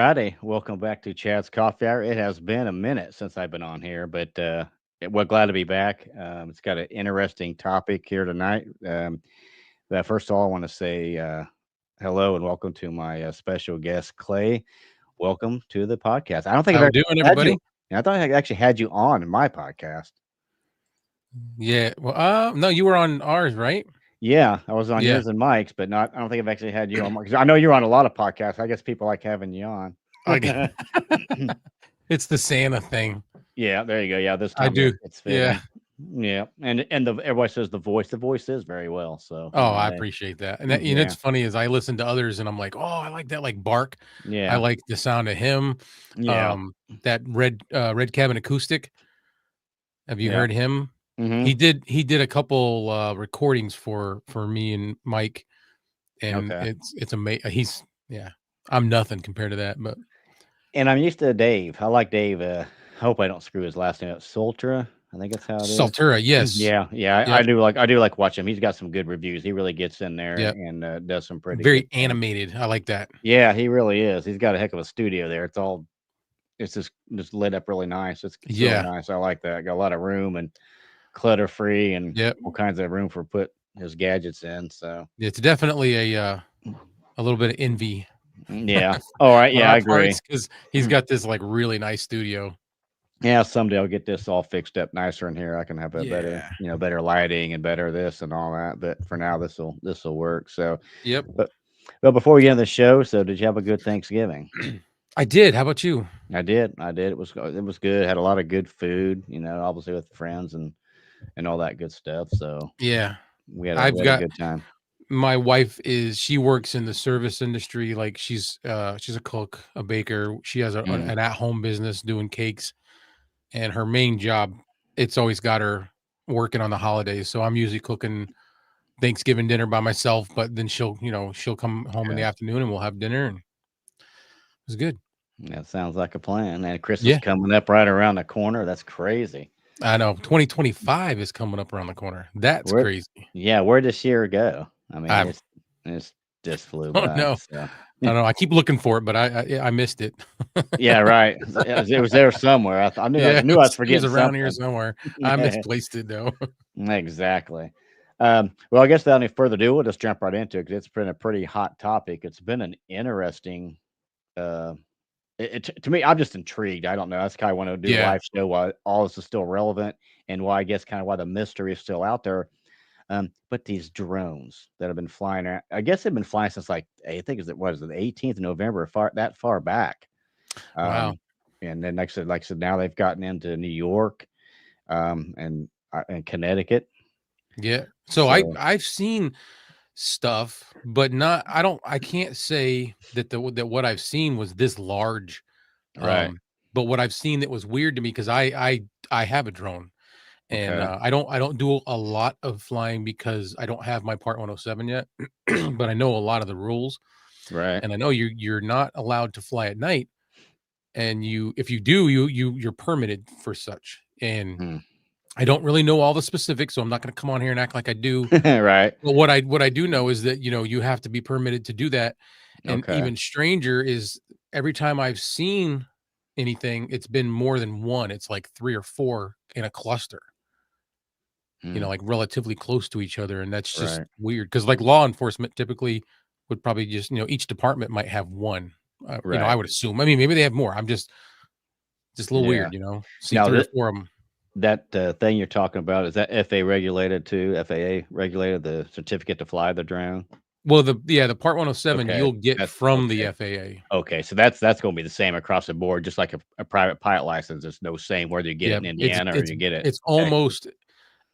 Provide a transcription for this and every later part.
righty. Welcome back to Chad's Coffee Hour. It has been a minute since I've been on here, but we're glad to be back. It's got an interesting topic here tonight. But first of all, I want to say hello and welcome to my special guest, Clay. Welcome to the podcast. I don't think I've How we ever doing, had you. everybody? I thought I actually had you on my podcast. Yeah. Well, no, you were on ours, right? Yeah, I was on Yeah. yours and Mike's, but not. I don't think I've actually had you on. Because I know you're on a lot of podcasts. I guess people like having you on. Okay. It's the Santa thing. Yeah, there you go. Yeah, this I time do. it's Yeah. fitting. Yeah, and everybody says the voice is very well. So Oh, I appreciate that. And it's yeah, funny is I listen to others and I'm like, oh, I like that, like Bark. I yeah, like the sound of him. yeah, That red cabin acoustic. Have you yeah. heard him? Hmm. He did a couple recordings for me and Mike, and Okay. it's amazing. He's yeah. I'm nothing compared to that, but And I'm used to Dave. I like Dave. I hope I don't screw his last name up. Soltra. I think that's how it is. Saltura, yes. Yeah, yeah. I Yep. do like watching him. He's got some good reviews. He really gets in there Yep. and does some pretty good Very things. animated. I like that. Yeah, he really is. He's got a heck of a studio there. It's just lit up really nice. It's really Yeah. nice. I like that. Got a lot of room and clutter free and Yep. all kinds of room for put his gadgets in. So It's definitely a little bit of envy yeah. All right. on Yeah, I our agree. parts because he's got this like really nice studio. Yeah, someday I'll get this all fixed up nicer in here. I can have a better, Yeah. better lighting and better this and all that. But for now, this will work. So, Yep. but before we get into the show, so did you have a good Thanksgiving? I did. How about you? I did. I did. It was good. Had a lot of good food. Obviously with friends and all that good stuff. So Yeah. we had a we I've had a got good time. my wife is she works in the service industry. Like she's a cook, a baker. She has Mm, an at-home business doing cakes, and her main job, it's always got her working on the holidays. So I'm usually cooking Thanksgiving dinner by myself, but then she'll come home in the okay. afternoon and we'll have dinner and it was good. That sounds like a plan. And Christmas Yeah, coming up right around the corner. That's crazy. I know 2025 is coming up around the corner. That's Where, crazy. yeah, where does this year go? I mean, I it's just flew don't by. know. So I don't know. I keep looking for it, but I missed it. yeah, right. It was there somewhere. I Yeah, knew I was it was forgetting around here something. somewhere. I misplaced it though. Exactly. Well, I guess without any further ado, we'll just jump right into it because it's been a pretty hot topic. It's been an interesting. Uh, to me, I'm just intrigued. I don't know. That's kind of want to do a Yeah. live show while all this is still relevant and why I guess kind of why the mystery is still out there. But these drones that have been flying around, I guess they've been flying since like I think is it the 18th of November, far back. Wow. Um, and then like I said, now they've gotten into New York, and Connecticut. Yeah. So So I've seen stuff, but not I can't say that that what I've seen was this large. right, But what I've seen that was weird to me because I have a drone. And, okay, I don't do a lot of flying because I don't have my Part 107 yet, but I know a lot of the rules, right, and I know you're not allowed to fly at night, and if you do, you're permitted for such, and hmm. I don't really know all the specifics, so I'm not gonna come on here and act like I do, Right, but what I do know is that, you have to be permitted to do that, and okay, even stranger is every time I've seen anything, it's been more than one, it's like 3 or 4 in a cluster. hmm, Like relatively close to each other. And that's just right, weird because like law enforcement typically would probably just, each department might have one. I right, would assume. I mean, maybe they have more. I'm just a little yeah. weird, see Now three or that four of them. that thing you're talking about is that FAA regulated too? FAA regulated the certificate to fly the drone. Well, the Part 107 Okay, you'll get that's from the okay. FAA. Okay, so that's going to be the same across the board, just like a private pilot license. There's no same whether you get it Yeah, in it's Indiana or it's you get it it's Texas. almost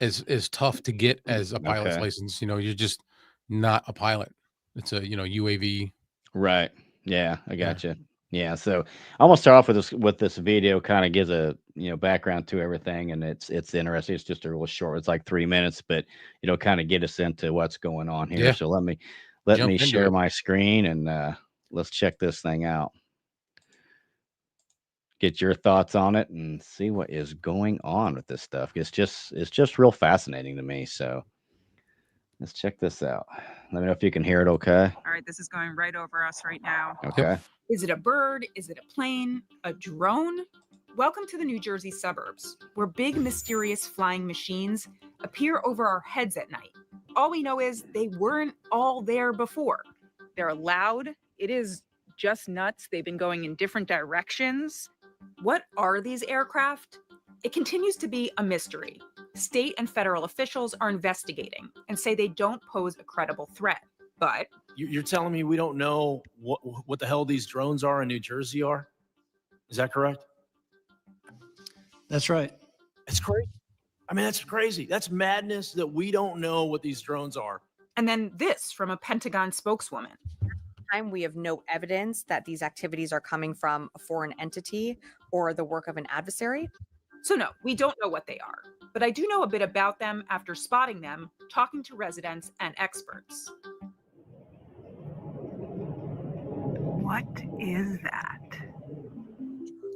as tough to get as a pilot's Okay, license. You're just not a pilot. It's a UAV. right. Yeah, I Yeah. got you. Yeah, so I'm gonna start off with this video. Kind of gives a background to everything, and it's interesting. It's just a real short. It's like 3 minutes, but kind of get us into what's going on here. Yeah. So let me Jump into share it. my screen and let's check this thing out. Get your thoughts on it and see what is going on with this stuff. It's just real fascinating to me. So Let's check this out. Let me know if you can hear it okay. All right, this is going right over us right now. Okay. Is it a bird? Is it a plane? A drone? Welcome to the New Jersey suburbs, where big, mysterious flying machines appear over our heads at night. All we know is they weren't all there before. They're loud. It is just nuts. They've been going in different directions. What are these aircraft? It continues to be a mystery. State and federal officials are investigating and say they don't pose a credible threat. But You're telling me we don't know what the hell these drones are in New Jersey are? Is that correct? That's right. It's crazy. I mean, that's crazy. That's madness that we don't know what these drones are. And then this from a Pentagon spokeswoman. We have no evidence that these activities are coming from a foreign entity or the work of an adversary. So no, we don't know what they are, but I do know a bit about them after spotting them, talking to residents and experts. What is that?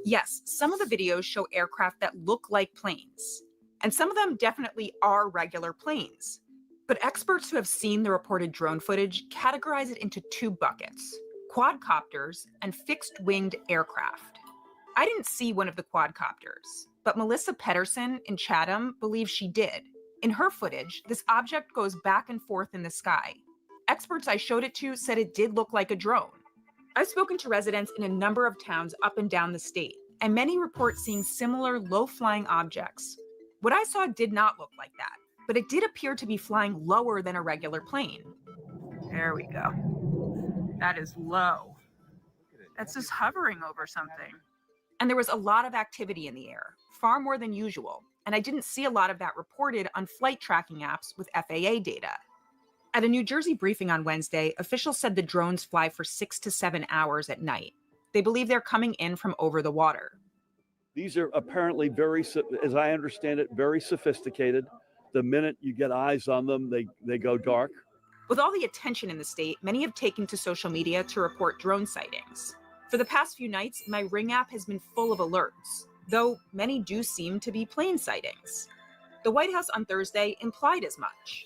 Yes, some of the videos show aircraft that look like planes, and some of them definitely are regular planes. But experts who have seen the reported drone footage categorize it into two buckets: quadcopters and fixed-winged aircraft. I didn't see one of the quadcopters, but Melissa Pedersen in Chatham believes she did. In her footage, this object goes back and forth in the sky. Experts I showed it to said it did look like a drone. I've spoken to residents in a number of towns up and down the state, and many report seeing similar low-flying objects. What I saw did not look like that, but it did appear to be flying lower than a regular plane. There we go. That is low. That's just hovering over something. And there was a lot of activity in the air, far more than usual, and I didn't see a lot of that reported on flight tracking apps with FAA data. At a New Jersey briefing on Wednesday, officials said the drones fly for 6 to 7 hours at night. They believe they're coming in from over the water. These are apparently very, as I understand it, very sophisticated. The minute you get eyes on them, they go dark. With all the attention in the state, many have taken to social media to report drone sightings. For the past few nights, my Ring app has been full of alerts, though many do seem to be plane sightings. The White House on Thursday implied as much.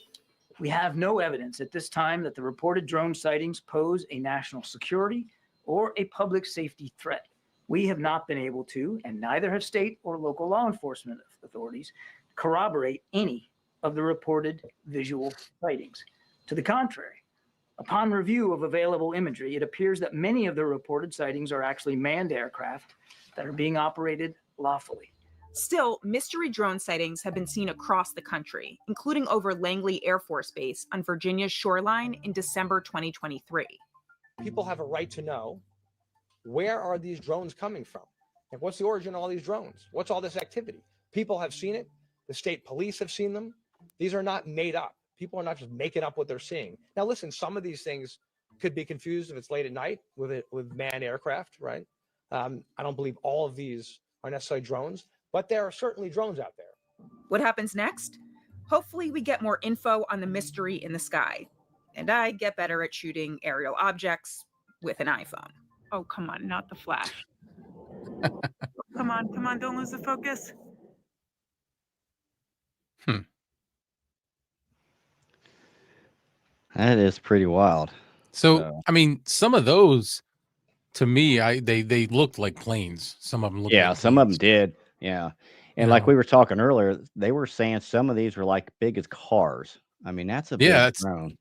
We have no evidence at this time that the reported drone sightings pose a national security or a public safety threat. We have not been able to, and neither have state or local law enforcement authorities, corroborate any of the reported visual sightings. To the contrary, upon review of available imagery, it appears that many of the reported sightings are actually manned aircraft that are being operated lawfully. Still, mystery drone sightings have been seen across the country, including over Langley Air Force Base on Virginia's shoreline in December 2023. People have a right to know, where are these drones coming from? Like, what's the origin of all these drones? What's all this activity? People have seen it. The state police have seen them. These are not made up. People are not just making up what they're seeing. Now, listen, some of these things could be confused if it's late at night with manned aircraft, right? I don't believe all of these are necessarily drones, but there are certainly drones out there. What happens next? Hopefully we get more info on the mystery in the sky, and I get better at shooting aerial objects with an iPhone. Oh, come on, not the flash. Come on, don't lose the focus. That is pretty wild. So, I mean, some of those, to me, they looked like planes. Some of them looked like some of them planes. did. Yeah. And You like know? we were talking earlier, they were saying some of these were like big as cars. I mean, that's a big drone.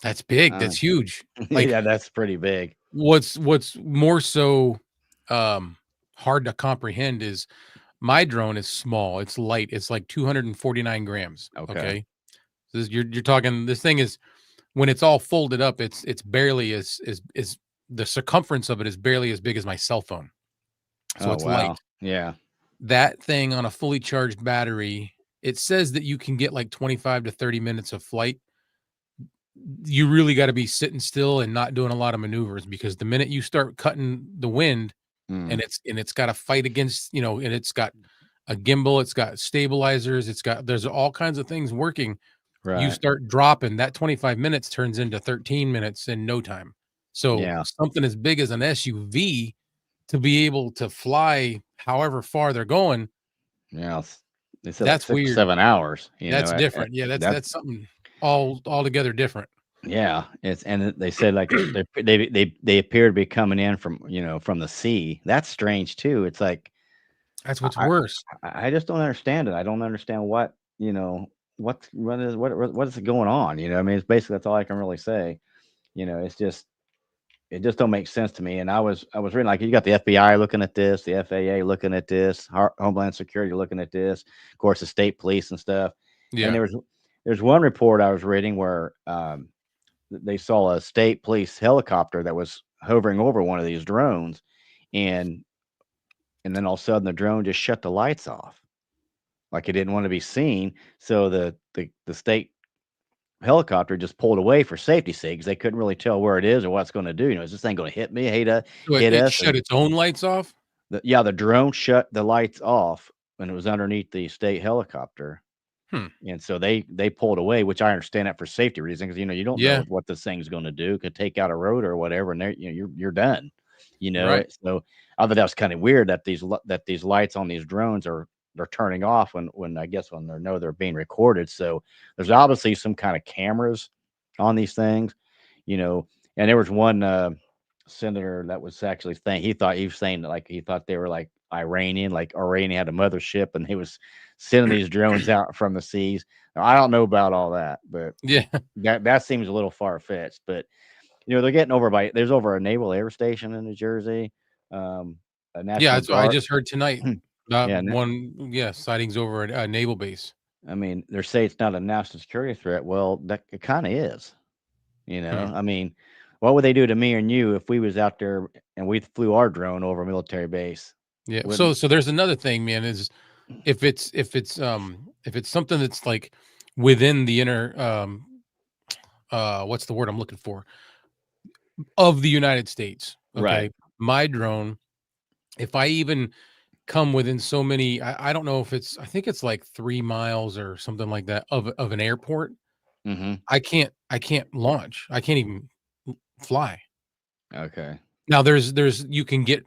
That's big. That's huge. Like, yeah, that's pretty big. What's more so hard to comprehend is my drone is small. It's light. It's like 249 grams. Okay. So you're talking, this thing is, when it's all folded up, it's barely as the circumference of it is barely as big as my cell phone. So it's light. Yeah. That thing on a fully charged battery, it says that you can get like 25 to 30 minutes of flight. You really got to be sitting still and not doing a lot of maneuvers, because the minute you start cutting the wind and it's got to fight against, and it's got a gimbal, it's got stabilizers, there's all kinds of things working. Right. You start dropping, that 25 minutes turns into 13 minutes in no time. So something as big as an SUV to be able to fly however far they're going. Yeah. They said that's like 6 weird. 7 hours. That's different. Yeah. That's something. all altogether different. Yeah, they said like they appear to be coming in from from the sea. That's strange too. It's like That's I what's worse. I just don't understand it. I don't understand what what is going on. I mean, it's basically that's all I can really say. It's just it just don't make sense to me. And I was reading like you got the FBI looking at this, the FAA looking at this, Homeland Security looking at this, of course the state police and stuff. And Yeah. there's one report I was reading where they saw a state police helicopter that was hovering over one of these drones, and then all of a sudden the drone just shut the lights off, like it didn't want to be seen. So the state helicopter just pulled away for safety's sake because they couldn't really tell where it is or what it's going to do. Is this thing going to hit me, So hit it us? shut And its own lights off? the drone shut the lights off when it was underneath the state helicopter. Hmm. And so they pulled away, which I understand that for safety reasons, because you don't know Yeah. what this thing's going to do. It could take out a rotor or whatever, and you're done. Right. So I thought that was kind of weird that these lights on these drones they're turning off when I guess when they're being recorded. So there's obviously some kind of cameras on these things, you know. And there was one senator that was actually saying he was saying that like he thought they were like Iranian, like Iranian had a mothership and he was sending these drones out from the seas. Now, I don't know about all that, but Yeah. that seems a little far fetched. But they're getting there's over a naval air station in New Jersey, a Yeah, National that's what I Guard. just heard tonight about Yeah, sightings over at a naval base. I mean, they say it's not a national security threat. Well, that it kind of is. Hmm. I mean, what would they do to me and you if we was out there and we flew our drone over a military base? Yeah. Wouldn't So there's another thing, man, is if it's something that's like within the inner what's the word I'm looking for? Of the United States. right? Okay. My drone, if I even come within so many, I don't know if I think it's like 3 miles or something like that of an airport. Mm-hmm. I can't launch. I can't even fly. Okay. Now there's you can get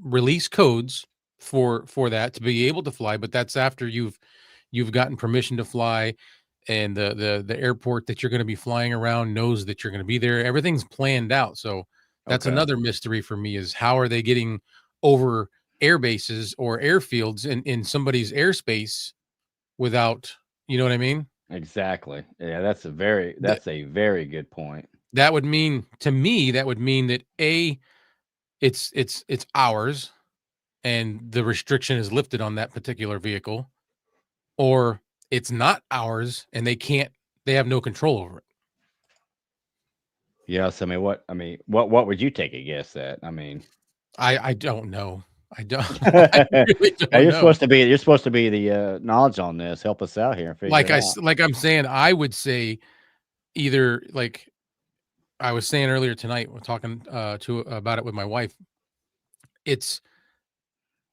release codes for that to be able to fly, but that's after you've gotten permission to fly, and the airport that you're going to be flying around knows that you're going to be there. Everything's planned out. So that's Okay. another mystery for me, is how are they getting over air bases or airfields in somebody's airspace without, you know what I mean? Exactly. Yeah, That that's a very good point. that would mean, to me, that would mean that it's ours, and the restriction is lifted on that particular vehicle, or it's not ours and they have no control over it. Yes. What would you take a guess at? I mean, I don't know. I don't. I yeah, really don't know. you're supposed to be the knowledge on this. Help us out here and figure it out. Like I'm saying, I would say either, like I was saying earlier tonight, we're talking to about it with my wife. It's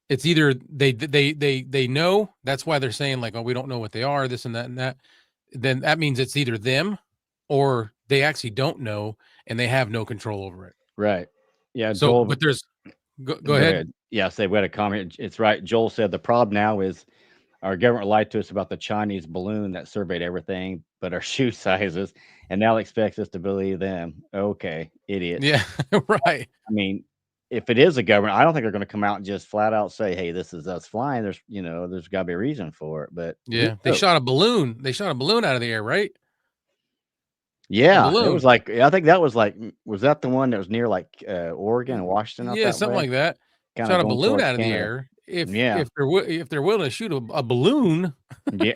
either they know, that's why they're saying like, oh, we don't know what they are, this and that and that. Then that means it's either them, or they actually don't know and they have no control over it. Right. Yeah, So, Joel. but there's go Go ahead. ahead. Yeah, say we had a comment. It's right. Joel said the problem now is our government lied to us about the Chinese balloon that surveyed everything but our shoe sizes, and now expects us to believe them. Okay, idiots. Yeah, right. I mean, if it is a government, I don't think they're going to come out and just flat out say, "Hey, this is us flying." There's got to be a reason for it. But who Yeah, they knows? shot a balloon. They shot a balloon out of the air, right? A Yeah, it was balloon. like I think that was like was that the one that was near like Oregon and Mm, Washington out yeah, that something way, like that. kind of Shot a going balloon towards out of the Canada. air. Yeah, If they're willing to shoot a balloon, yeah,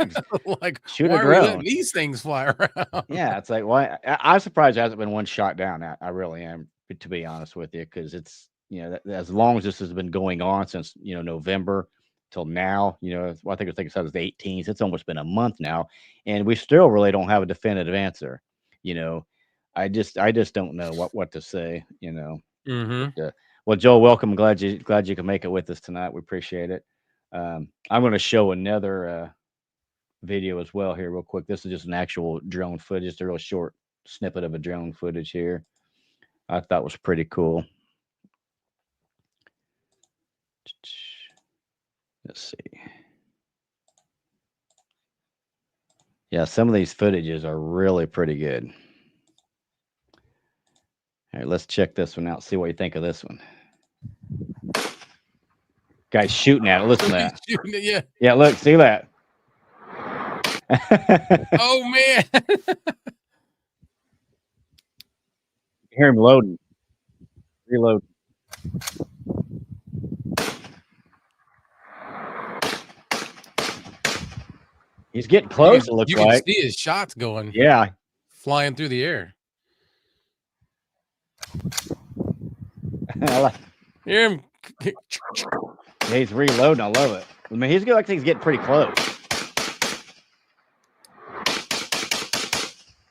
like, shoot a why are we letting drone. these things fly around? Yeah, it's like, why? I'm surprised there hasn't been one shot down. I really am, to be honest with you, because it's as long as this has been going on since November till now. I think it's the 18th. It's almost been a month now, and we still really don't have a definitive answer. You know, I just don't know what to say. Hmm. But, well, Joel, welcome. Glad you can make it with us tonight. We appreciate it. I'm going to show another. Video as well here real quick. This is just an actual drone footage, just a real short snippet of a drone footage here. I thought was pretty cool. Let's see. Yeah, some of these footages are really pretty good. All right, let's check this one out. See what you think of this one. Guy's shooting at it. Listen to that. Shooting it, yeah. Yeah, look, see that. Oh man. Hear him loading. Reload. He's getting close, it looks You can like. see his shots going. Yeah. Flying through the air. I like, Hear him. yeah, he's reloading. I love it. I mean, he's like he's getting pretty close.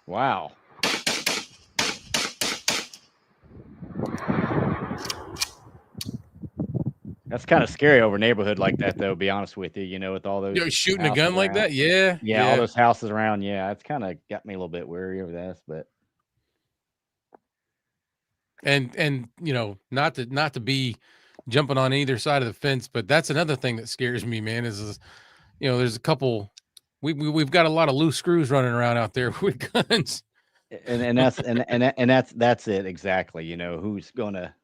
Wow. That's kind of scary over a neighborhood like that, though. To be honest with you, with all those Shooting a houses gun like around. that, yeah, Yeah, all those houses around. Yeah, it's kind of got me a little bit weary of this, but and not to be jumping on either side of the fence, but that's another thing that scares me, man. Is there's a couple. We've got a lot of loose screws running around out there with guns. and that's it exactly. Who's gonna,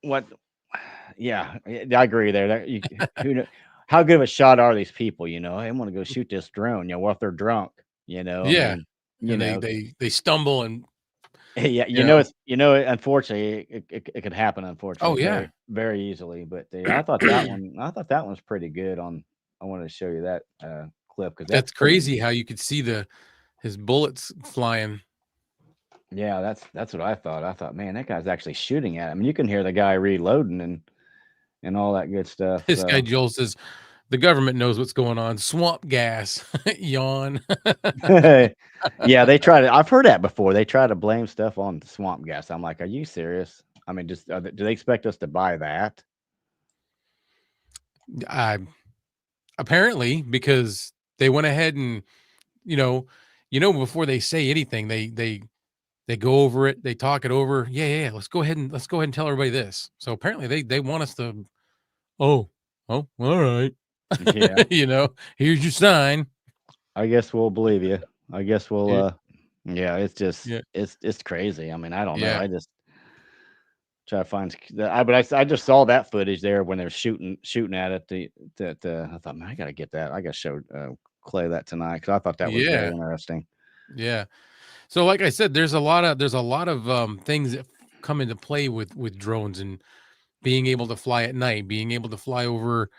what? Yeah, I agree there. How good of a shot are these people? I want to go shoot this drone. What if they're drunk? Yeah, they stumble and yeah, unfortunately, it could happen. Unfortunately, yeah, very, very easily. But I thought that one was pretty good. I wanted to show you that clip because that's crazy how you could see his bullets flying. Yeah, that's what I thought. I thought, man, that guy's actually shooting at him. You can hear the guy reloading and all that good stuff. This guy Joel says the government knows what's going on. Swamp gas. Yawn. Yeah, they try to. I've heard that before. They try to blame stuff on swamp gas. I'm like, are you serious? I mean, do they expect us to buy that? Apparently, because they went ahead and before they say anything, they go over it, they talk it over. Yeah. Let's go ahead and tell everybody this. So apparently they want us to. Oh, all right. Yeah. Here's your sign. I guess we'll believe you. I guess we'll. Yeah, it's just it's crazy. I mean, I don't know. I just try to find I just saw that footage there when they're shooting at it. I thought, man, I gotta get that. I gotta show Clay that tonight because I thought that was very interesting. Yeah. So, like I said, there's a lot of things that come into play with drones and being able to fly at night, being able to fly over,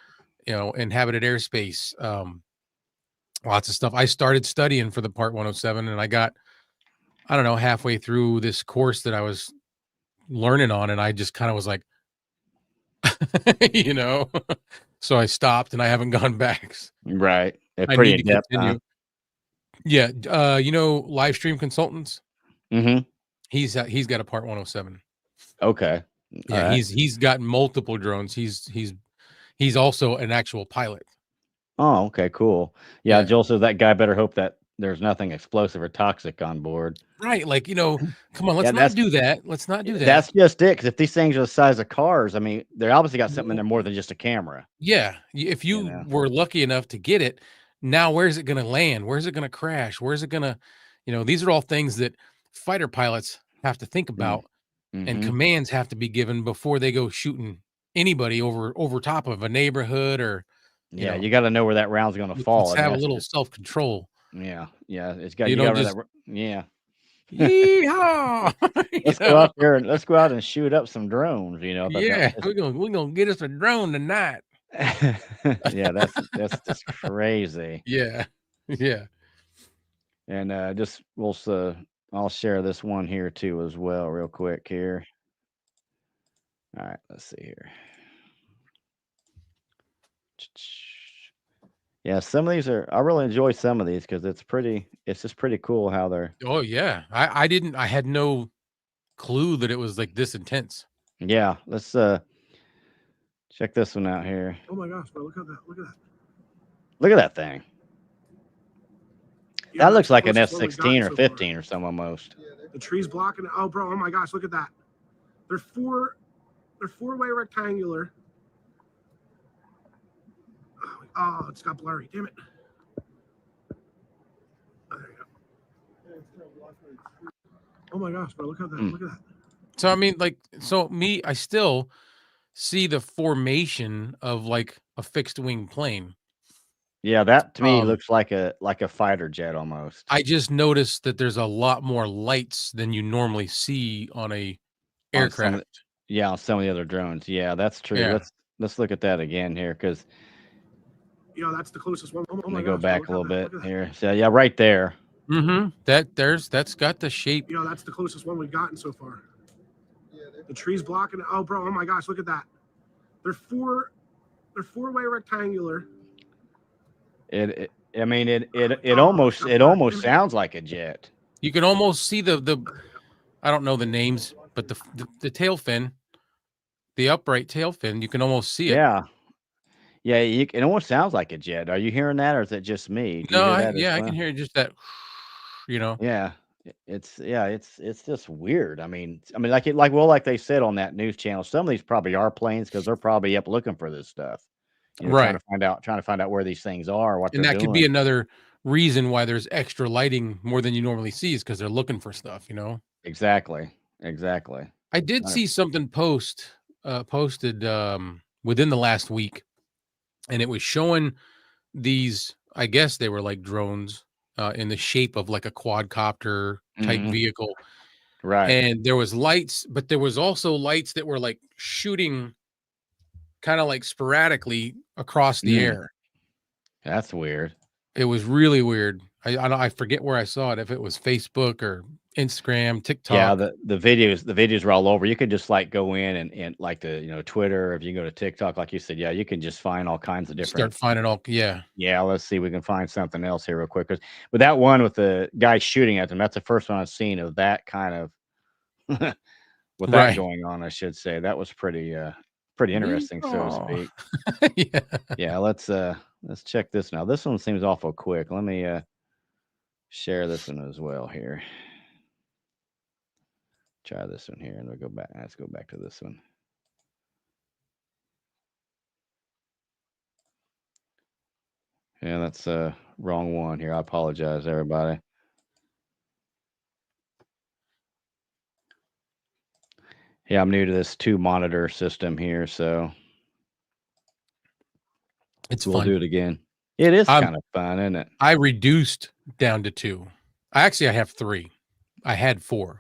inhabited airspace. Lots of stuff. I started studying for the Part 107, and I got, I don't know, halfway through this course that I was learning on, and I just kind of was like, so I stopped, and I haven't gone back. Right. I Pretty need to in-depth, continue. Yeah. Live stream consultants. Mm-hmm. He's got a Part 107. Okay. Yeah, he's got multiple drones. He's also an actual pilot. Oh, okay, cool. Yeah, Joel says that guy better hope that there's nothing explosive or toxic on board. Right, like come on, let's not do that. Let's not do that. That's just it. Because if these things are the size of cars, I mean, they obviously got something in there more than just a camera. Yeah, if you were lucky enough to get it, now where's it going to land? Where's it going to crash? Where's it going to, these are all things that fighter pilots have to think about. And commands have to be given before they go shooting anybody over top of a neighborhood or you got to know where that round's going to fall. Have a little self-control. Yeah, it's got Yeehaw! Let's go out there and let's go out and shoot up some drones. Yeah, we're gonna get us a drone tonight. Yeah, that's just crazy. Yeah. And I'll share this one here too as well, real quick here. All right, let's see here. Yeah, some of these I really enjoy some of these because it's just pretty cool how they're. Oh yeah, I had no clue that it was like this intense. Yeah, let's check this one out here. Oh my gosh, bro, look at that. Look at that thing. Yeah, that looks like an F-16 or 15 or something almost. The tree's blocking it. Oh, bro, oh my gosh, look at that. They're four-way rectangular. Oh, it's got blurry. Damn it. Oh my gosh, bro! Look at that! Mm. Look at that! So I mean, like, so me, I still see the formation of like a fixed wing plane. Yeah, that to me Um, looks like a fighter jet almost. I just noticed that there's a lot more lights than you normally see on a On some of the, aircraft. yeah, on some of the other drones. Yeah, that's true. Yeah. Let's look at that again here because Yeah, that's the closest one. Oh let my me go gosh, bro! back Look a at little that! bit Look at that! here. So yeah, right there. Mm-hmm. That's got the shape. Yeah, that's the closest one we've gotten so far. The trees blocking it. Oh, bro! Oh my gosh! Look at that! They're four-way rectangular. I mean it Gosh, I'm not almost even- sounds like a jet. You can almost see the I don't know the names, but the tail fin, the upright tail fin, you can almost see it. Yeah. Yeah, it almost sounds like a jet. Are you hearing that or is it just me? Do you No, hear I that as yeah, I well? can hear just that, you know. Yeah. It's just weird. I mean, like they said on that news channel, some of these probably are planes because they're probably up looking for this stuff. You know, Right. trying to find out where these things are, what And they're that could be doing. another reason why there's extra lighting more than you normally see is because they're looking for stuff, you know. Exactly. Exactly. I did see something posted within the last week, and it was showing these, I guess they were like drones in the shape of like a quadcopter type Mhm. vehicle. Right. And there was lights, but there was also lights that were like shooting kind of like sporadically across the Mm. air. That's weird. It was really weird. I forget where I saw it, if it was Facebook or Instagram, Yeah, TikTok. the videos are all over. You could just like go in and like the Twitter, if you go to TikTok, like you said, yeah, you can just find all kinds of different. Start finding all, yeah. Yeah, let's see, we can find something else here real quick. But that one with the guy shooting at them, that's the first one I've seen of that kind of with that Right. going on, I should say. That was pretty interesting, so to Oh. speak. Yeah. Yeah, let's check this now. This one seems awful quick. Let me share this one as well here. Try this one here and we'll go back. Let's go back to this one. Yeah, that's wrong one here. I apologize, everybody. Yeah, I'm new to this 2-monitor system here, so It's we'll fun. do it again. It is kind of fun, isn't it? I reduced down to 2. I have 3. I had 4.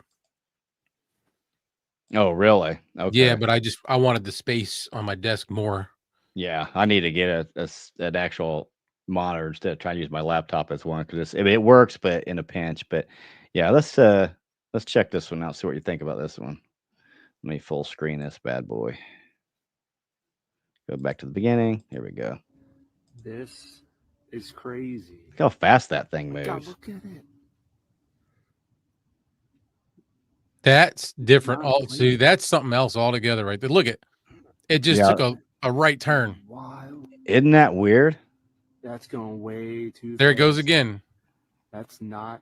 Oh, really? Okay. Yeah, but I wanted the space on my desk more. Yeah, I need to get an actual monitor instead of trying to use my laptop as one because it works, but in a pinch. But yeah, let's check this one out. See what you think about this one. Let me full screen this bad boy. Go back to the beginning. Here we go. This is crazy. Look how fast that thing moves. God, look at it. That's different. Not a See, plane. that's something else altogether right there. Look at it. Just Yeah. took a right turn. Wild. Isn't that weird? That's going way too There it goes fast. again. That's not.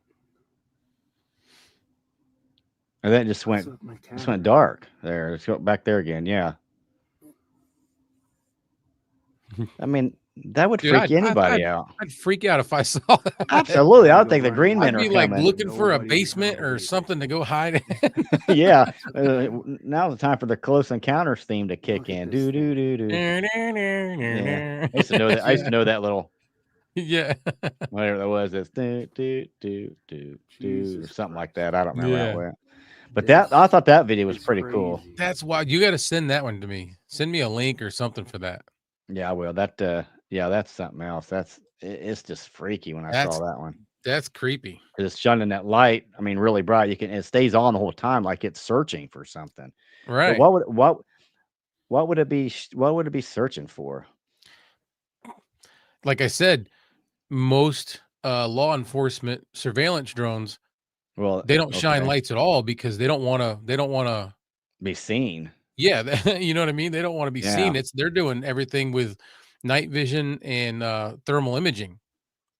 And then it just went That's with my went camera. dark. There, let's go back there again. Yeah. I mean, that would Dude, freak anybody out. I'd freak out if I saw that. Absolutely. I would think the green men I'd are be like coming. looking for a Nobody's basement gonna or believe it. something to go hide in. Yeah. Now's the time for the Close Encounters theme to kick Look at in. this Do do thing. do do. Yeah. I I used to know that. I used to know that little Yeah. whatever that was. It's do do do do do or Jesus something like Christ. that. I don't remember how Yeah. it went. But that I thought that video was It's pretty cool. crazy. That's why you got to send that one to me. Send me a link or something for that. Yeah, I will. Yeah, that's something else. It's just freaky when I That's saw that one. That's creepy. 'Cause it's shining that light. I mean, really bright. It stays on the whole time, like it's searching for something. But Right. what would it be? What would it be searching for? Like I said, most law enforcement surveillance drones, Well, they don't shine okay. lights at all because they don't want to Be seen. yeah, you know what I mean? They don't want to be seen. Yeah. They're doing everything with night vision and thermal imaging.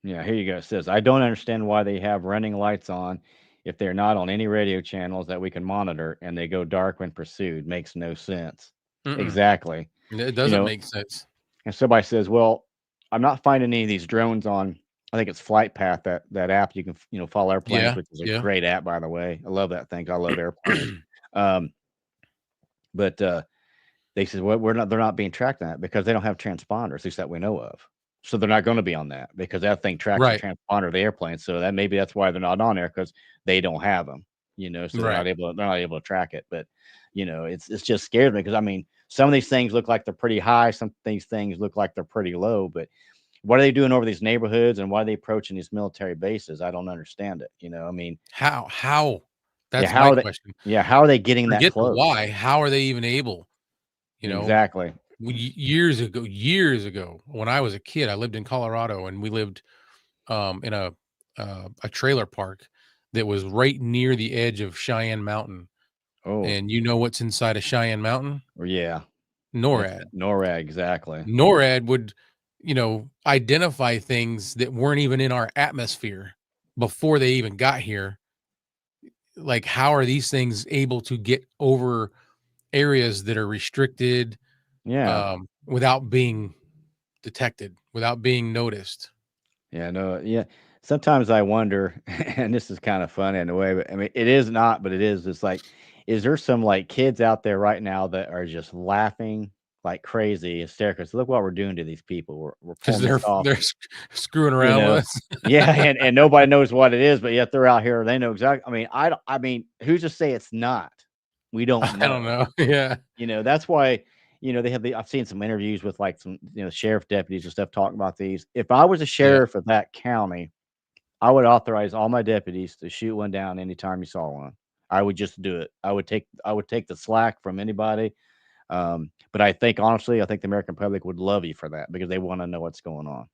Yeah, here you go. It says, I don't understand why they have running lights on if they're not on any radio channels that we can monitor and they go dark when pursued. Makes no sense. Mm-mm. Exactly. It doesn't know, make sense. And somebody says, well, I'm not finding any of these drones on I think it's Flight Path, that app you can follow airplanes, Yeah, which is a yeah. great app, by the way. I love that thing. I love airplanes. Um, but they said, well, they're not being tracked on that because they don't have transponders, at least that we know of. So they're not going to be on that because that thing tracks the Right, transponder of the airplane. So maybe that's why they're not on there, because they don't have them. So right. they're not able to track it. But it's just scares me because I mean, some of these things look like they're pretty high, some of these things look like they're pretty low. But what are they doing over these neighborhoods, and why are they approaching these military bases? I don't understand it. I mean, How? yeah, That's my how are they? question. Yeah, how are they getting that Forget the close? why. How are they even able? You know, Exactly. years ago, when I was a kid, I lived in Colorado, and we lived in a trailer park that was right near the edge of Cheyenne Mountain. Oh, And you know what's inside of Cheyenne Mountain? well, yeah. That's NORAD. NORAD, exactly. NORAD would, identify things that weren't even in our atmosphere before they even got here. Like, how are these things able to get over areas that are restricted, Yeah. without being detected, without being noticed? Yeah, no, yeah. Sometimes I wonder, and this is kind of funny in a way, but I mean, it is not, but it is. It's like, is there some like kids out there right now that are just laughing like crazy, hysterical? So look what we're doing to these people. We're Because pulling this off, screwing you around with know? us. Yeah, and nobody knows what it is, but yet they're out here. They know exactly. I mean, I don't. I mean, who's to say it's not? We don't I don't know. know. Yeah. That's why, they have I've seen some interviews with like some, sheriff deputies and stuff talking about these. If I was a Yeah. sheriff of that county, I would authorize all my deputies to shoot one down anytime you saw one. I would just do it. I would take the slack from anybody. But I think the American public would love you for that because they want to know what's going on.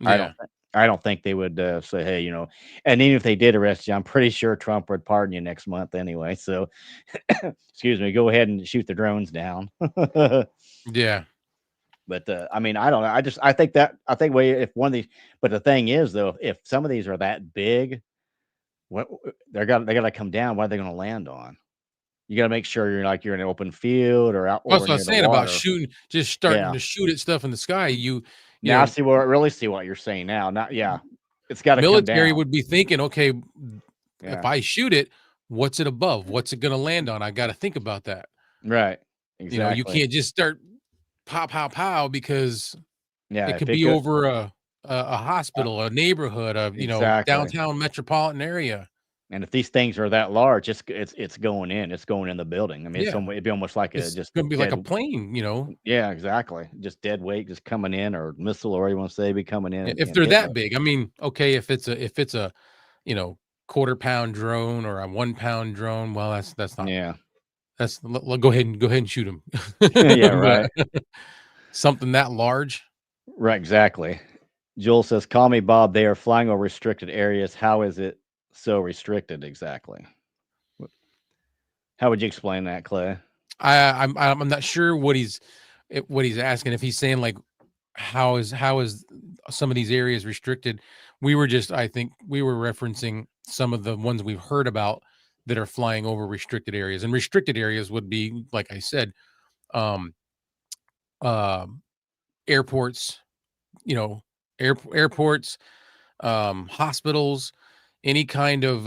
I don't Yeah. I don't think they would say, hey, and even if they did arrest you, I'm pretty sure Trump would pardon you next month anyway. So excuse me, go ahead and shoot the drones down. Yeah. But I mean, I don't know. I think if one of these, but the thing is though, if some of these are that big, what they got to come down. What are they going to land on? You got to make sure you're in an open field or out That's over what I was near the saying about water. shooting, just starting Yeah. to shoot at stuff in the sky. Now I really see what you're saying now. Not yeah, it's got to come military down. would be thinking, okay, if Yeah. I shoot it, what's it above? What's it going to land on? I got to think about that. Right. You Exactly. can't just start pow, pow, pow, because Yeah. it If could it be could. over a hospital, a neighborhood, Exactly. downtown metropolitan area. And if these things are that large, it's going in. It's going in the building. I mean, Yeah. it'd be almost like a It's just going to be like dead. a plane. Yeah, exactly. Just dead weight, just coming in, or missile, or you want to say, be coming in If and they're hitting that it. big. I mean, okay, if it's a, quarter pound drone or a 1 pound drone, well, that's not, Yeah. go ahead and shoot them. Yeah. But Right. something that large. Right. Exactly. Joel says, "Call me Bob. They are flying over restricted areas. How is it so restricted exactly? How would you explain that, Clay?" I'm not sure what he's asking. If he's saying like, how is some of these areas restricted? I think we were referencing some of the ones we've heard about that are flying over restricted areas, and restricted areas would be, like I said, um, uh, airports, airports, hospitals, any kind of,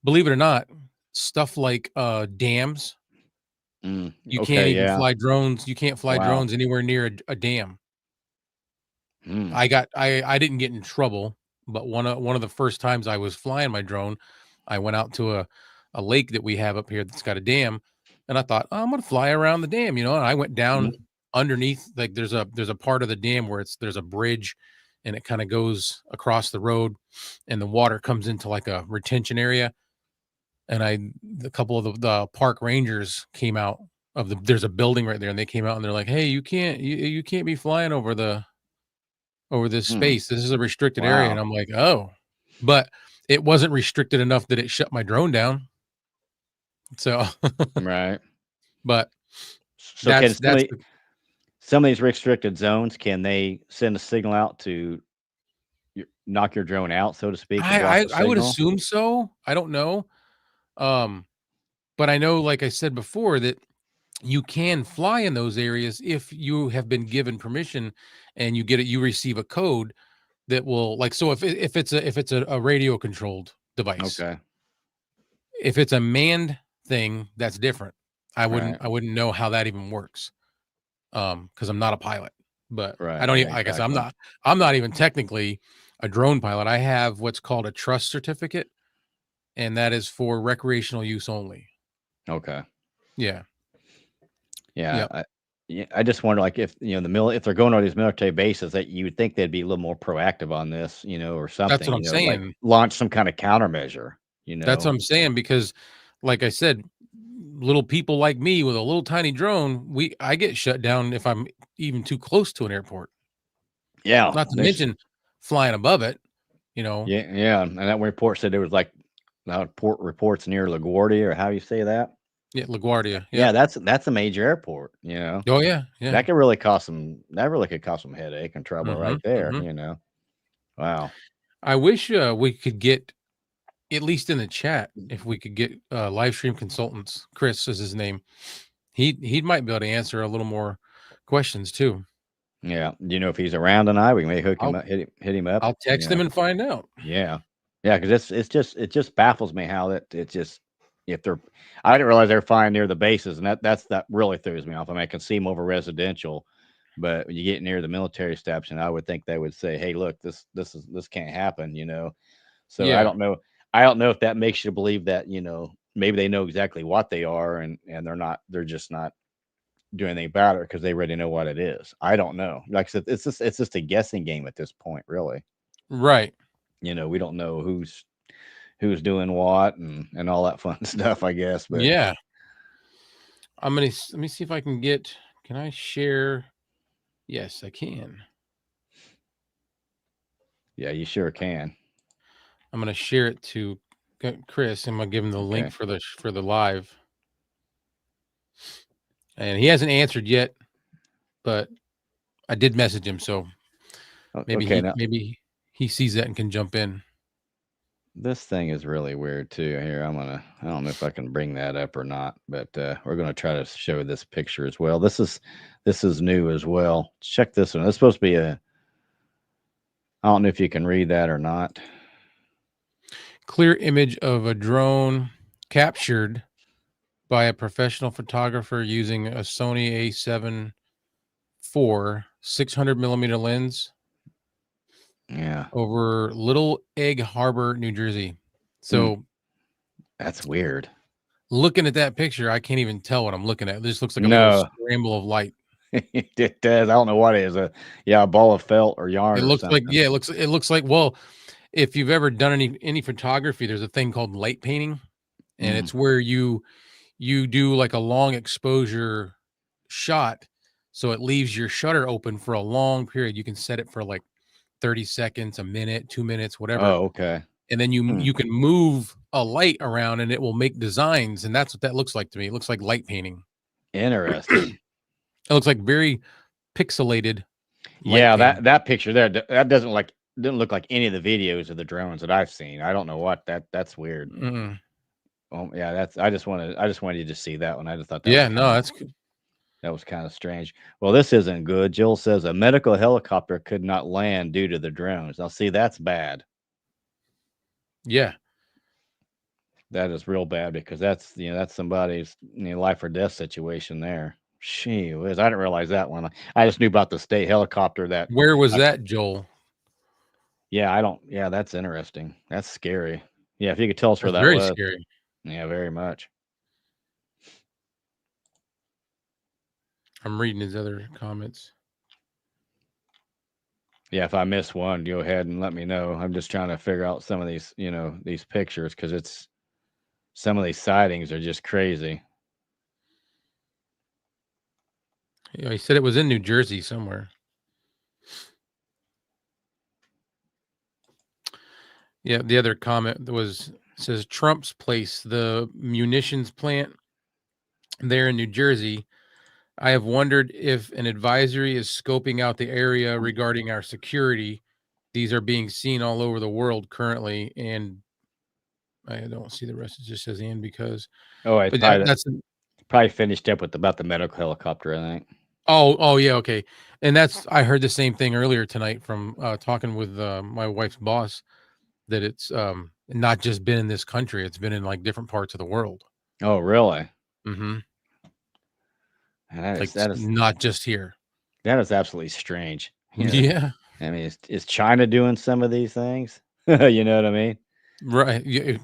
believe it or not, stuff like dams. You can't Okay. even Yeah. fly drones. You can't fly Wow. drones anywhere near a dam. Mm. I didn't get in trouble, but one of the first times I was flying my drone, I went out to a lake that we have up here that's got a dam, and I thought, oh, I'm gonna fly around the dam, and I went down Mhm. underneath. Like, there's a part of the dam where there's a bridge, and it kind of goes across the road, and the water comes into like a retention area. And a couple of the park rangers came out there's a building right there, and they came out and they're like, hey, you can't be flying over this Mm. space. This is a restricted area. And Wow. I'm like, oh, but it wasn't restricted enough that it shut my drone down. So, Right. but So can that's the, some of these restricted zones, can they send a signal out to knock your drone out, so to speak, or block the I would signal? assume so. I don't know. Um, but I know, like I said before, that you can fly in those areas if you have been given permission and you receive a code that will like. So if it's a radio controlled device, Okay. if it's a manned thing, that's different. I Right. wouldn't know how that even works, because I'm not a pilot. But I Right. don't Yeah, even, like I said, exactly. I'm not even technically a drone pilot. I have what's called a trust certificate, and that is for recreational use only. Okay. Yeah. Yeah. Yep. Yeah, I just wonder, like, if if they're going to these military bases, that you would think they'd be a little more proactive on this, or That's something, what I'm like saying. launch some kind of countermeasure, That's what I'm saying, because like I said, little people like me with a little tiny drone, I get shut down if I'm even too close to an airport. Yeah. Not to mention flying above it, Yeah, yeah, and that report said there was like port reports near LaGuardia, or how you say that? Yeah, LaGuardia. Yeah, Yep. that's a major airport. Oh yeah, yeah. That could really cause some. That really could cause some headache and trouble Mm-hmm, right there. mm-hmm. Wow. I wish we could get, at least in the chat, if we could get live stream consultants. Chris is his name. He might be able to answer a little more questions too. Yeah. Do you know if he's around tonight? We may hook him up, hit him up. I'll text him and find out. Yeah. Yeah, because it just baffles me how it just if they're I didn't realize they're flying near the bases, and that really throws me off. I mean, I can see them over residential, but when you get near the military establishment, I would think they would say, "Hey, look, this can't happen." So I Yeah. don't know. I don't know if that makes you believe that maybe they know exactly what they are, and they're just not doing anything about it because they already know what it is. I don't know. Like I said, it's just a guessing game at this point, really. Right. We don't know who's doing what and all that fun stuff, I guess. But Yeah. Let me see if I can get. Can I share? Yes, I can. yeah, you sure can. I'm gonna share it to Chris. I'm gonna give him the link Okay. for the live, and he hasn't answered yet, but I did message him, so maybe Okay, now maybe he sees that and can jump in. this thing is really weird too. Here, I don't know if I can bring that up or not, but we're gonna try to show this picture as well. This is new as well. Check this one. It's supposed to be I don't know if you can read that or not. Clear image of a drone captured by a professional photographer using a Sony A7 IV 600 millimeter lens Yeah. over Little Egg Harbor, New Jersey. So That's weird. looking at that picture, I can't even tell what I'm looking at. This looks like a little No. scramble of light. It does. I don't know what it is. A ball of felt or yarn It or looks like, something. yeah, it looks like, well, if you've ever done any photography, there's a thing called light painting, and it's where you do like a long exposure shot, so it leaves your shutter open for a long period. You can set it for like 30 seconds, a minute, 2 minutes, whatever. Oh, okay. And then you can move a light around and it will make designs, and that's what that looks like to me. It looks like light painting. Interesting. It looks like very pixelated. Yeah, that picture there, that didn't look like any of the videos of the drones that I've seen. I don't know what that's weird. Oh yeah, I just wanted you to see that one. I just thought that Yeah, was no, that's good. that was kind of strange. Well, this isn't good. Jill says a medical helicopter could not land due to the drones. Now, see, that's bad. Yeah. That is real bad, because that's somebody's life or death situation there. She whiz, I didn't realize that one. I just knew about the state helicopter that. Where was that, Joel? Yeah, I don't. Yeah, that's interesting. That's scary. Yeah, if you could tell us where That's that very was. scary. Yeah, very much. I'm reading his other comments. Yeah, if I miss one, go ahead and let me know. I'm just trying to figure out some of these, these pictures, because some of these sightings are just crazy. Yeah, he said it was in New Jersey somewhere. Yeah, the other comment says Trump's place, the munitions plant there in New Jersey. I have wondered if an advisory is scoping out the area regarding our security. These are being seen all over the world currently, and I don't see the rest. It just says "and" because. Oh, it's But probably that's probably finished up with about the medical helicopter, I think. Oh, yeah, okay. And I heard the same thing earlier tonight from talking with my wife's boss, that it's not just been in this country, it's been in like different parts of the world. Oh, really? Mm-hmm. And Like that is not just here. that is absolutely strange. Yeah. I mean, is China doing some of these things? You know what I mean? Right. Yeah.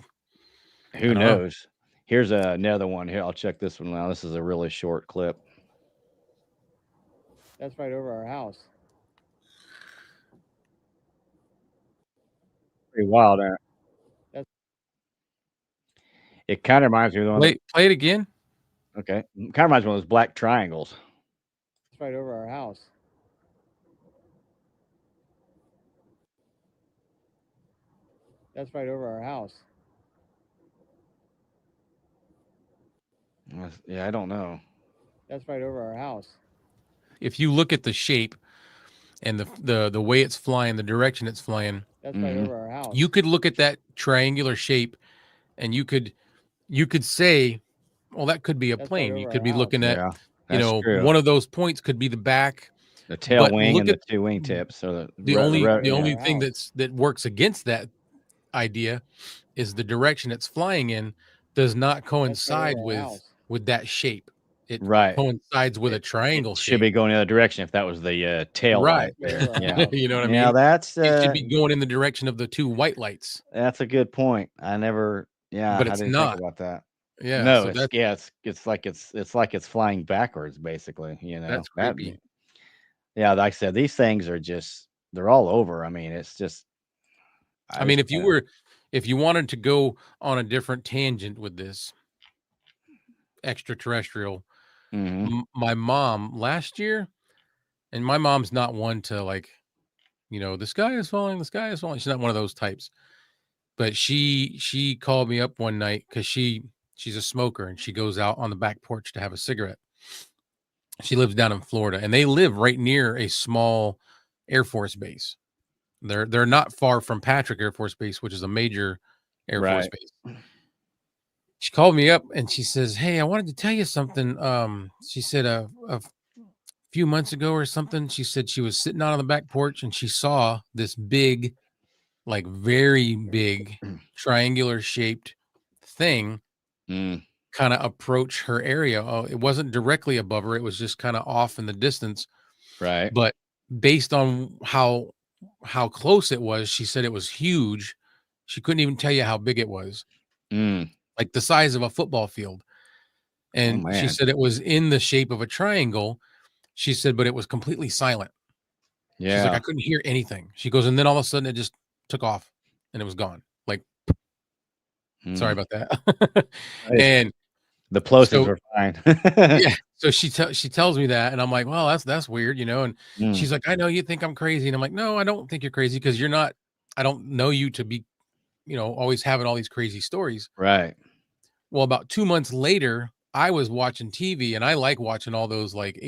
I Who don't know. knows? Here's another one here. I'll check this one out. This is a really short clip. That's right over our house. Pretty wild, That's it kind of reminds me of one. Play it again. Okay, kind of reminds me of those black triangles. right over our house. That's right over our house. Yeah, I don't know. That's right over our house. If you look at the shape and the way it's flying, the direction it's flying, That's right over our house. you could look at that triangular shape and you could say, well, that could be a That's right plane. You over could our be house. looking at, Yeah, that's true. one of those points could be the back. The tail But wing look and at the two wingtips, or the only yeah. thing that works against that idea is the direction it's flying in does not coincide over our house. with that shape. It Right. coincides with a It triangle should shape. be going the other direction if that was the tail Right. light there. Yeah, You know what I yeah, mean? that's It should be going in the direction of the two white lights. that's a good point. I never, yeah, But I it's didn't think not. about that. Yeah, No, so it's that's yeah, it's like it's flying backwards, basically. that's That, creepy. yeah, like I said, these things are they're all over. I mean, it's just I mean, if you wanted to go on a different tangent with this extraterrestrial, my mom last year, and my mom's not one to like, the sky is falling, the sky is falling. She's not one of those types. But she called me up one night because she's a smoker and she goes out on the back porch to have a cigarette. She lives down in Florida and they live right near a small Air Force base. They're not far from Patrick Air Force Base, which is a major Air Force base. She called me up and she says, "Hey, I wanted to tell you something." She said a few months ago or something, she said she was sitting out on the back porch and she saw this big, like very big, triangular shaped thing kind of approach her area. Oh, it wasn't directly above her; it was just kind of off in the distance. Right. But based on how close it was, she said it was huge. She couldn't even tell you how big it was. Like the size of a football field. And she said it was in the shape of a triangle. She said, but it was completely silent. Yeah. She's like, I couldn't hear anything. She goes, and then all of a sudden it just took off and it was gone. Like, sorry about that. And the plosives were fine. Yeah. So she tells me that, and I'm like, well, that's weird, And she's like, I know you think I'm crazy, and I'm like, no, I don't think you're crazy because you're not. I don't know you to be, always having all these crazy stories. Right. Well, about 2 months later, I was watching TV, and I like watching all those like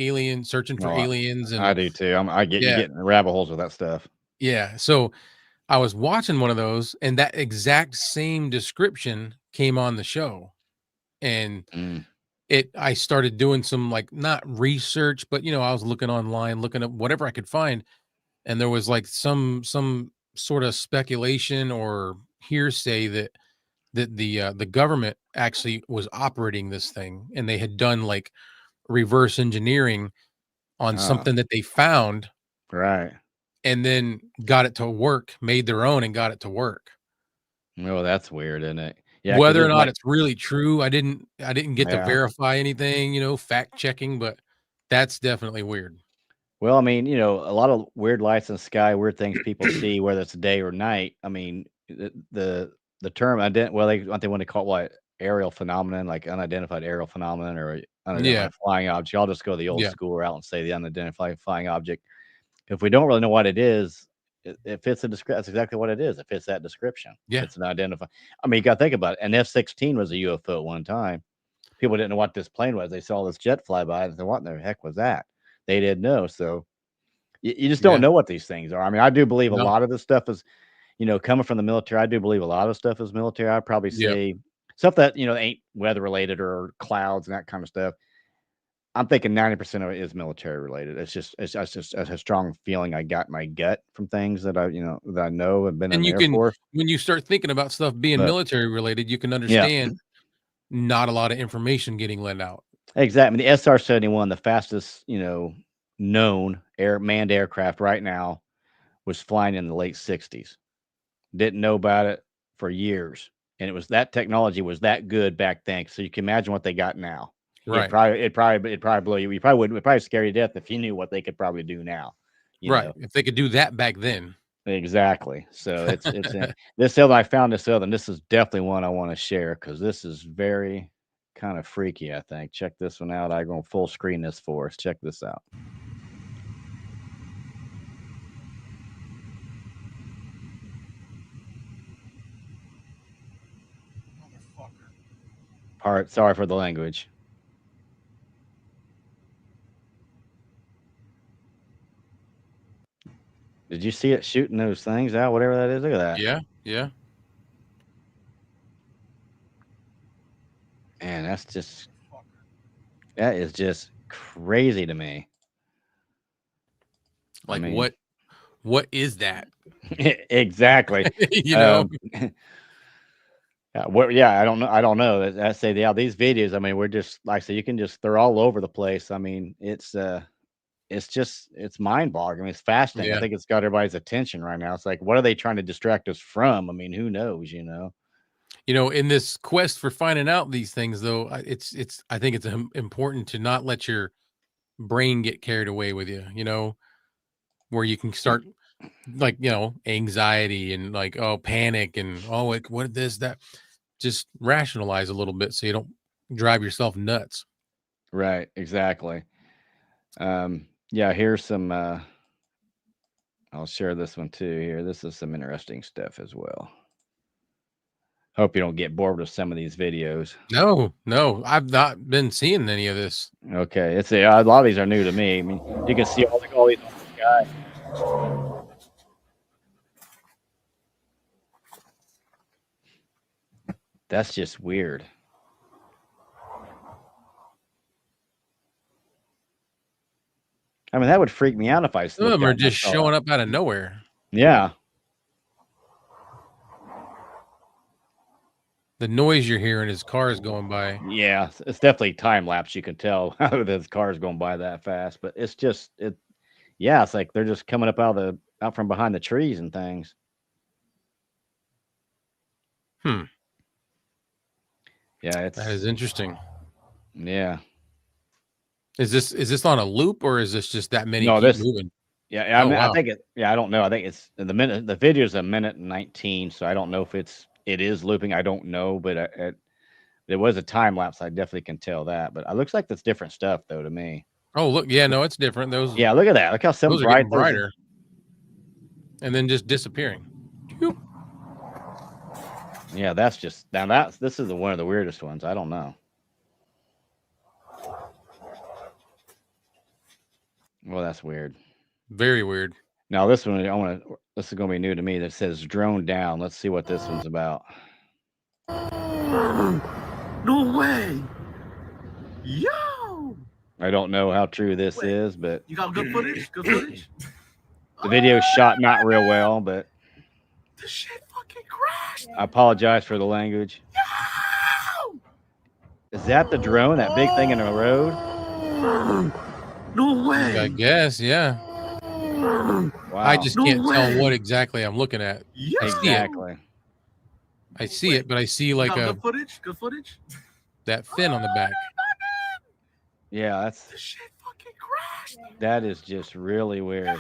searching for aliens, and I do too. You get in the rabbit holes with that stuff. Yeah. So I was watching one of those, and that exact same description came on the show, and I started doing some like not research, but I was looking online, looking at whatever I could find, and there was like some sort of speculation or hearsay that the government actually was operating this thing, and they had done like reverse engineering on something that they found, right, and then got it to work, made their own, and got it to work. Oh, that's weird, isn't it? Yeah, whether or not it's really true, I didn't get to verify anything, fact checking, but that's definitely weird. Well, I mean, a lot of weird lights in the sky, weird things people see, whether it's day or night. I mean, the term I didn't. Well, they want to call it what, aerial phenomenon, like unidentified aerial phenomenon, or unidentified flying object. I'll just go the old school route and say the unidentified flying object. If we don't really know what it is, it fits a description. That's exactly what it is. It fits that description. Yeah, it's an identified. I mean, you got to think about it. An F-16 was a UFO at one time. People didn't know what this plane was. They saw this jet fly by and said, "What in the heck was that?" They didn't know. So you just don't know what these things are. I mean, I do believe a lot of this stuff is, coming from the military. I do believe a lot of stuff is military. I'd probably say stuff that ain't weather related or clouds and that kind of stuff. I'm thinking 90% of it is military related. It's just a strong feeling I got in my gut from things that I know have been in And the you Air can, Force. when you start thinking about stuff being But military related, you can yeah, understand not a lot of information getting let out. exactly. The SR-71, the fastest, known manned aircraft right now, was flying in the late 60s. Didn't know about it for years, and that technology was that good back then. So you can imagine what they got now. Right. It'd probably blow you. You probably wouldn't. It'd probably scare you to death if you knew what they could probably do now. Right. If they could do that back then. Exactly. So it's this other. I found this other, and this is definitely one I want to share because this is very kind of freaky. I think. Check this one out. I'm going to full screen this for us. Check this out. Sorry for the language. Did you see it shooting those things out? Whatever that is. Look at that. Yeah. Yeah. Man, that is just crazy to me. Like what is that? Exactly. Yeah, I don't know. I don't know. I say, yeah, these videos, I mean, we're just like I say, they're all over the place. I mean, it's mind boggling. I mean, it's fascinating. I Yeah. think it's got everybody's attention right now. It's like, what are they trying to distract us from? I mean, who knows, In this quest for finding out these things, though, I think it's important to not let your brain get carried away with you, where you can start like, anxiety and like, panic and, like, what this, that, just rationalize a little bit so you don't drive yourself nuts. Right. Exactly. Yeah, here's some, I'll share this one too here. This is some interesting stuff as well. Hope you don't get bored with some of these videos. No, I've not been seeing any of this. Okay, a lot of these are new to me. I mean, you can see all these on the sky. That's just weird. I mean, that would freak me out if I Some of looked them out are and I just saw showing that. up out of nowhere. Yeah. The noise you're hearing is cars going by. Yeah, it's definitely time lapse. You can tell how this car's going by that fast, but it's just yeah, it's like they're just coming up out from behind the trees and things. Yeah, That is interesting. Yeah. Is this on a loop or is this just that many No, keep moving? Yeah, I Oh, mean, I wow. think I don't know. I think it's the video is a minute and 19, so I don't know if it is looping. I don't know, but there was a time lapse. I definitely can tell that, but it looks like that's different stuff though to me. Oh, look, yeah, no, it's different. Yeah, look at that. Look how Those are bright getting brighter and then just disappearing. Yeah, this is one of the weirdest ones. I don't know. Well, that's weird. Very weird. Now this one, this is going to be new to me. That says drone down. Let's see what this one's about. No way. Yo. I don't know how true this is, but You got good footage? Good footage? the video's shot not real well, but This shit fucking crashed. I apologize for the language. Yo. Is that the drone? That big thing in the road? No way. I guess, yeah. Wow. I just can't tell what exactly I'm looking at. Yo. Exactly. I see it, but I see like good footage? Good footage? that fin on the back. Yeah, This shit fucking crashed. that is just really weird.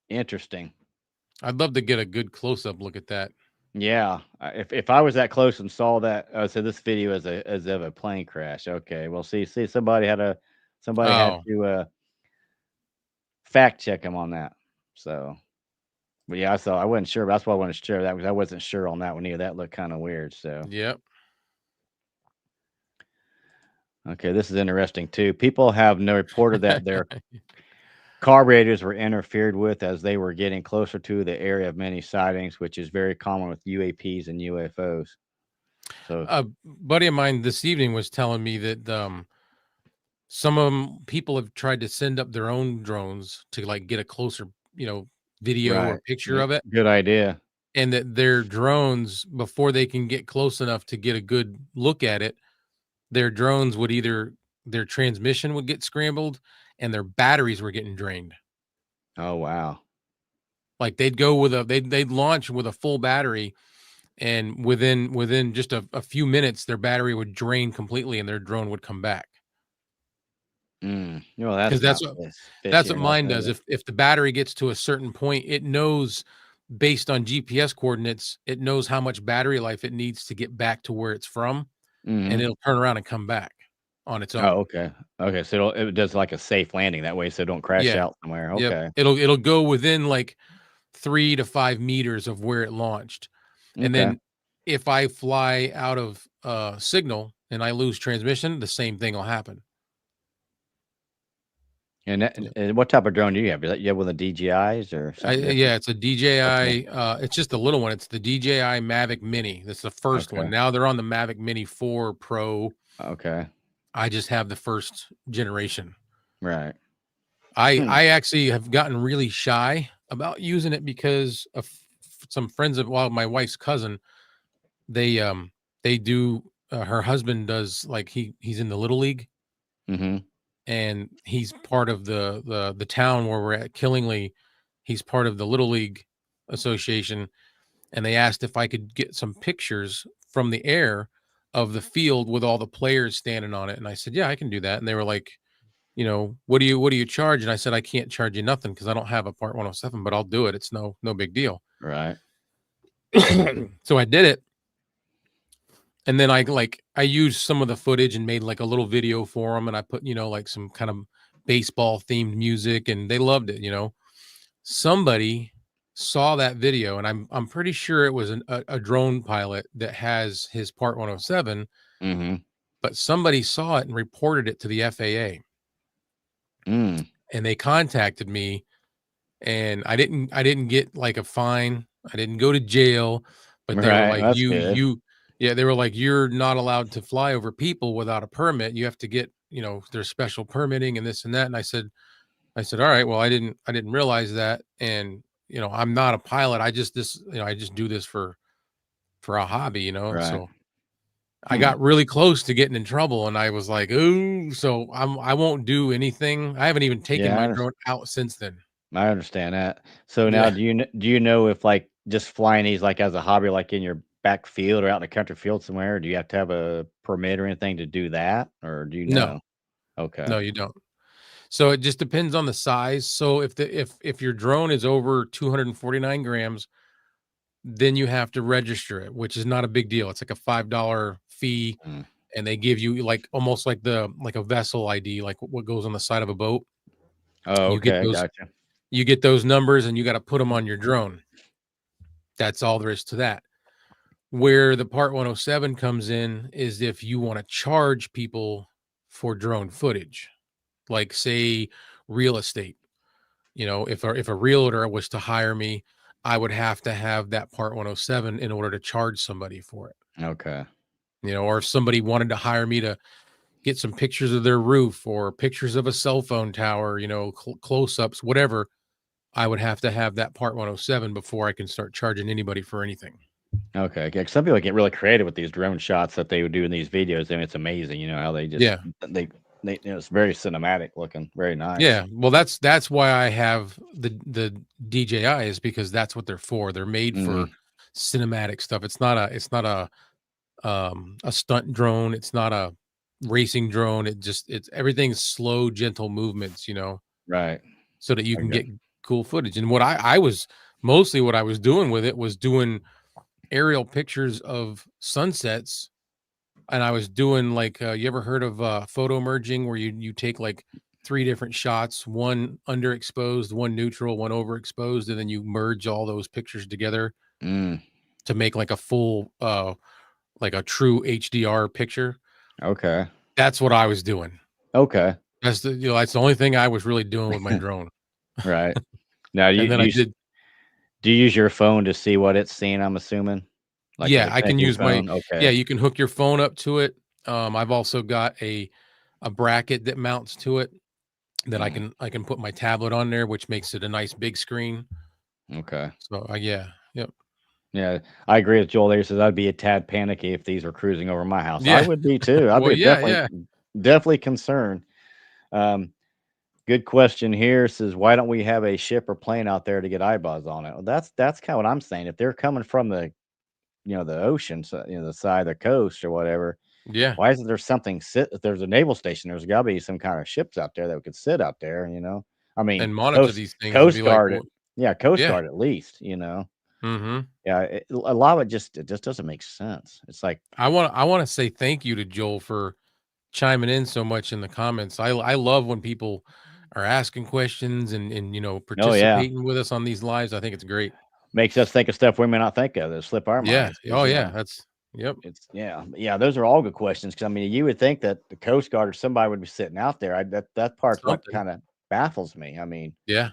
Interesting. I'd love to get a good close-up look at that. Yeah, if I was that close and saw that, so this video is as of a plane crash. Okay, well, see, somebody had to fact check him on that. So, but yeah, I wasn't sure. That's why I wanted to share that because I wasn't sure on that one either. That looked kind of weird. So, Yep. okay, this is interesting too. People have reported that their carburetors were interfered with as they were getting closer to the area of many sightings, which is very common with UAPs and UFOs. So A buddy of mine this evening was telling me that some of them people have tried to send up their own drones to like get a closer, video or right, picture of it, good idea. and that their drones, before they can get close enough to get a good look at it, their drones would either their transmission would get scrambled and their batteries were getting drained. Oh wow. Like they'd go with they'd launch with a full battery, and within just a few minutes their battery would drain completely and their drone would come back. Well, Because that's not that's fishy what or mine nothing, does. is it? If the battery gets to a certain point, it knows based on GPS coordinates, it knows how much battery life it needs to get back to where it's from, and Mhm. it'll turn around and come back on its Oh, own. okay. Okay, so it does like a safe landing that way, so it don't crash Yeah. out somewhere. Yep. Okay. It'll go within like 3 to 5 meters of where it launched. And Okay. then if I fly out of signal and I lose transmission, the same thing will happen. And that, Yeah. and what type of drone do you have? Is that you have one of the DJIs or something different? Yeah, it's a Okay. DJI. It's just a little one. It's the DJI Mavic Mini. That's the first one. Okay. Now they're on the Mavic Mini 4 Pro. Okay. I just have the first generation. Right. I actually have gotten really shy about using it because of some friends of my wife's cousin. They do. Her husband does like he's in the Little League, Mm-hmm. and he's part of the town where we're at, Killingly. He's part of the Little League Association, and they asked if I could get some pictures from the air of the field with all the players standing on it, and I said, yeah, I can do that. And they were like, what do you charge? And I said, I can't charge you nothing because I don't have a Part 107, but I'll do it. It's no big deal. Right. So I did it. And then I used some of the footage and made like a little video for them, and I put, like some kind of baseball themed music, and they loved it. Somebody saw that video, and I'm pretty sure it was a drone pilot that has his Part 107, Mm-hmm. but somebody saw it and reported it to the FAA. Mm. And they contacted me, and I didn't get like a fine. I didn't go to jail, but they were Right. like, That's good. they were like, you're not allowed to fly over people without a permit. You have to get, there's special permitting and this and that. And I said, all right, well, I didn't realize that. And, I'm not a pilot. I just do this for a hobby, And Right. so I got really close to getting in trouble, and I was like, "Ooh," so I won't do anything. I haven't even taken Yeah, my drone out since then. I understand that. So now, Yeah. do you know if like just flying these like as a hobby, like in your back field or out in the country field somewhere, do you have to have a permit or anything to do that, or do you No. know? Okay. No, you don't. So it just depends on the size. So if your drone is over 249 grams, then you have to register it, which is not a big deal. It's like a $5 fee, Mm. and they give you like almost like a vessel ID, like what goes on the side of a boat. Oh, You get okay, those gotcha. you get those numbers, and you got to put them on your drone. That's all there is to that. Where the Part 107 comes in is if you want to charge people for drone footage, like say real estate. If a realtor was to hire me, I would have to have that Part 107 in order to charge somebody for it. Okay. Or if somebody wanted to hire me to get some pictures of their roof or pictures of a cell phone tower, close-ups, whatever, I would have to have that Part 107 before I can start charging anybody for anything. Okay. Yeah, 'cause some people get really creative with these drone shots that they would do in these videos. I mean, it's amazing, how they just Yeah. they it's very cinematic looking, very nice. Yeah, well, that's why I have the DJI, is because that's what they're for. They're made for cinematic stuff. It's not a stunt drone. It's not a racing drone. It's everything's slow, gentle movements, Right. so that you I can got get cool footage. And what I was mostly what I was doing with it was doing aerial pictures of sunsets. And I was doing like, you ever heard of photo merging, where you take like 3 different shots, one underexposed, one neutral, one overexposed, and then you merge all those pictures together Mm. to make like a full, like a true HDR picture. Okay. That's what I was doing. Okay. That's that's the only thing I was really doing with my drone. Right. Now, And then I did. do you use your phone to see what it's seeing, I'm assuming? Like Yeah, a I can connecting use my phone? yeah, Okay. you can hook your phone up to it. I've also got a bracket that mounts to it that Mm, I can put my tablet on there, which makes it a nice big screen. okay. So, yeah, yep. Yeah, I agree with Joel there. He says I'd be a tad panicky if these were cruising over my house. I Yeah. would be too. I'd Well, be yeah, definitely yeah. definitely concerned. Um, Good question here. Says why don't we have a ship or plane out there to get eyeballs on it? Well, that's kind of what I'm saying. If they're coming from the the ocean, so, the side of the coast or whatever, Yeah. why isn't there something sit? If there's a naval station, there's got to be some kind of ships out there that could sit out there. I mean, And monitor these things and be Coast like, Guard, "Well." yeah, Coast Yeah. Guard at least. Mhm. Yeah, a lot of it just doesn't make sense. It's like, I wanna say thank you to Joel for chiming in so much in the comments. I love when people are asking questions and oh yeah, participating with us on these lives. I think it's great. makes us think of stuff we may not think of that slip our Yeah. minds Oh, because yeah. That's yep. it's yeah. Those are all good questions because I mean, you would think that the Coast Guard or somebody would be sitting out there. That part's what Something. kind of baffles me. I mean, Yeah.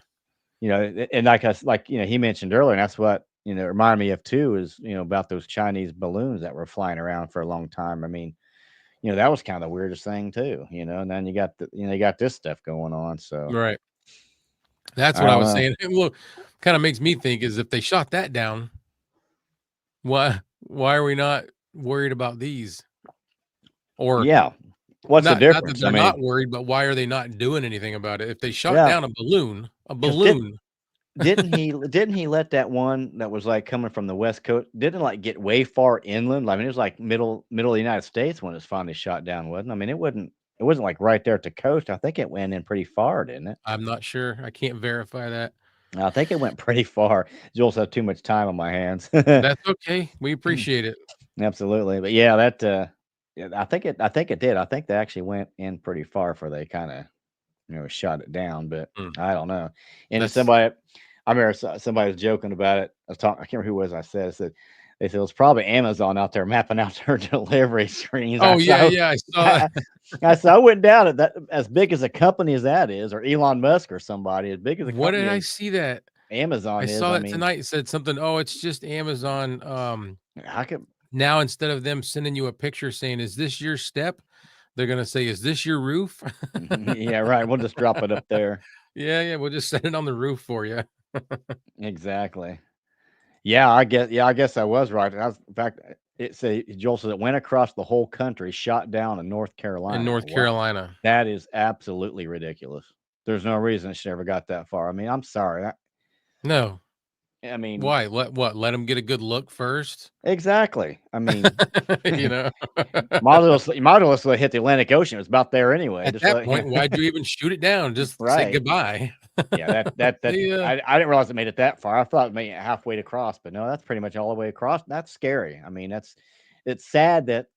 and like us, like he mentioned earlier, and that's what it reminded me of too is about those Chinese balloons that were flying around for a long time. I mean, that was kind of the weirdest thing too. And then you got you got this stuff going on. So Right. That's I what I don't was know. saying. Well, kinda makes me think is if they shot that down, why are we not worried about these? Or Yeah, what's the not that difference? I they're mean, not worried, but why are they not doing anything about it? If they shot yeah, down a because balloon. didn't he let that one that was like coming from the west coast didn't like get way far inland? I mean, it was like middle of the United States when it was finally shot down, wasn't it? I mean, it wasn't like right there at the coast. I think it went in pretty far, didn't it? I'm not sure. I can't verify that. I think it went pretty far. Jules have too much time on my hands. That's okay. We appreciate it. Absolutely, but yeah, that yeah, I think it did. I think they actually went in pretty far for they kind of shot it down, but Mm, I don't know. And that's I remember somebody was joking about it. I was talking, I can't remember who it was. I said, they said it's probably Amazon out there mapping out their delivery screens. Oh, yeah, yeah, I saw I, I said, I wouldn't doubt it. That as big as a company as that is, or Elon Musk or somebody, as big as a what did company I as see that? I Amazon is, saw I that mean, tonight. It said something, "Oh, it's just Amazon." I could, Now instead of them sending you a picture saying, "Is this your step?" They're gonna say, "Is this your roof?" yeah, right. We'll just drop it up there. Yeah, yeah, we'll just set it on the roof for you. Exactly. Yeah, I guess I was right. In fact, Joel says it went across the whole country, shot down in North In Carolina. North Wow, Carolina. that is absolutely ridiculous. There's no reason it should ever got that far. I mean, I'm sorry. No. I mean, Why? Let them get a good look first? exactly. I mean, You know? might as well hit the Atlantic Ocean. It's about there anyway. At Just that like point, why'd you even shoot it down? Just say right. goodbye. Yeah, that See ya. I didn't realize it made it that far. I thought it made it halfway across, but no, that's pretty much all the way across. That's scary. I mean, it's sad that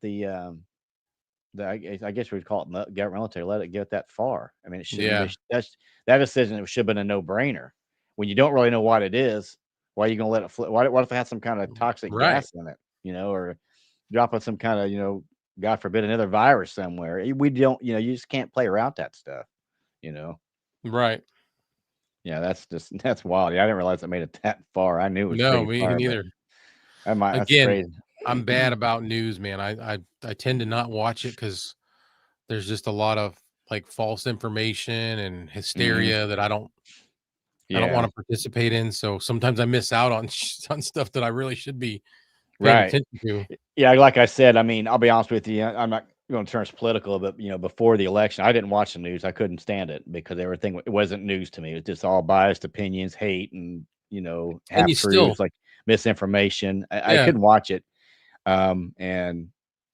I guess we'd call it government military let it get that far. I mean, it shouldn't Yeah, be. That decision should have been a no brainer. When you don't really know what it is, why are you gonna let it fly? What if it has some kind of toxic right. gas in it? Or dropping some kind of God forbid another virus somewhere. We don't. You just can't play around that stuff. You know. Right. Yeah, that's wild. Yeah, I didn't realize it made it that far. I knew it was No, pretty me far, but neither. that's Again, crazy. I'm bad about news, man. I tend to not watch it because there's just a lot of, like, false information and Mhm. hysteria that I don't Yeah, wanna participate in, so sometimes I miss out on on stuff that I really should be paying right. attention to. Yeah, like I said, I mean, I'll be honest with you. I'm not going to turn it political, but before the election, I didn't watch the news. I couldn't stand it because everything it wasn't news to me. It was just all biased opinions, hate, and And half you still truths, like misinformation. I yeah, couldn't watch it. And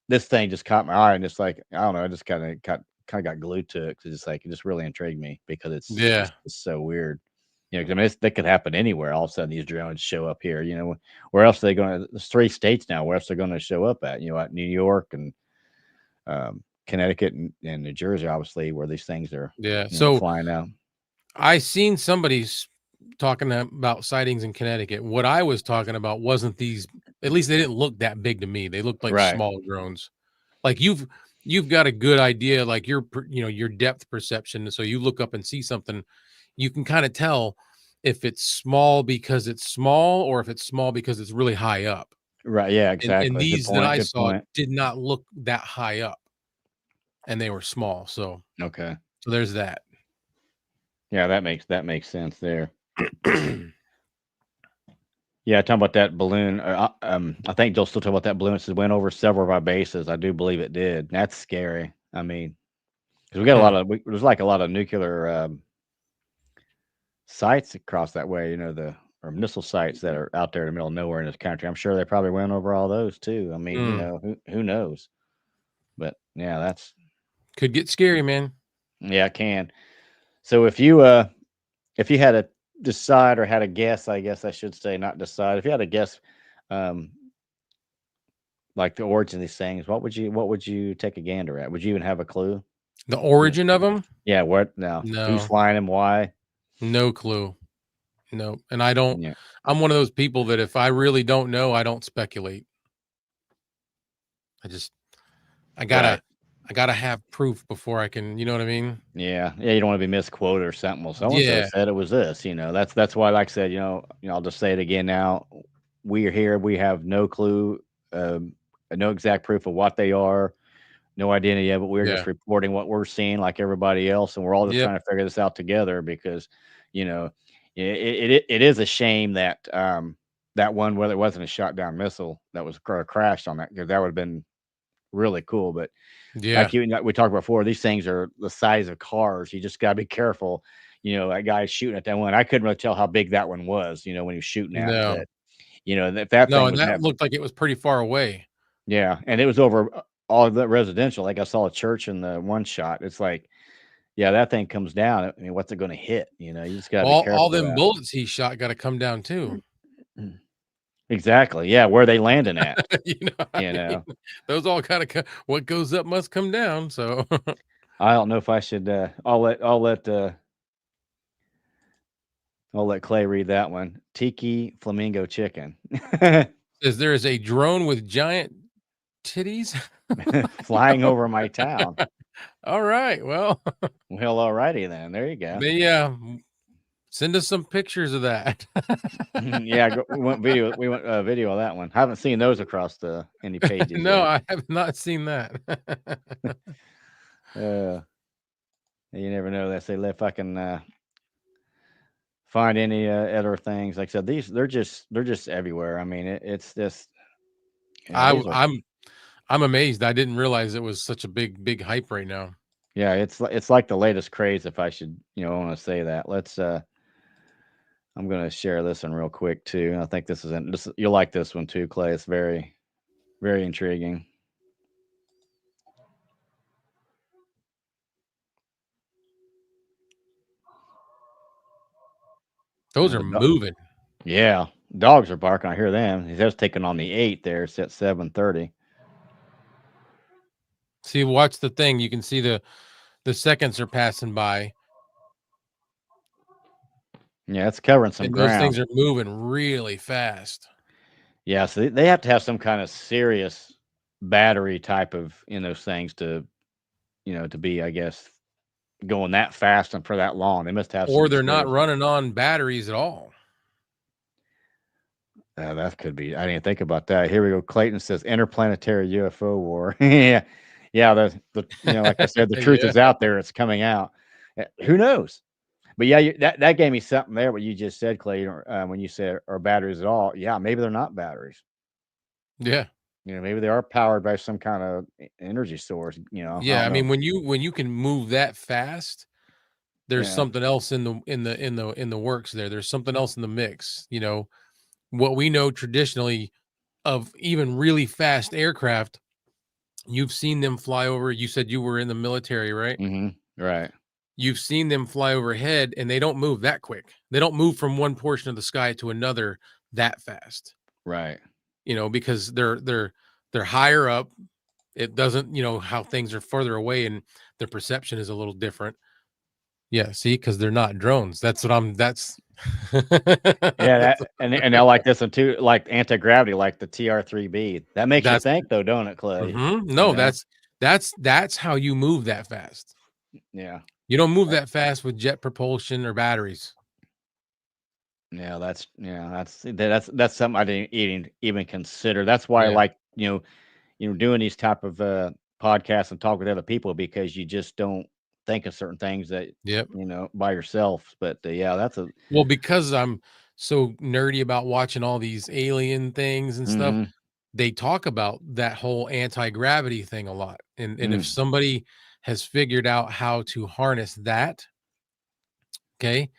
this thing just caught my eye, and it's like I don't know, I just kind of got glued to it because it's like it just really intrigued me because yeah, it's so weird. 'Cause I mean, that could happen anywhere. All of a sudden, these drones show up here. Where else are they going? There's 3 states now. Where else they're going to show up at? At New York and Connecticut and New Jersey, obviously, where these things are, yeah. So, flying out. I seen somebody's talking about sightings in Connecticut. What I was talking about wasn't these at least they didn't look that big to me. They looked like Right. small drones. Like, you've got a good idea, like, your depth perception, so you look up and see something, you can kinda tell if it's small because it's small or if it's small because it's really high up. Right. Yeah. And Exactly. Good these that point. I Good saw point. did not look that high up, and they were small. So Okay. there's that. Yeah, that makes sense there. Yeah, talking about that balloon. I think Joel's still talking about that balloon. It said went over several of our bases. I do believe it did. That's scary. I mean, because we got a lot of there's like a lot of nuclear sites across that way. You know, or missile sites that are out there in the middle of nowhere in this country. I'm sure they probably went over all those too. I mean, you know, who knows? But yeah, that's Could get scary, man. yeah, it can. So if you had to decide or had a guess, I guess I should say, not decide. If you had a guess, um, like the origin of these things, what would you take a gander at? Would you even have a clue? The origin of them? Yeah, what now? Who's No, flying them? Why? no clue. No, and I don't. Yeah, I'm one of those people that if I really don't know, I don't speculate. I right. gotta have proof before I can. You know what I mean? Yeah, yeah. You don't want to be misquoted or something. Well, so and so Yeah, said it was this. You know, that's why, like I said, I'll just say it again now. We are here. We have no clue, no exact proof of what they are. No identity yet, but we're yeah, just reporting what we're seeing like everybody else, and we're all just yep, trying to figure this out together because, you know, it is a shame that that one, whether it wasn't a shot down missile that was crashed on that, because that would have been really cool. But yeah. like we talked about before, these things are the size of cars. You just got to be careful. You know, that guy shooting at that one, I couldn't really tell how big that one was. You know, when he was shooting at it, No, but if that no, thing and was that that, looked like it was pretty far away. yeah, and it was over all of the residential. Like I saw a church in the one shot. It's like, yeah, that thing comes down. I mean, what's it going to hit? You know, you just got to be All careful of them that. bullets he shot got to come down too. Exactly. Yeah, where they landing at? You know, what I You mean? know, Those all kind of what goes up must come down. So I don't know if I should. I'll let Clay read that one. Tiki flamingo chicken says there is a drone with giant titties. flying over my town. All right, well, Well, alrighty then. There you go. send us some pictures of that. Yeah, we went video. We went video of that one. I haven't seen those across any pages No, yet. I have not seen that. Uh, you never know. They say if I can find any other things. Like I said, they're just everywhere. I mean, it's just these are I'm amazed. I didn't realize it was such a big hype right now. yeah, it's like the latest craze. If I should want to say that. I'm gonna share this one real quick too. I think you'll like this one too, Clay. It's very very intriguing. Those are moving. Yeah, dogs are barking. I hear them. He's just taking on the 8 there. It's at 7:30. See, watch the thing. You can see the seconds are passing by. Yeah, it's covering some And those ground. things are moving really fast. Yeah, so they have to have some kind of serious battery type of in those things to to be, I guess, going that fast and for that long. They must have Or some they're not serious. running on batteries at all. That could be. I didn't think about that. Here we go. Clayton says interplanetary UFO war. Yeah, yeah. Like I said, the truth Yeah. is out there. It's coming out. Who knows? But yeah, that gave me something there. What you just said, Clay, when you said are batteries at all? Yeah, maybe they're not batteries. Yeah. Maybe they are powered by some kind of energy source. I Yeah. don't I know. mean, when you can move that fast, there's Yeah. something else in the works there. There's something else in the mix. What we know traditionally of even really fast aircraft, you've seen them fly over. You said you were in the military, right? Right. You've seen them fly overhead and they don't move that quick. They don't move from one portion of the sky to another that fast. Right. Because they're higher up. It doesn't, how things are further away and their perception is a little different. Yeah, see, because they're not drones. That's Yeah, and I like this one too, like anti-gravity, like the TR-3B. That makes you that's think though, don't it, Clay? no, that's how you move that fast. Yeah. You don't move that fast with jet propulsion or batteries. That's something I didn't even consider. That's why I Yeah. like, doing these type of podcasts and talk with other people, because you just don't think of certain things that Yep. by yourself. But yeah, that's a Well, because I'm so nerdy about watching all these alien things and stuff, mhm, they talk about that whole anti-gravity thing a lot. And if mm, somebody has figured out how to harness that, okay,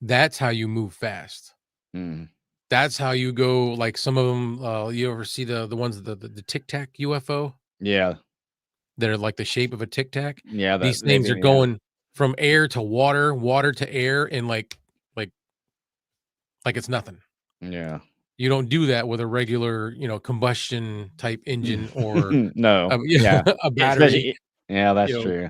that's how you move fast. mm. That's how you go. Like some of them, you ever see the ones the Tic Tac UFO Yeah, that are like the shape of a Tic Tac? yeah, that These they've things are been, yeah, going from air to water, water to air, and like like it's nothing. yeah. You don't do that with a regular, combustion type engine or No, yeah, yeah, a battery. especially, yeah, You that's know, true.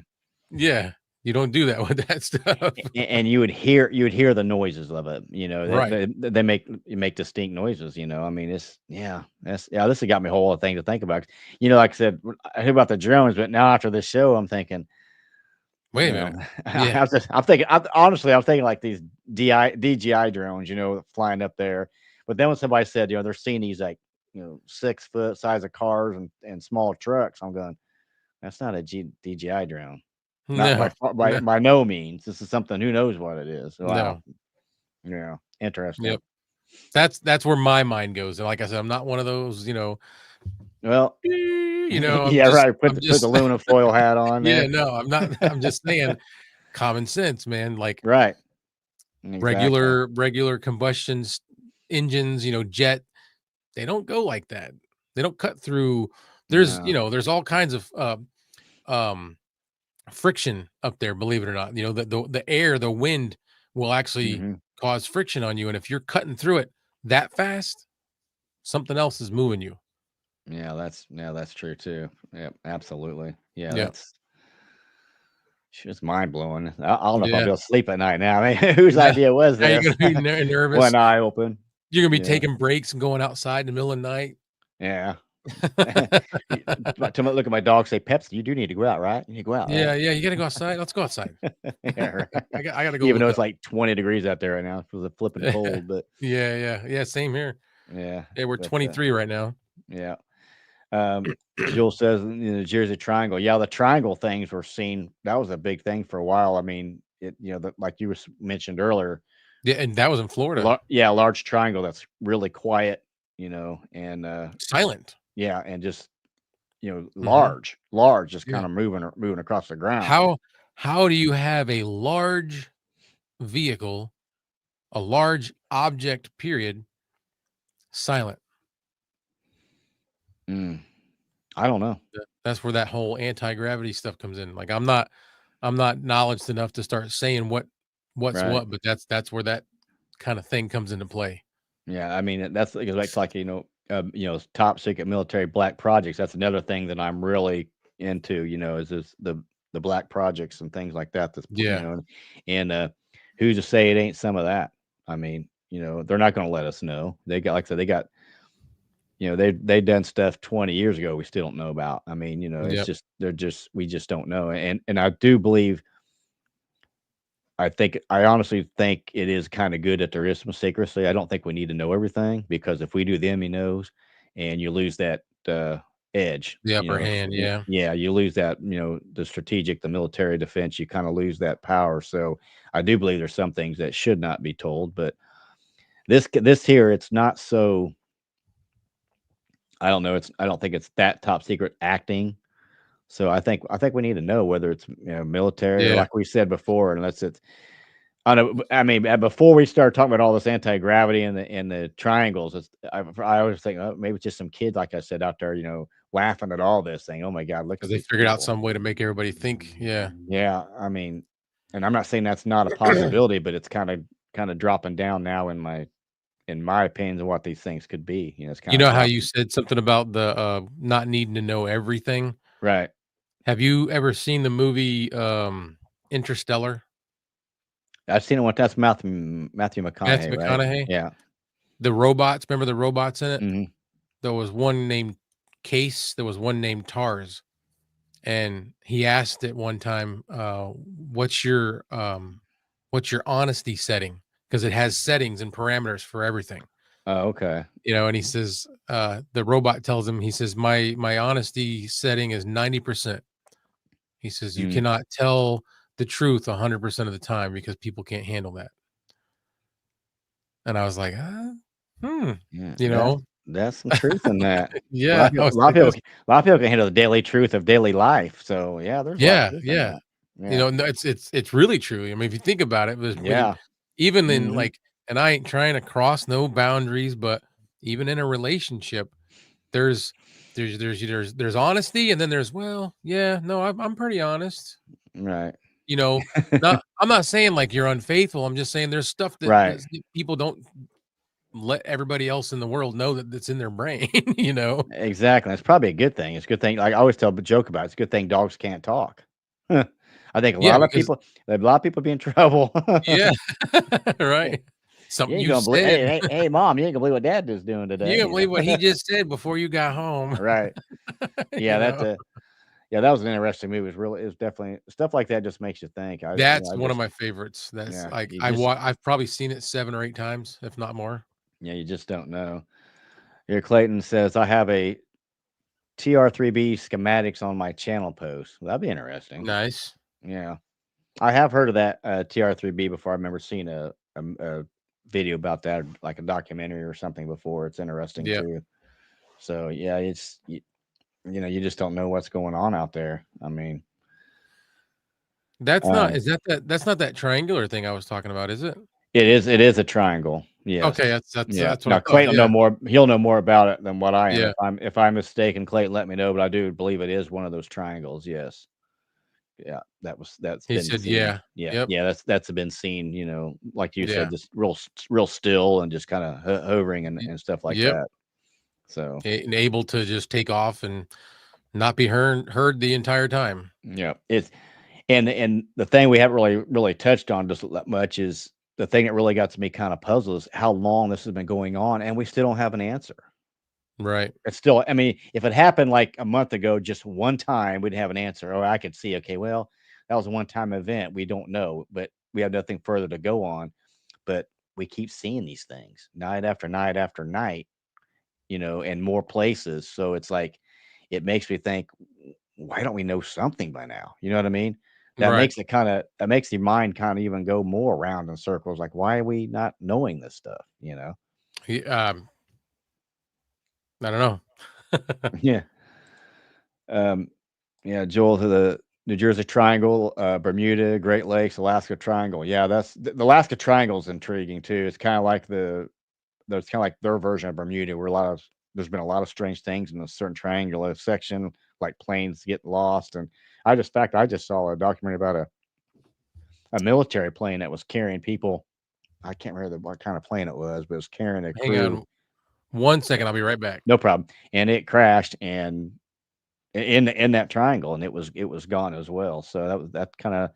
yeah, you don't do that with that stuff. And you would hear the noises of it. Right. They make distinct noises. I mean, it's yeah, this has got me a whole other thing to think about. Like I said, I hear about the drones, but now after this show, I'm thinking, Wait a minute. Yeah. I'm thinking like these DJI drones, flying up there. But then when somebody said, they're seeing these like, 6-foot size of cars and small trucks, I'm going, that's not a DJI drone. Not by No. far, No. by no means. This is something, who knows what it is. Wow. No. Yeah. Interesting. Yep. That's where my mind goes. And like I said, I'm not one of those, Well, I'm yeah, just right. Put the aluminum foil hat on yeah, there. no, I'm not. I'm just saying common sense, man. Like Right. Exactly. regular combustions engines, jet, they don't go like that. They don't cut through. There's, No. there's all kinds of um friction up there, believe it or not. The air, the wind will actually Hmm. cause friction on you. And if you're cutting through it that fast, something else is moving you. Yeah, that's true too. Yep, absolutely. Yeah, Yeah. that's just mind blowing. I don't know if I'll Yeah. be able to sleep at night now. I mean, whose Now, idea was now you're this? gonna be nervous. One eye open. You're gonna be Yeah. taking breaks and going outside in the middle of the night. Yeah. To look at my dog, say, Pepsi, you do need to go out, right? You need to go out, Yeah, right? yeah, you gotta go outside. Let's go outside. Yeah, right. I gotta go Even though look it's up. like 20 degrees out there right now, it was a flipping cold, but Yeah. Same here. yeah, Yeah, we're but 23 right now. yeah. Um, Jill says the Jersey Triangle. Yeah, the triangle things were seen. That was a big thing for a while. I mean, like you mentioned earlier, Yeah, and that was in Florida. yeah, large triangle that's really quiet, and Silent. yeah, and just Mhm. large, just Yeah. kind of moving across the ground. How do you have a large vehicle, a large object, period, silent? Mm, I don't know. That's where that whole anti-gravity stuff comes in. Like I'm not knowledge enough to start saying what's Right. what, but that's where that kind of thing comes into play. Yeah, I mean, that's it goes back to like, top secret military black projects. That's another thing that I'm really into, is the black projects and things like that. Yeah. And who's to say it ain't some of that? I mean, they're not going to let us know. They got, like I said, they got, they done stuff 20 years ago we still don't know about. I mean, it's Yep. just we just don't know. And I do believe, I honestly think it is kind of good that there is some secrecy. I don't think we need to know everything, because if we do, then he knows, and you lose that edge. The upper hand, yeah. Yeah, you lose that. The strategic, the military defense. You kind of lose that power. So I do believe there's some things that should not be told, but this here, it's not so. I don't know. I don't think it's that top secret acting. So I think we need to know whether it's military, or Yeah. like we said before, unless it's. I know. I mean, before we start talking about all this anti gravity and the triangles, I always think, oh, maybe it's just some kids, like I said, out there, laughing at all this thing. Oh my God, look Because at they these figured out people. some way to make everybody think. Yeah. Yeah, I mean, and I'm not saying that's not a possibility, but it's kind of dropping down now in my opinion of what these things could be. It's You kind of know how you dropping. said something about the not needing to know everything? Right. Have you ever seen the movie Interstellar? I've seen it one. That's Matthew Matthew McConaughey, right? McConaughey? Yeah. The robots, remember the robots in it? Hmm. There was one named Case, there was one named Tars. And he asked at one time, what's your honesty setting? because it has settings and parameters for everything. Oh, okay. And he says, the robot tells him, he says, my honesty setting is 90%. He says, you Mm. cannot tell the truth 100% of the time because people can't handle that. And I was like, Yeah, that's some truth in that. A lot yeah, of I people, a was lot of like, people, a lot of people can handle the daily truth of daily life. So yeah, there's a lot of yeah, truth in yeah. that. Yeah, No, it's really true. I mean, if you think about it, yeah. even in Hmm. like, and I ain't trying to cross no boundaries, but even in a relationship, there's there's honesty, and then there's, well, yeah, no, I'm pretty honest. Right. Not, I'm not saying like you're unfaithful. I'm just saying there's stuff Right. that people don't let everybody else in the world know that's in their brain. Exactly. It's probably a good thing. It's a good thing. Like I always tell, joke about. It's a good thing dogs can't talk. I think Yeah, because a lot of people be in trouble. yeah, Yeah. right. You Something ain't you gonna believe. said. Hey, mom, you ain't gonna believe what dad is doing You today. can't believe what he just said before you got home. Right. you Yeah. know, Yeah, that was an interesting movie. It was definitely stuff like that just makes you think. that's I one of just, my favorites. That's yeah, like you just, I've probably seen it 7 or 8 times, if not more. yeah, you just don't know. Here, Clayton says, I have a TR3B schematics on my channel post. Well, that'd be interesting. Nice. Yeah. I have heard of that TR3B before. I remember seeing a video about that, like a documentary or something before. It's interesting Yeah, too. So yeah, you just don't know what's going on out there. I mean, that's not. um, Is that's not that triangular thing I was talking about, is it? it is a triangle. Yes. Okay, that's Yeah. that's what I Now thought. Clayton will know Yeah, more. He'll know more about it than what I am. yeah. If I'm mistaken, Clayton, let me know. But I do believe it is one of those triangles. Yes. Yeah. That's He been said, seen. yeah, Yeah. yep, Yeah. That's been seen. Like you said, yeah, just real still and just kind of hovering y- and stuff like yep. that. So And able to just take off and not be heard the entire time. yeah, it's and the thing we haven't really touched on just that much is the thing that really got to me kind of puzzled is how long this has been going on, and we still don't have an answer. Right, It's still, I mean, if it happened like a month ago, just one time, we'd have an answer. Or I could see, okay, well, that was a one-time event. We don't know, but we have nothing further to go on. But we keep seeing these things night after night after night, in more places. So it's like, it makes me think, why don't we know something by now? You know what I mean? right. That makes your mind kind of even go more around in circles. Like, why are we not knowing this stuff? He, I don't know. Yeah. Um, Yeah, Joel, to the New Jersey Triangle, Bermuda, Great Lakes, Alaska Triangle. Yeah, the Alaska Triangle is intriguing too. It's kind of like there's kind of like their version of Bermuda, where there's been a lot of strange things in a certain triangular section, like planes get lost. And I just saw a documentary about a military plane that was carrying people. I can't remember what kind of plane it was, but it was carrying a Hang crew. on 1 second. I'll be right back. No problem. And it crashed and in that triangle, and it was gone as well. So that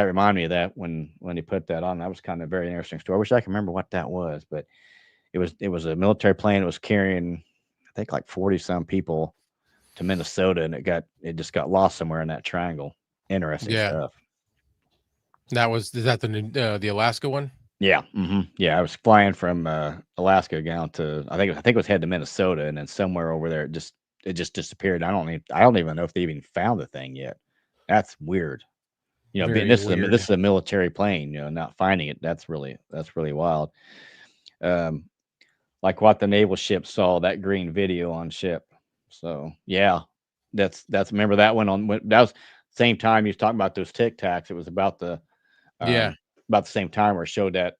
reminded me of that when he put that on. That was kind of a very interesting story. I wish I could remember what that was, but it was a military plane. It was carrying, I think, like 40 some people to Minnesota, and it just got lost somewhere in that triangle. Interesting Yeah, stuff. is that the Alaska one? Yeah, yeah. I was flying from Alaska down to I think it was headed to Minnesota, and then somewhere over there it just disappeared. I don't even know if they even found the thing yet. That's weird. Being Very this weird. is a military plane, not finding it. That's really wild. Um, like what the naval ship saw that green video on ship. So yeah, that's remember that one that was same time you was talking about those Tic Tacs. It was Yeah, about the same time where it showed that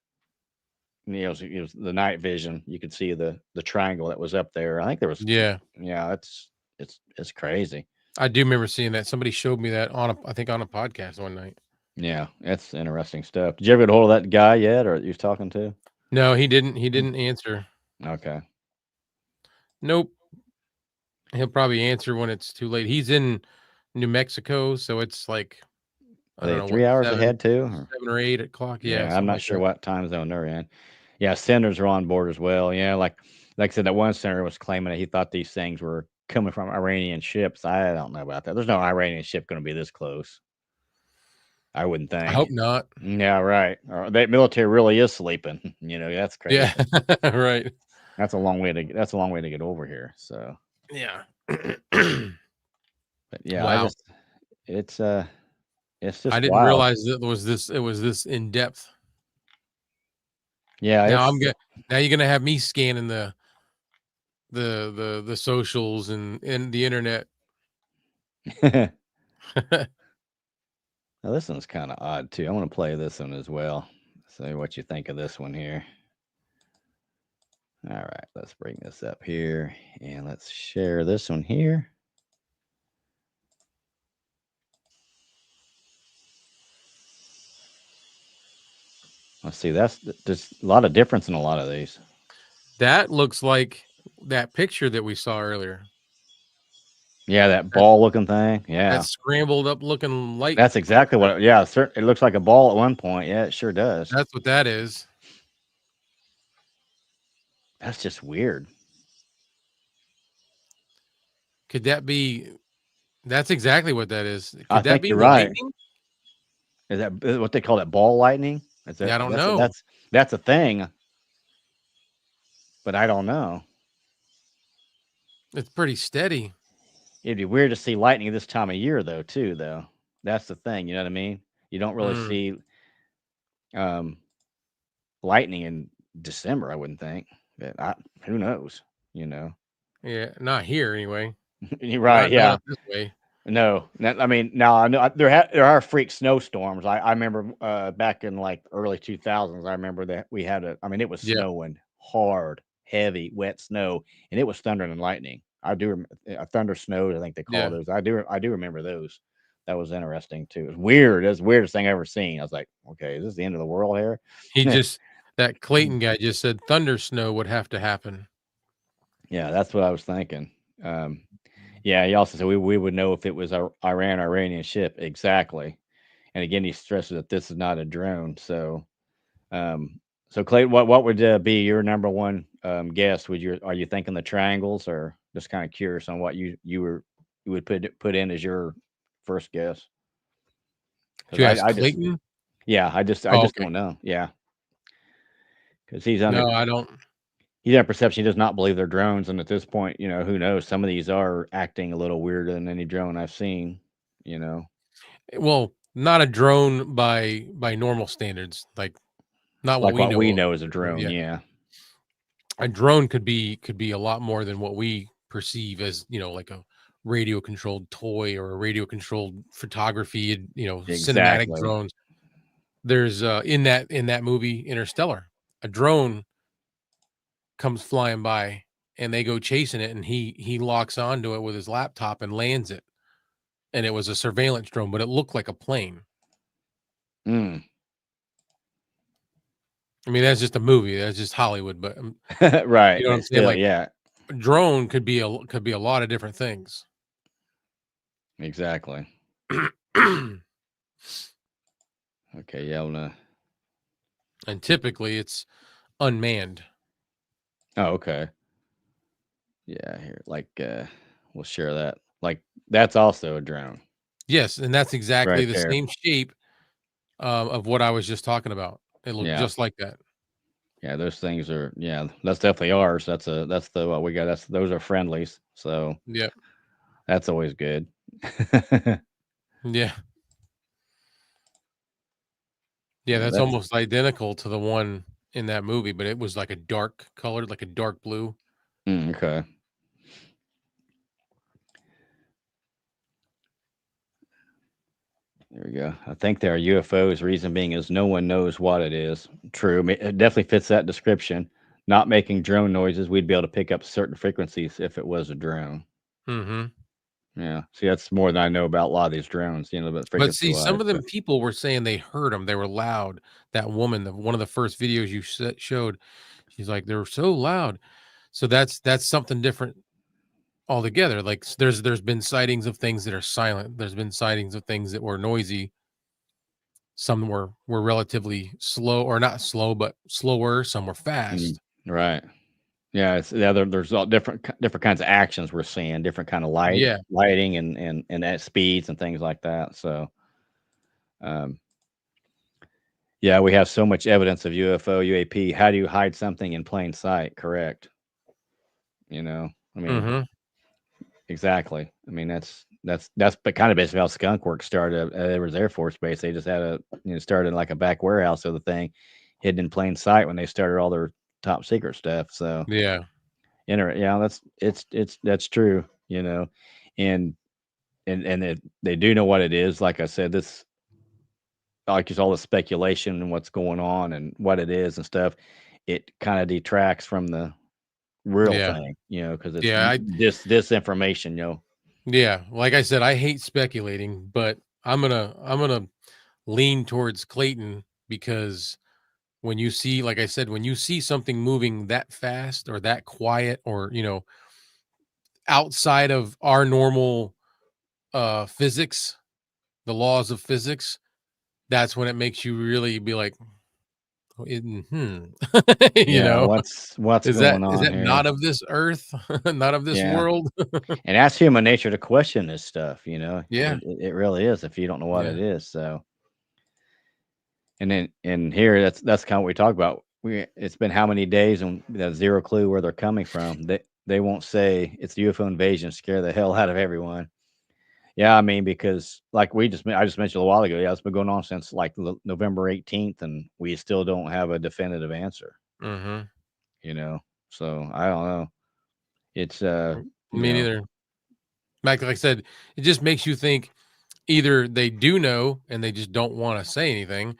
it was the night vision. You could see the triangle that was up there. I think there was yeah. yeah. It's crazy. I do remember seeing that. Somebody showed me that I think on a podcast one night. Yeah, that's interesting stuff. Did you ever get a hold of that guy yet, or you was talking to? No, he didn't. He didn't answer. Okay. Nope. He'll probably answer when it's too late. He's in New Mexico, so it's like, I Are don't they know what, 3 hours seven, ahead too? Or? 7 or 8 o'clock. Yeah, Yeah, I'm something not like sure that. what time zone they're in. Yeah, senators are on board as well. Yeah, like I said, that one senator was claiming that he thought these things were coming from Iranian ships. I don't know about that. There's no Iranian ship going to be this close. I wouldn't I think. hope not. Yeah, right. Or the military really is sleeping. That's crazy. Yeah, right. That's a long way to get over here. So, Yeah. but yeah, Wow. it's I just didn't wild. realize that it was this in depth. Yeah, Now it's I'm good. Now you're gonna have me scanning the socials and the internet. now this one's kind of odd too. I want to play this one as well. See what you think of this one here. All right, let's bring this up here and let's share this one here. Let's see. There's a lot of difference in a lot of these. That looks like that picture that we saw earlier. Yeah, that ball looking thing. Yeah, That scrambled up looking light. that's exactly what. Yeah, it looks like a ball at one point. Yeah, it sure does. That's what that is. That's just weird. Could that be? That's exactly what that is. I Could that think be you're right. lightning? Is that what they call that ball lightning? Yeah, I don't know. That's a thing, but I don't know. It's pretty steady. It'd be weird to see lightning this time of year, though. Too, though. That's the thing. You know what I mean? You don't really see um, lightning in December. I wouldn't think. But who knows? Yeah, not here anyway. You're right. Not Yeah. up this way. No, I mean, now I know there are freak snowstorms. I remember back in like early 2000s. I remember that we had it was Yeah. snowing hard, heavy, wet snow, and it was thundering and lightning. I do thunder snow. I think they call Yeah. those. I do remember those. That was interesting too. It was weird. It was the weirdest thing I ever seen. I was like, okay, is this the end of the world here? That Clayton guy just said thunder snow would have to happen. Yeah, that's what I was thinking. Yeah, he also said we would know if it was a Iranian ship exactly. And again, he stresses that this is not a drone. So, Clay, what would be your number one guess? Are you thinking the triangles, or just kind of curious on what you would put in as your first guess? Did you ask I Clayton? I just don't know. Yeah, because he's under. No, I don't. He's under perception. He does not believe they're drones, and at this point, who knows? Some of these are acting a little weirder than any drone I've seen. Well, not a drone by normal standards, like not what like we know as a drone. Yeah. A drone could be a lot more than what we perceive as like a radio controlled toy or a radio controlled photography. Cinematic drones. There's in that movie Interstellar, a drone comes flying by and they go chasing it, and he locks onto it with his laptop and lands it, and it was a surveillance drone, but it looked like a plane. Mm. I mean, that's just a movie. That's just Hollywood, but right. You know what I'm saying? Like, yeah, a drone could be a lot of different things. Exactly. Okay, yeah. And typically it's unmanned. Oh, okay. Yeah, here, we'll share that. Like, that's also a drone. Yes, and that's exactly Right the there. same shape of what I was just talking about. It looked just like that. Yeah, those things are. Yeah, that's definitely ours. That's the what we got. Those are friendlies. So yeah, that's always good. Yeah. Yeah, that's almost identical to the one in that movie, but it was like a dark colored, like a dark blue. Okay. There we go. I think there are UFOs. Reason being is no one knows what it is. True. It definitely fits that description. Not making drone noises. We'd be able to pick up certain frequencies if it was a drone. Mm-hmm. Yeah. See, that's more than I know about a lot of these drones. But see, some of them people were saying they heard them. They were loud. That woman, one of the first videos you showed, she's like, they're so loud. So that's something different altogether. Like there's been sightings of things that are silent. There's been sightings of things that were noisy. Some were relatively slow, or not slow, but slower. Some were fast. Right. Yeah. There's all different kinds of actions we're seeing, different kind of lighting and at speeds and things like that. So Um, yeah, we have so much evidence of UFO, UAP. How do you hide something in plain sight? Correct. You know, I mean, Mm-hmm. exactly. I mean, that's but kind of basically how Skunk Works started. There was Air Force Base. They just had started like a back warehouse of the thing, hidden in plain sight when they started all their top secret stuff. So, Yeah. yeah, that's true. And they do know what it is. Like I said, this like just all the speculation and what's going on and what it is and stuff. It kind of detracts from the real Yeah. thing, because it's Yeah. disinformation, Yeah. Like I said, I hate speculating, but I'm gonna lean towards Clayton because when you see, like I said, when you see something moving that fast or that quiet or outside of our normal physics, the laws of physics, that's when it makes you really be like, "Oh, you Yeah, know, what's going is on that not here? of this earth, not of this Yeah, world?" and that's human nature to question this stuff. Yeah. It really is if you don't know what it Yeah. is. So, and then in here, that's kind of what we talk about. It's been how many days and we have zero clue where they're coming from. They won't say it's UFO invasion, scare the hell out of everyone. Yeah, I mean, because like I just mentioned a while ago, yeah, it's been going on since like November 18th, and we still don't have a definitive answer. Mm-hmm. You know, so I don't know. It's you Me know, neither. Like I said, it just makes you think either they do know and they just don't want to say anything,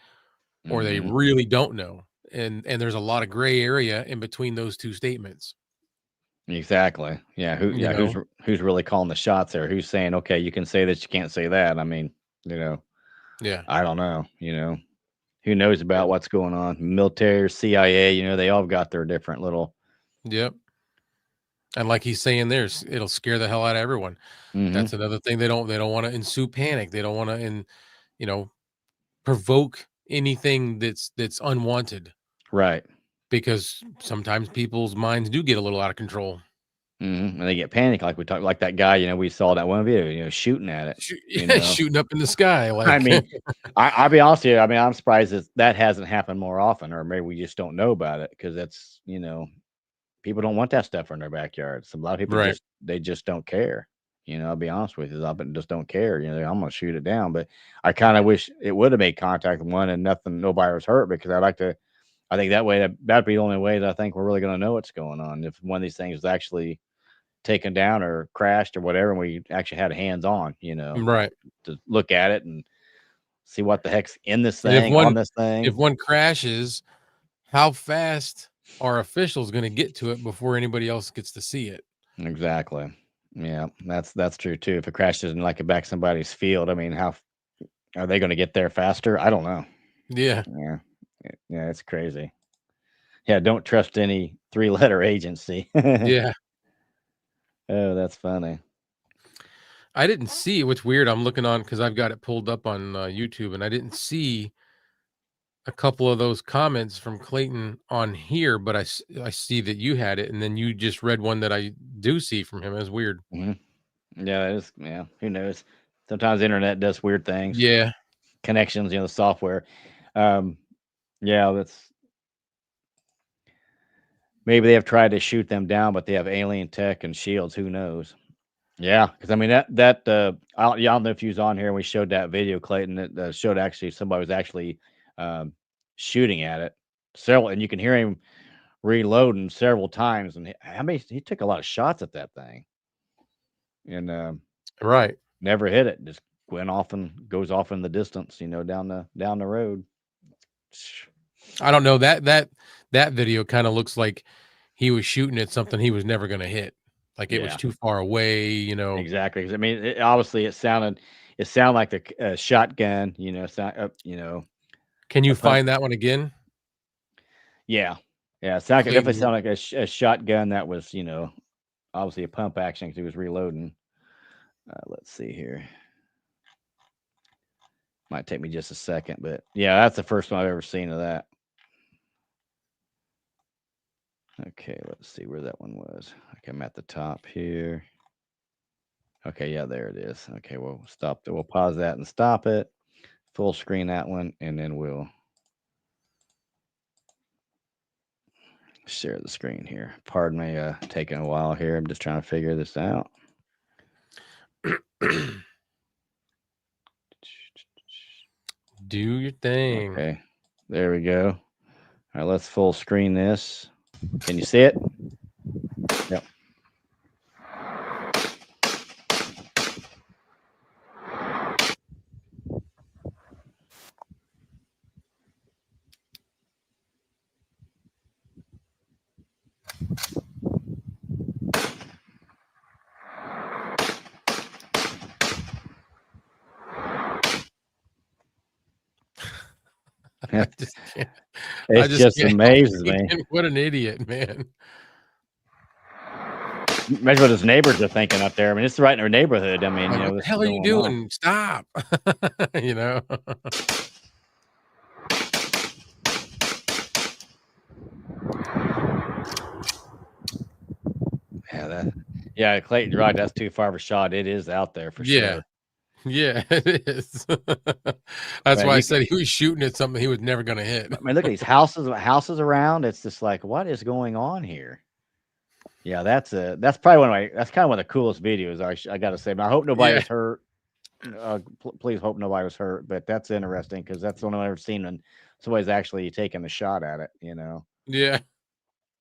or they hmm really don't know. And there's a lot of gray area in between those two statements. exactly. Yeah, You know? who's really calling the shots there? Who's saying, okay, you can say this, you can't say that? I mean, you know, Yeah. I don't know. Who knows about what's going on? Military, CIA, they all got their different little. Yep. And like he's saying there, it'll scare the hell out of everyone. hmm That's another thing they don't want to ensue panic. They don't want to you know, provoke anything that's unwanted Right. because sometimes people's minds do get a little out of control. And they get panicked, like we talked, like that guy. We saw that one video, shooting at it. You Yeah, know, shooting up in the sky I like mean, I'll be honest with you. I mean, I'm surprised that hasn't happened more often, or maybe we just don't know about it because that's people don't want that stuff in their backyards. A lot of people right. just don't care. I'll be honest with you, just don't care. I'm gonna shoot it down. But I kind of wish it would have made contact with one and nobody was hurt because I like to. I think that way that'd be the only way that I think we're really gonna know what's going on if one of these things is actually taken down or crashed or whatever, and we actually had hands on, Right. to look at it and see what the heck's in this And if thing, one on this if thing. one crashes, how fast are officials going to get to it before anybody else gets to see it? Exactly. Yeah, that's true too. If it crashes in like a back somebody's field, I mean, how are they going to get there faster? I don't know. Yeah. Yeah, yeah, it's crazy. Yeah, don't trust any three-letter agency. Yeah. Oh, that's funny. I didn't see what's weird. I'm looking on because I've got it pulled up on YouTube, and I didn't see a couple of those comments from Clayton on here, but I see that you had it, and then you just read one that I do see from him. It's weird. hmm Yeah, it is. Yeah, who knows? Sometimes the internet does weird things. Yeah. Connections, the software. Um, yeah, that's maybe they have tried to shoot them down, but they have alien tech and shields. Who knows? Yeah, because I mean I don't know if you was on here and we showed that video, Clayton, that showed actually somebody was actually um, shooting at it several, and you can hear him reloading several times, and he took a lot of shots at that thing, and Right. never hit it. Just went off and goes off in the distance, down the road. I don't know that video kind of looks like he was shooting at something he was never going to hit. Like it was Yeah, too far away. exactly. 'Cause I mean, obviously it sounded like a shotgun, Can a you pump. find that one again? Yeah, yeah, it definitely Clayton. sounded like a shotgun that was, obviously a pump action because he was reloading. Let's see here. Might take me just a second, but yeah, that's the first one I've ever seen of that. Okay, let's see where that one was. Okay, I'm at the top here. Okay, yeah, there it is. Okay, we'll stop. We'll pause that and stop it. full screen that one, and then we'll share the screen here. Pardon me, taking a while here. I'm just trying to figure this out. Do your thing. Okay, there we go. All right, let's full screen this. Can you see it? Yep. I just can't. It I just just can't help amazes me. thinking, what an idiot, man. Imagine what his neighbors are thinking up there. I mean, it's right in their neighborhood. I mean, Like, you know, what the this hell is are you going on. doing? Stop. You know? Yeah, Clayton's right. That's too far of a shot. It is out there for Yeah. sure. Yeah, it is. That's Man, why I you said he was shooting at something he was never going to hit. I mean, look at these houses around. It's just like, what is going on here? Yeah, that's probably that's kind of one of the coolest videos. I got to say, but I hope nobody Yeah. was hurt. Please hope nobody was hurt. But that's interesting because that's the only one I've ever seen when somebody's actually taking a shot at it. You know. Yeah.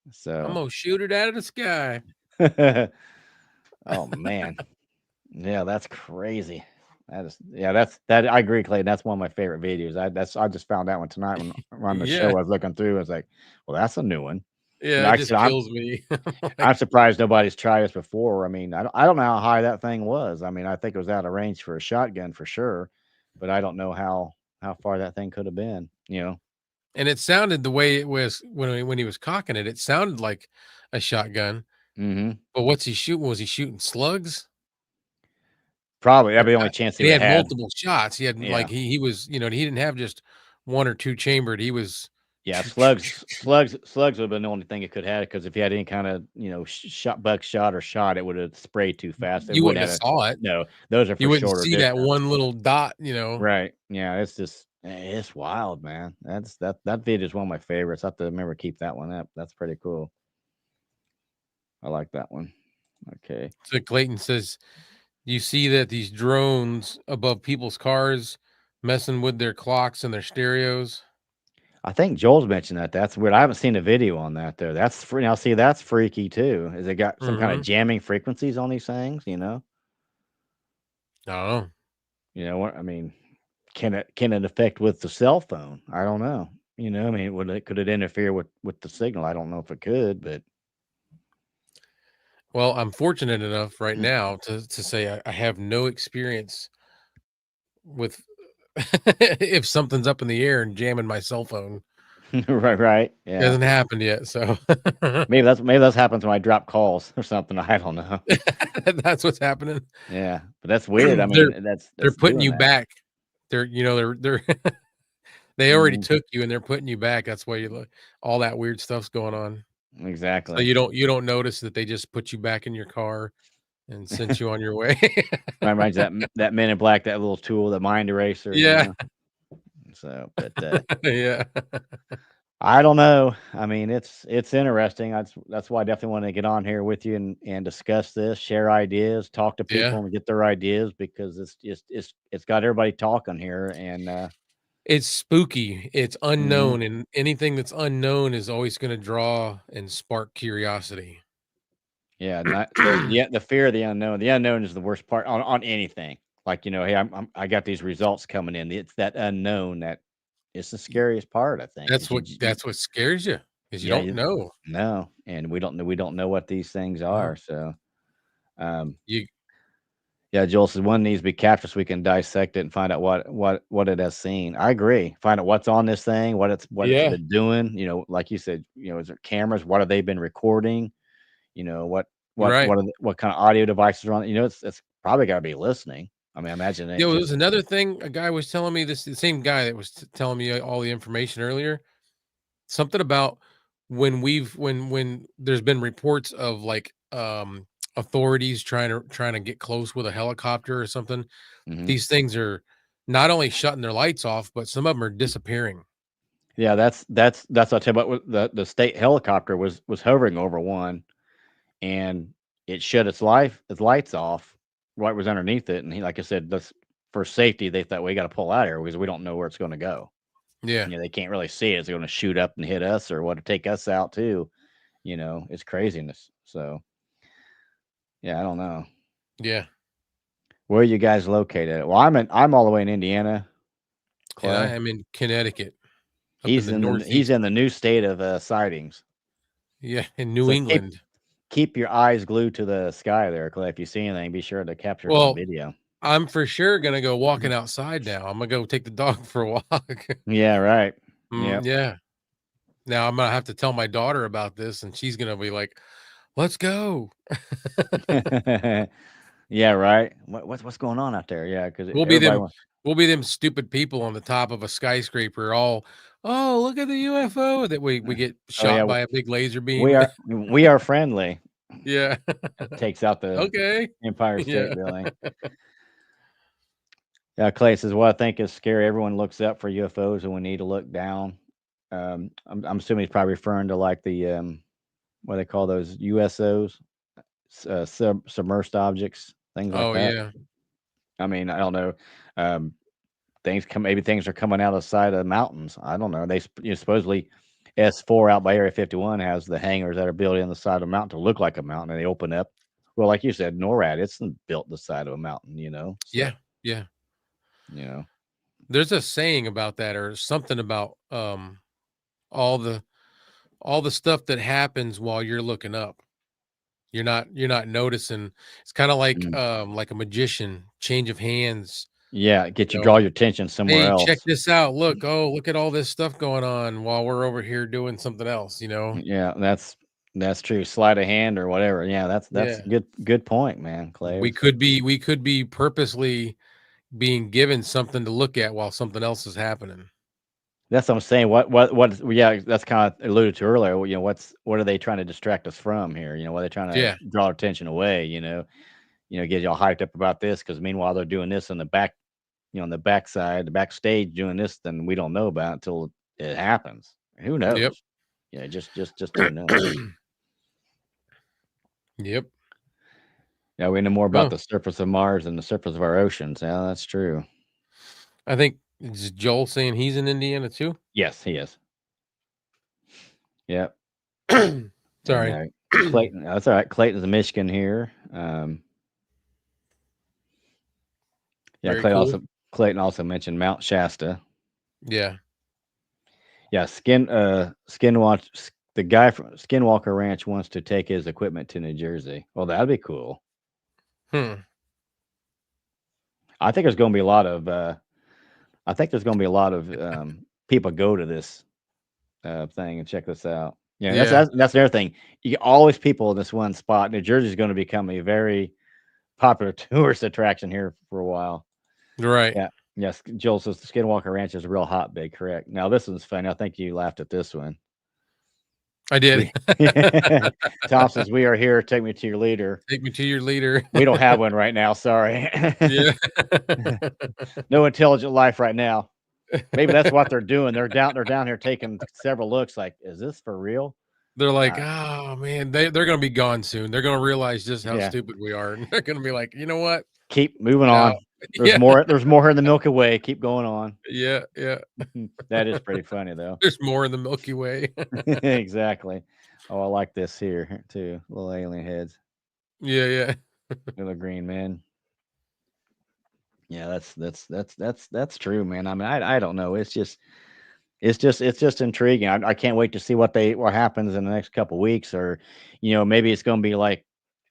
I'm So. going to shoot it out of the sky. Oh man. Yeah, that's crazy. That's I agree, Clayton. That's one of my favorite videos. I just found that one tonight when on the show Yeah. I was looking through. I was like, well, that's a new one. Yeah, Like it I just said, kills me. I'm Like, surprised nobody's tried this before. I mean, I don't know how high that thing was. I mean, I think it was out of range for a shotgun for sure, but I don't know how far that thing could have been. You know. and it sounded the way it was when he was cocking it. It sounded like a shotgun. Mm-hmm. But what's he shooting? Was he shooting slugs? Probably that'd be the only chance he And he would had have had. multiple shots. He had Yeah. like he was, he didn't have just one or two chambered. He was Yeah, slugs would have been the only thing it could have because if you had any kind of buckshot or shot, it would have sprayed too fast. It you wouldn't wouldn't have have saw it. no. Those are You for wouldn't shorter see that distance. one little dot, Right? Yeah, it's wild, man. That video is one of my favorites. I have to remember to keep that one up. That's pretty cool. I like that one. Okay. So Clayton says, you see that these drones above people's cars messing with their clocks and their stereos. I think Joel's mentioned that. That's weird. I haven't seen a video on that though. That's free. Now, see, that's freaky too. Is it got some kind of jamming frequencies on these things? You know. Oh. You know what I mean? Can it affect with the cell phone? I don't know. You know, I mean, could it interfere with the signal? I don't know if it could, but Well, I'm fortunate enough right now to say I have no experience with if something's up in the air and jamming my cell phone. right, It yeah. hasn't happened yet, so maybe that's happens when I drop calls or something. I don't know. that's what's happening. Yeah, but that's weird. I mean, they're putting doing you that. back. They're they already Mhm. took you and they're putting you back. That's why you look all that weird stuff's going on. So Exactly. you don't notice that they just put you back in your car and sent you on your way. Reminds that Men in Black, that little tool, the mind eraser. Yeah. You know? So, but yeah. I don't know. I mean, it's interesting. That's why I definitely want to get on here with you and discuss this, share ideas, talk to people Yeah. and get their ideas because it's got everybody talking here and It's spooky. It's unknown, and anything that's unknown is always going to draw and spark curiosity. yeah, the fear of the unknown. The unknown is the worst part on anything. Like, hey, I got these results coming in. It's that unknown that is the scariest part, I think. That's what scares you, is you don't know. No, and we don't know what these things are. So, yeah, Joel says one needs to be captured so we can dissect it and find out what it has seen. I agree. Find out what's on this thing, what it's been doing. Like you said, is there cameras? What have they been recording? What kind of audio devices are on? It's probably got to be listening. I mean, I imagine it. Yeah, well, there's another thing. A guy was telling me this. The same guy that was telling me all the information earlier. Something about when there's been reports of like authorities trying to get close with a helicopter or something. Mhm. These things are not only shutting their lights off, but some of them are disappearing. Yeah, that's what I tell you about. The state helicopter was hovering over one, and it shut its lights off. What was underneath it, and he, like I said, that's for safety. They thought we got to pull out of here because we don't know where it's going to go. Yeah. They can't really see it. It's going to shoot up and hit us, or what to take us out too. It's craziness. So, yeah, I don't know. Yeah. Where are you guys located? Well, I'm all the way in Indiana. And I Clay. am in Connecticut. He's in the new state of sightings. Yeah, in New So England. Keep your eyes glued to the sky there, Clay. If you see anything, be sure to capture it on Well, video. I'm for sure gonna go walking outside now. I'm gonna go take the dog for a walk. Yeah, right. Yep. Yeah. Now I'm gonna have to tell my daughter about this, and she's gonna be like, "Let's go." Yeah, right. What's going on out there? Yeah, because We'll be them stupid people on the top of a skyscraper. All, oh, look at the UFO that we get shot by a big laser beam. We are friendly. Yeah. Takes out the Okay. Empire State Building. Yeah, Clay says, "What I think is scary. Everyone looks up for UFOs, and we need to look down." I'm assuming he's probably referring to like the what do they call those USOs, submerged objects, things like that. Yeah. I mean, I don't know. Maybe things are coming out of the side of the mountains. I don't know. They supposedly S4 out by Area 51 has the hangars that are built in the side of a mountain to look like a mountain, and they open up. Well, like you said, NORAD, it's built the side of a mountain. So, yeah. There's a saying about that, or something about all the stuff that happens while you're looking up. You're not noticing. It's kind of like a magician, change of hands. Yeah, draw your attention somewhere else. Check this out. Look at all this stuff going on while we're over here doing something else, Yeah, that's true. Sleight of hand or whatever. Yeah, that's good point, man, Clay. We could be purposely being given something to look at while something else is happening. That's what I'm saying. Yeah, that's kind of alluded to earlier. What are they trying to distract us from here? What are they trying to draw our attention away? Get y'all hyped up about this, because meanwhile they're doing this in the back, on the backside, the backstage, doing this, then we don't know about until it happens. Who knows? Yep. Yeah, just who knows? Yep. Yeah, we know more about the surface of Mars than the surface of our oceans. Yeah, that's true. I think, is Joel saying he's in Indiana too? Yes, he is. Yep. Sorry. And, Clayton. That's all right. Clayton's in Michigan here. Yeah, Clayton also mentioned Mount Shasta. Yeah. Yeah, Skinwalker. The guy from Skinwalker Ranch wants to take his equipment to New Jersey. Well, that'd be cool. I think there's going to be a lot of. People go to this thing and check this out. Yeah, that's the other thing. You get always people in this one spot. New Jersey is going to become a very popular tourist attraction here for a while. Right. Yeah. Yes. Joel says the Skinwalker Ranch is a real hotbed. Correct. Now this one's funny. I think you laughed at this one. I did. Tom says, "We are here. Take me to your leader." Take me to your leader. We don't have one right now. Sorry. Yeah. No intelligent life right now. Maybe that's what they're doing. They're down here taking several looks. Like, is this for real? They're like, oh man, they're going to be gone soon. They're going to realize just how stupid we are, and they're going to be like, you know what? Keep moving on. There's more. There's more here in the Milky Way. Keep going on. Yeah. That is pretty funny, though. There's more in the Milky Way. Exactly. Oh, I like this here too. Little alien heads. Yeah. Little green man. Yeah, that's true, man. I mean, I don't know. It's just intriguing. I can't wait to see what happens in the next couple of weeks, or maybe it's going to be like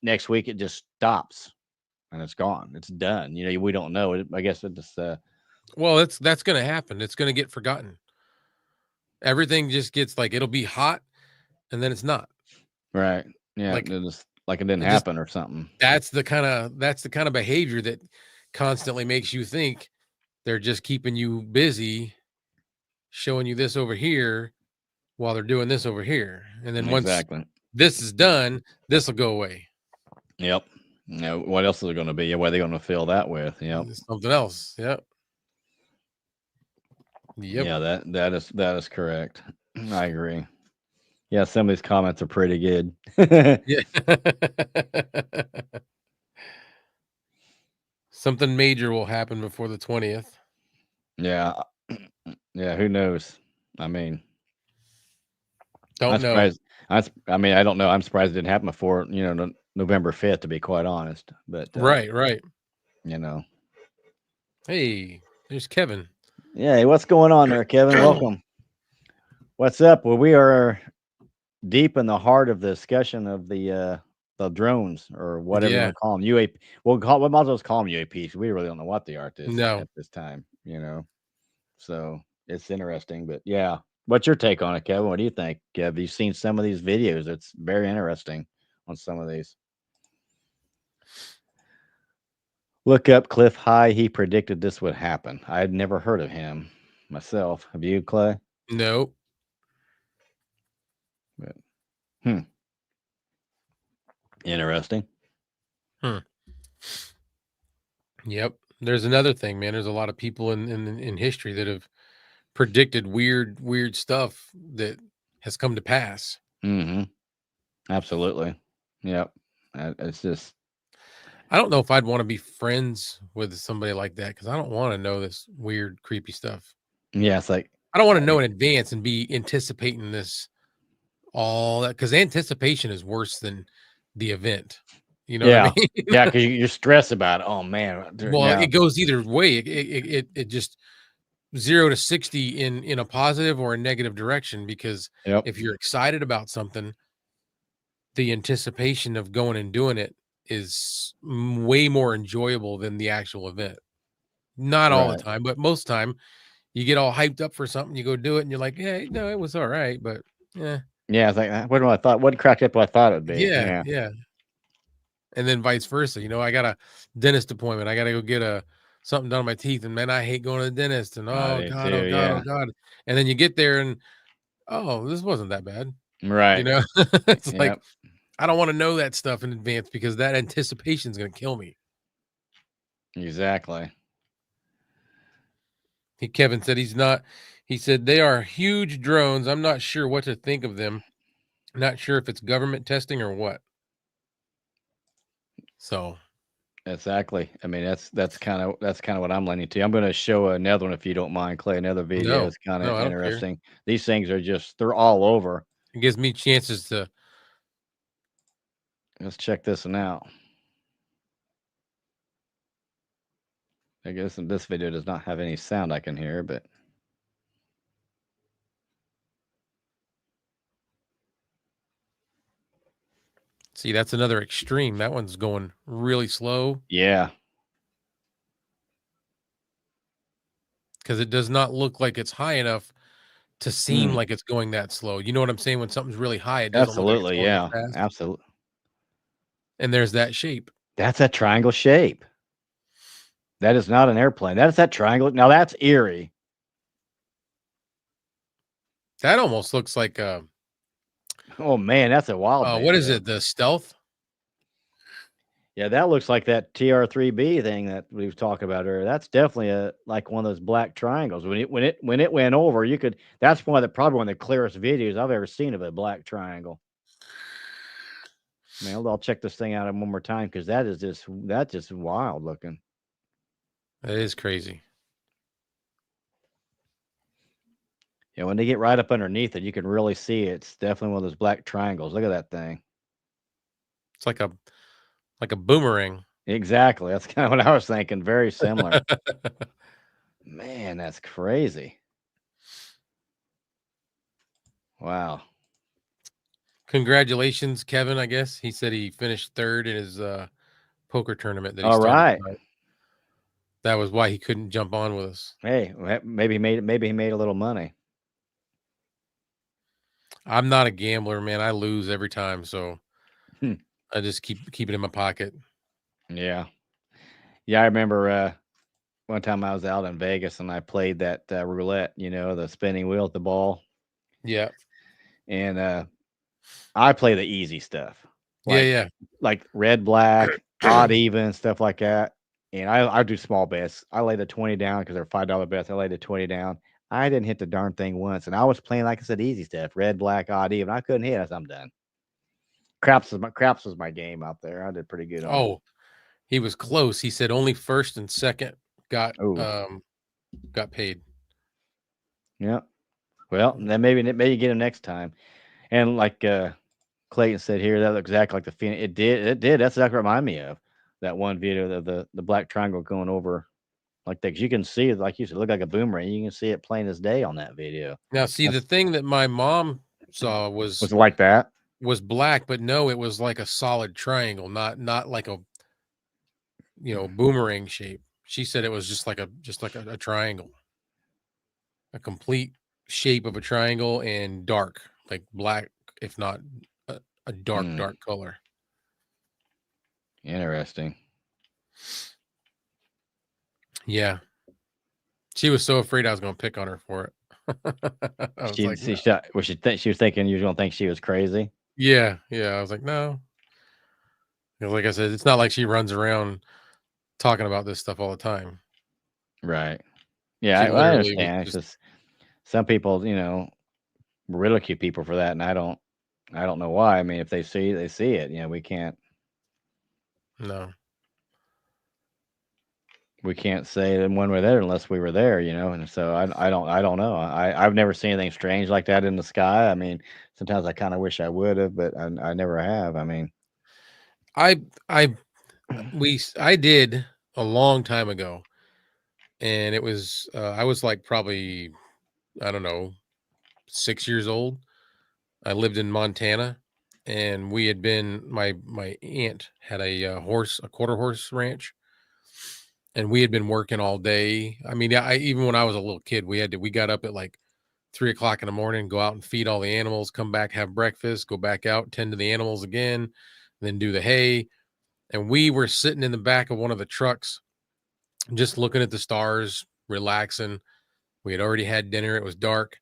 next week it just stops and it's gone. It's done. We don't know. I guess it just. Well, that's going to happen. It's going to get forgotten. Everything just gets it'll be hot, and then it's not. Right. Yeah. It didn't happen or something. That's the kind of behavior that constantly makes you think they're just keeping you busy, showing you this over here while they're doing this over here. And then once this is done, this will go away. Yep. What else is it going to be? What are they going to fill that with? Yep. Something else. Yep. Yep. Yeah, that is correct. I agree. Yeah, some of these comments are pretty good. Yeah. Something major will happen before the 20th. Yeah. Yeah, who knows? I mean, I'm Don't know. surprised. I mean, I don't know. I'm surprised it didn't happen before, November 5th, to be quite honest. But Right. you know, Hey, there's Kevin. yeah. Hey, what's going on there, Kevin? Welcome. What's up? Well, we are deep in the heart of the discussion of the drones or whatever you Yeah. want to call them. UAP. We might as well call them UAPs. We really don't know what they are No. at this time. So it's interesting. But yeah, what's your take on it, Kevin? What do you think? Have you seen some of these videos? It's very interesting on some of these. Look up Cliff High. He predicted this would happen. I had never heard of him myself. Have you, Clay? No. But, interesting. Yep. There's another thing, man. There's a lot of people in history that have predicted weird stuff that has come to pass. Mm-hmm. Absolutely. Yep. It's just. I don't know if I'd want to be friends with somebody like that because I don't want to know this weird, creepy stuff. Yeah, it's like I don't want to know in advance and be anticipating this all that because anticipation is worse than the event. You know what I mean? Yeah, because you're stressed about it. Oh man. Well, it goes either way. It just 0 to 60 in a positive or a negative direction because if you're excited about something, the anticipation of going and doing it is way more enjoyable than the actual event. Not all the time, but most time you get all hyped up for something, you go do it, and you're like, yeah, no, it was all right, but yeah. Yeah, it's like what do I thought? What cracked up what I thought it'd be. Yeah. And then vice versa. I got a dentist appointment. I got to go get something done on my teeth, and man, I hate going to the dentist. And oh do god, too, oh god, yeah. oh god. And then you get there, and oh, this wasn't that bad, right? It's like I don't want to know that stuff in advance because that anticipation is going to kill me. Exactly. Kevin said he's not. He said they are huge drones. I'm not sure what to think of them. Not sure if it's government testing or what. So, exactly. I mean, that's kind of what I'm leaning to. I'm going to show another one if you don't mind, Clay. Another video. No, It's kind no, of I don't care. interesting. These things are they're all over. It gives me chances to. Let's check this one out. I guess this video does not have any sound I can hear, but. See, that's another extreme. That one's going really slow. Yeah. Because it does not look like it's high enough to seem like it's going that slow. You know what I'm saying? When something's really high, it doesn't look like it's going that fast. Absolutely. And there's that shape. That's a triangle shape. That is not an airplane. That is that triangle. Now that's eerie. That almost looks like oh man, that's a wild. What is it? The Stealth? Yeah, that looks like that TR3B thing that we've talked about earlier. That's definitely like one of those black triangles. When it went over, you could. That's probably one of the clearest videos I've ever seen of a black triangle. Man, I'll check this thing out one more time because that's just wild looking. That is crazy. Yeah, when they get right up underneath it, you can really see it. It's definitely one of those black triangles. Look at that thing. It's like a boomerang. Exactly. That's kind of what I was thinking. Very similar. Man, that's crazy. Wow. Congratulations, Kevin. I guess he said he finished third in his poker tournament that he All started right. tonight. That was why he couldn't jump on with us. Hey, maybe he made a little money. I'm not a gambler, man. I lose every time, so I just keep it in my pocket. Yeah. Yeah, I remember one time I was out in Vegas and I played that roulette, the spinning wheel at the ball. Yeah. And I play the easy stuff. Like red, black, odd, even, stuff like that. And I do small bets. I lay the 20 down because they're $5 bets. I lay the 20 down. I didn't hit the darn thing once, and I was playing, like I said, easy stuff, red, black, odd, even. I couldn't hit. I said, I'm done. Craps was my game out there. I did pretty good on it. Oh, he was close. He said only first and second got Oh, got paid. yeah. Well, then maybe get him next time. And like Clayton said here, that looks exactly like the Phoenix. It did. It did. That's exactly what it reminded me of that one video of the black triangle going over like that. 'Cause you can see it, like you said, look like a boomerang. You can see it plain as day on that video. Now, see, the That's thing that my mom saw was it like that. was black, but no, it was like a solid triangle, not like a boomerang shape. She said it was just like a triangle, a complete shape of a triangle and dark, like black, if not a dark Hmm. dark color. Interesting. Yeah, she was so afraid I was going to pick on her for it. I was She like, she no. shot. Was she was thinking you was gonna think she was crazy. Yeah, yeah. I was like, no. 'Cause like I said, it's not like she runs around talking about this stuff all the time. Right. Yeah, She I literally was understand. It's just just some people, ridicule people for that, and I don't know why. I mean, if they see, they see it. We can't. no. We can't say them when we're there unless we were there, and so I don't know. I've never seen anything strange like that in the sky. I mean, sometimes I kind of wish I would have, but I never have. I mean, I I I did a long time ago, and it was I was like probably, I don't know, 6 years old. I lived in Montana, and we had been my aunt had a quarter horse ranch, and we had been working all day. I mean, I even when I was a little kid, we got up at like 3 o'clock in the morning, go out and feed all the animals, come back, have breakfast, go back out, tend to the animals again, then do the hay. And we were sitting in the back of one of the trucks, just looking at the stars, relaxing. We had already had dinner. It was dark,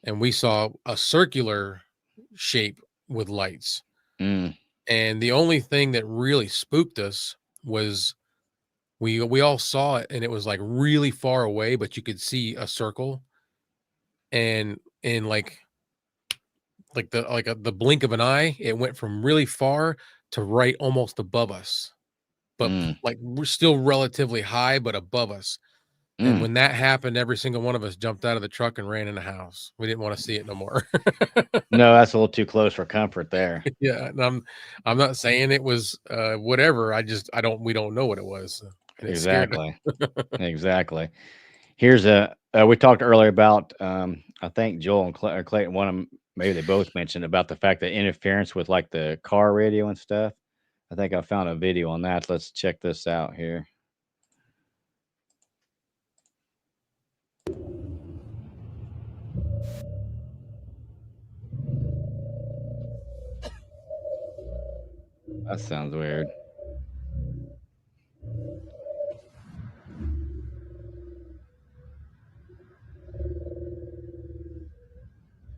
and we saw a circular shape with lights. mm, And the only thing that really spooked us was we all saw it, and it was like really far away, but you could see a circle, and in the blink of an eye, it went from really far to right almost above us, but mm, like we're still relatively high, but above us. And mm. when that happened, every single one of us jumped out of the truck and ran in the house. We didn't want to see it no more. No, that's a little too close for comfort there. Yeah, and I'm not saying it was whatever. I don't we don't know what it was, and it scared us. Exactly. Exactly. Here's we talked earlier about I think Joel and or Clayton, one of them, maybe they both mentioned about the fact that interference with like the car radio and stuff. I think I found a video on that. Let's check this out here. That sounds weird.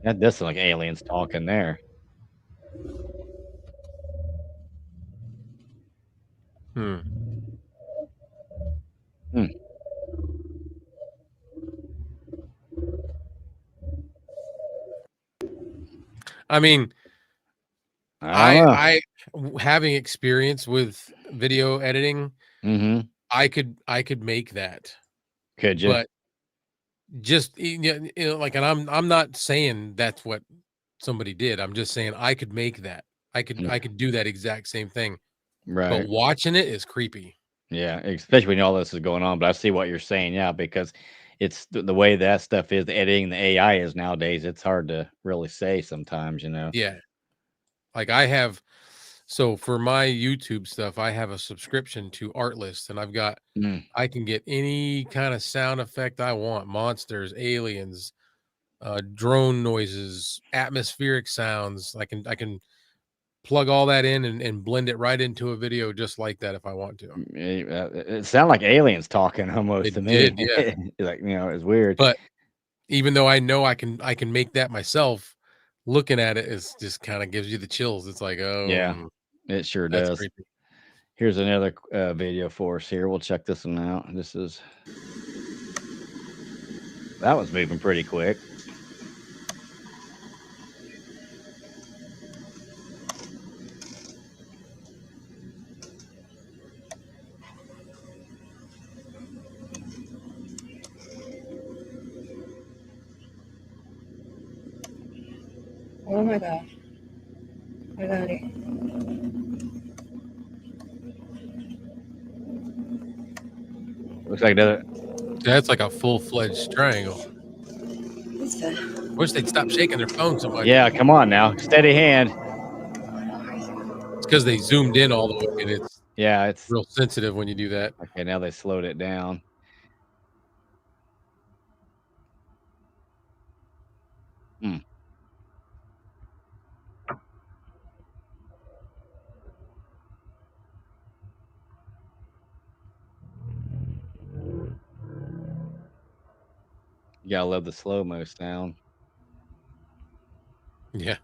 That does sound like aliens talking there. Hmm. Hmm. I mean, I don't know. having experience with video editing, Mm-hmm. I could make that, Could you? but just like, and I'm not saying that's what somebody did. I'm just saying I could make that. I could do that exact same thing. But Right. watching it is creepy. Yeah, especially when all this is going on. But I see what you're saying, yeah, because it's the way that stuff is, the editing, the AI is nowadays. It's hard to really say sometimes. Yeah. Like I have, so for my YouTube stuff, I have a subscription to Artlist, and Mm, I can get any kind of sound effect I want: monsters, aliens, drone noises, atmospheric sounds. I can plug all that in and blend it right into a video just like that if I want to. it sounded like aliens talking almost to It me. did, yeah. Like, it's weird. But even though I know I can make that myself, looking at it is just kind of gives you the chills. It's like, Yeah, oh, it sure that's does. creepy. Here's another video for us here. We'll check this one out. This is That was moving pretty quick. Oh my gosh. I got it. Looks like another. That's like a full-fledged triangle. What's that? Wish they'd stop shaking their phone so much. Yeah, come on now, steady hand. It's because they zoomed in all the way, and it's it's real sensitive when you do that. Okay, now they slowed it down. Hmm. You gotta love the slow-mo sound. Yeah.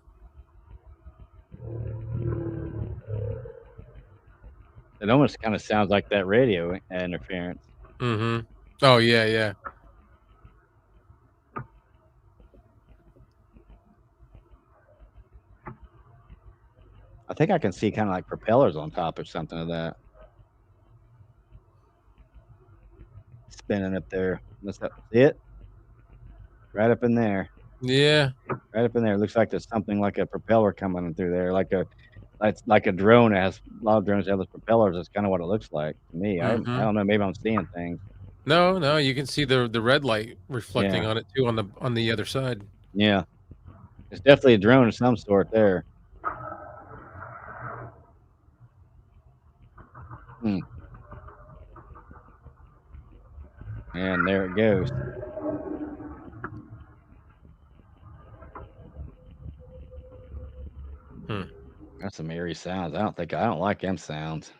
It almost kind of sounds like that radio interference. Mm-hmm. Oh, yeah, yeah. I think I can see kind of like propellers on top or something of that. Spinning up there. What's that? See it? Right up in there. Yeah. Right up in there. Looks like there's something like a propeller coming through there, like a drone. It has a lot of drones have those propellers. That's kind of what it looks like to me. I don't know. Maybe I'm seeing things. No, you can see the red light reflecting Yeah. on it too on the other side. Yeah, it's definitely a drone of some sort there. Hmm. And there it goes. That's some eerie sounds. I don't like them sounds.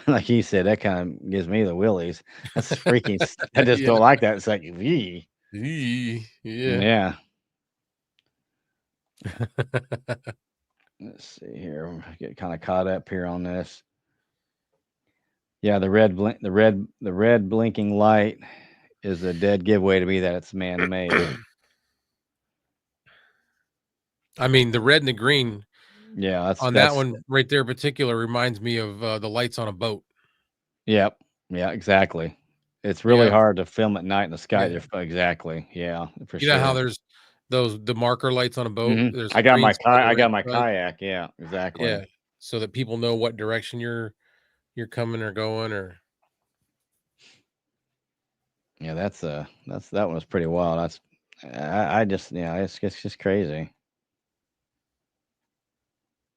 Like you said, that kind of gives me the willies. That's freaking. I just Yeah. don't like that. It's like, "Ee." Yeah. Yeah. Let's see here. I get kind of caught up here on this. Yeah, the red blinking light is a dead giveaway to me that it's man-made. I mean, the red and the green. Yeah, on that one right there in particular reminds me of the lights on a boat. Yep. Yeah, exactly. It's really hard to film at night in the sky. Yeah. Exactly. Yeah, for You know how sure. there's the marker lights on a boat? Mhm. There's I got green my stuff on the I got right my side. kayak. Yeah, exactly. Yeah, so that people know what direction you're coming or going or. Yeah, that one was pretty wild. I just it's just crazy.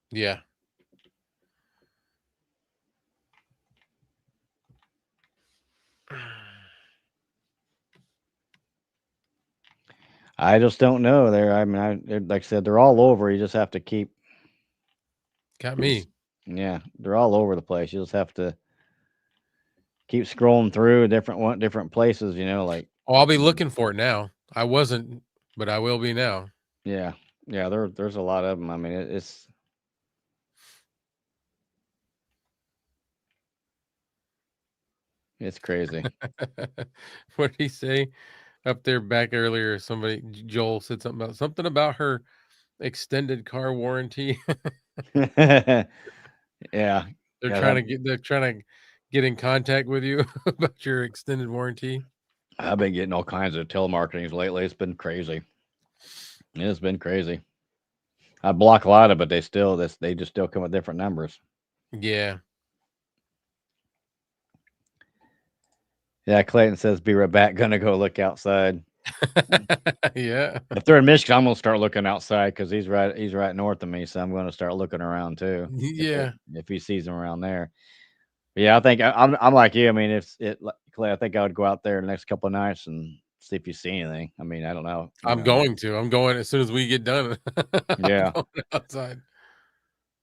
Yeah. I just don't know. Like I said, they're all over. You just have to keep. Got me. Yeah, they're all over the place. You just have to keep scrolling through different places. Like. Oh, I'll be looking for it now. I wasn't, but I will be now. Yeah, yeah. There's a lot of them. I mean, it's. It's crazy. What did he say up there back earlier? Joel said something about her extended car warranty. Yeah. They're Yeah, trying to get in contact with you about your extended warranty. I've been getting all kinds of telemarketings lately. It's been crazy. It's been crazy. I block a lot of it. They just still come with different numbers. Yeah. Yeah, Clayton says, "Be right back. Gonna go look outside." Yeah. If they're in Michigan, I'm gonna start looking outside because he's right north of me, so I'm gonna start looking around too. Yeah. If he sees them around there. But yeah, I think I'm like you. I mean, Clay, I think I would go out there the next couple of nights and see if you see anything. I mean, I don't know. I'm going as soon as we get done. Yeah. I'm going outside.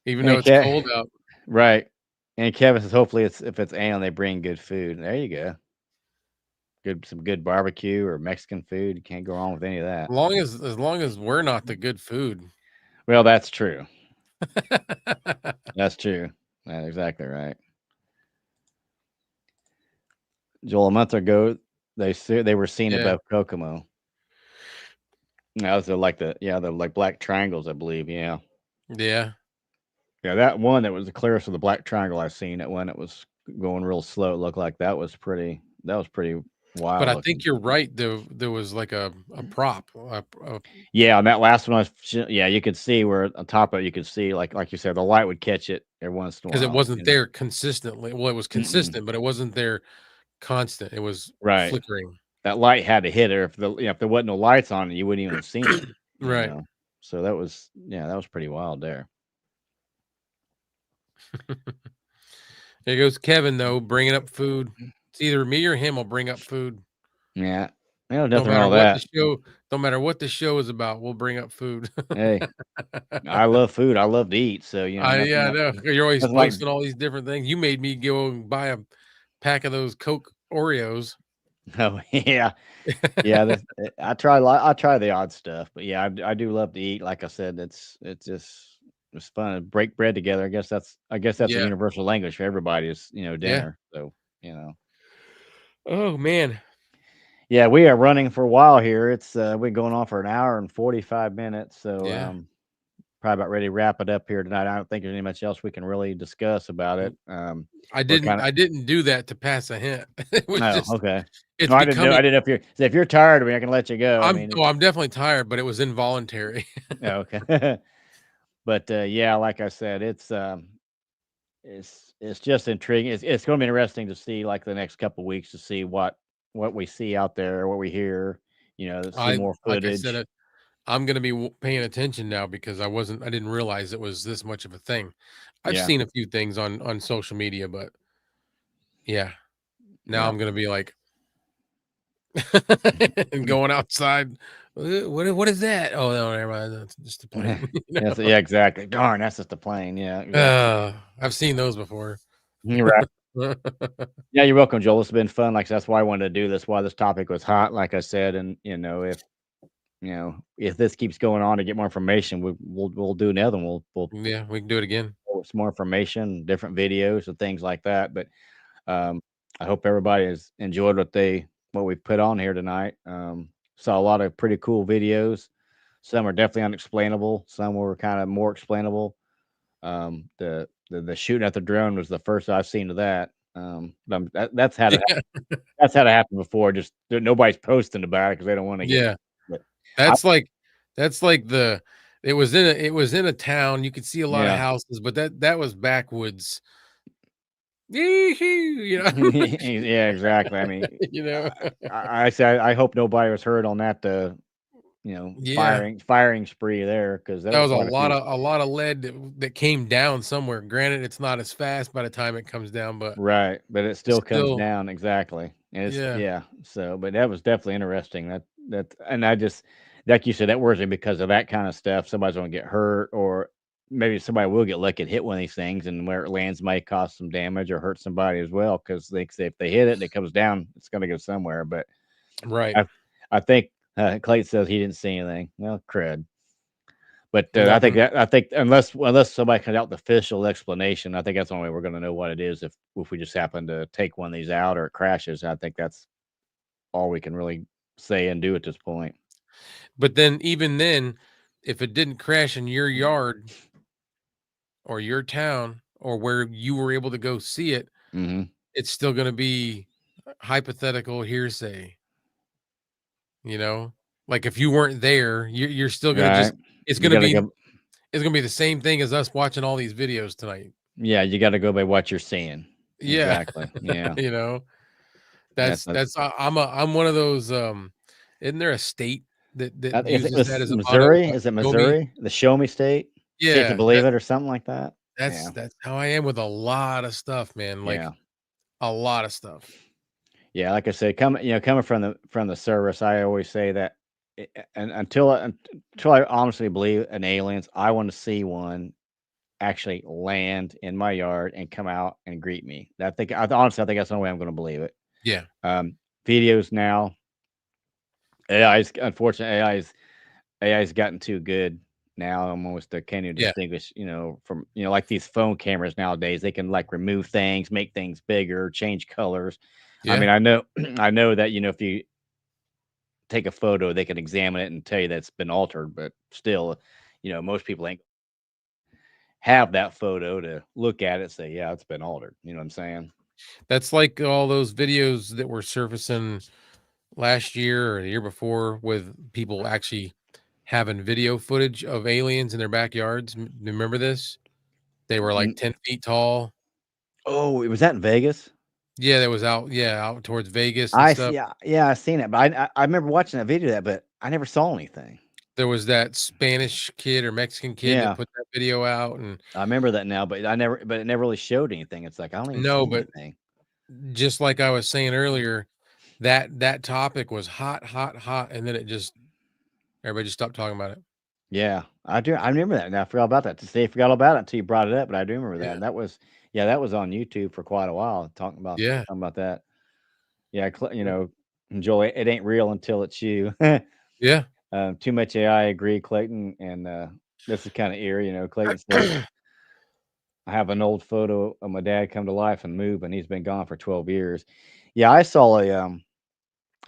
Even though it's cold out. Right. And Kevin says, hopefully if it's alien, they bring good food. There you go. Some good barbecue or Mexican food. You can't go wrong with any of that. As long as we're not the good food. Well, that's true. That's true. That's exactly right. Joel, a month ago, They were seen Yeah. above Kokomo. Those are like they're like black triangles, I believe. Yeah. Yeah. Yeah, that one that was the clearest of the black triangle I've seen. That one that was going real slow. It looked like that was pretty But wild I looking. think you're right. There was like a prop. Yeah, on that last one, yeah, you could see where on top of it, you could see like you said, the light would catch it every once in a Because it while. wasn't there consistently. Well, it was Mm-mm. consistent, but it wasn't there constant. It was Right. flickering. That light had to hit it. If there wasn't no lights on it, you wouldn't even have seen it. Right. So that was pretty wild there. There goes Kevin though, bringing up food. It's either me or him will bring up food. Yeah. Yeah, No nothing matter wrong with what that. no matter what the show is about, we'll bring up food. Hey, I love food. I love to eat. So nothing I know. You're always nothing like posting all these different things. You made me go and buy a pack of those Coke Oreos. oh yeah. Yeah, I try the odd stuff, but yeah, I do love to eat. Like I said, it's fun to break bread together. I guess that's a Yeah. universal language for everybody is Yeah. dinner. So you know, Oh man. yeah, we are running for a while here. It's we're going on for an hour and 45 minutes. So Yeah. probably about ready to wrap it up here tonight. I don't think there's any much else we can really discuss about it. We're kind of I didn't do that to pass a hint. It was oh just okay. it's No, I didn't know. I becoming didn't know if you're tired of me, I can let you go. I mean, I'm definitely tired, but it was involuntary. yeah, okay. But yeah, like I said, it's just intriguing. It's going to be interesting to see like the next couple weeks to see what we see out there, what we hear. See more Like I said, footage. I'm going to be paying attention now because I didn't realize it was this much of a thing. I've Yeah. seen a few things on social media, but yeah, now Yeah. I'm going to be like and going outside. What is that? Oh no, never mind. That's just a plane. Yes, yeah, exactly. Darn, that's just a plane. Yeah, exactly. I've seen those before. You're right. Yeah, you're welcome, Joel. It's been fun. Like that's why I wanted to do this. Why this topic was hot. Like I said, and if this keeps going on to get more information, we'll do another one. We'll Yeah, we can do it again. post more information, different videos and things like that. But I hope everybody has enjoyed what we put on here tonight. Saw a lot of pretty cool videos. Some are definitely unexplainable. Some were kind of more explainable. The shooting at the drone was the first I've seen of that. That's had Yeah. that's had to happen before. Just nobody's posting about it because they don't want to get. Yeah. But That's like it was in a town. You could see a lot of yeah, houses, but that was backwoods. You know, yeah, exactly. I mean, you know. I say I hope nobody was hurt on that. Yeah. Firing spree there because there That was was quite a few. a lot of lead that came down somewhere. Granted, it's not as fast by the time it comes down, but Right, but it it's still comes still down exactly, and it's yeah. yeah. So, but that was definitely interesting. And I just like you said, that worries me because of that kind of stuff. Somebody's gonna get hurt, or maybe somebody will get lucky and hit one of these things, and where it lands might cause some damage or hurt somebody as well. Because they say if they hit it and it comes down, it's gonna go somewhere. But Right. I think Clayton says he didn't see anything. Well, crud. But Nothing. I think unless somebody comes out with official explanation, I think that's the only way we're going to know what it is. If we just happen to take one of these out or it crashes, I think that's all we can really say and do at this point. But then even then, if it didn't crash in your yard or your town or where you were able to go see it, Mm-hmm. it's still going to be hypothetical hearsay. You know, like if you weren't there, you're still going to Right? it's You going to got to be go. it's going to be the same thing as us watching all these videos tonight. Yeah, you got to go by what you're seeing. Yeah. Exactly. Yeah. You know, That's I'm one of those isn't there a state that uses that as a motto? Missouri. Is it Show me. Missouri? The Show Me State. See if you Yeah, believe it, or something like that. Yeah. that's how I am with a lot of stuff, man. Like Yeah. a lot of stuff. Yeah, like I said, coming from the service, I always say that, and until I honestly believe in aliens, I want to see one actually land in my yard and come out and greet me. Honestly, I think that's the only way I'm going to believe it. Yeah. Videos now, unfortunately, AI's gotten too good now. Almost can't even Yeah. distinguish, from like these phone cameras nowadays. They can like remove things, make things bigger, change colors. I mean, Yeah. I know, I know that if you take a photo, they can examine it and tell you that's been altered, but still, most people ain't have that photo to look at it and say, yeah, it's been altered. You know what I'm saying? That's like all those videos that were surfacing last year or the year before with people actually having video footage of aliens in their backyards. Remember this? They were like 10 feet tall. Oh, was that in Vegas? Yeah, that was out. Yeah, out towards Vegas and stuff. Yeah, I seen it, but I remember watching that video of that, but I never saw anything. There was that Spanish kid or Mexican kid that Yeah. put that video out, and I remember that now, but it never really showed anything. It's like I don't even no, see but anything. just like I was saying earlier, that topic was hot, hot, hot, and then everybody just stopped talking about it. Yeah, I do. I remember that. Now I forgot about that. To say I forgot about it until you brought it up, but I do remember that. Yeah. And that was on YouTube for quite a while talking about that. Yeah, Joel, it ain't real until it's you. Yeah. Too much AI. I agree, Clayton, and this is kind of eerie. Clayton says I have an old photo of my dad come to life and move, and he's been gone for 12 years. Yeah, I saw a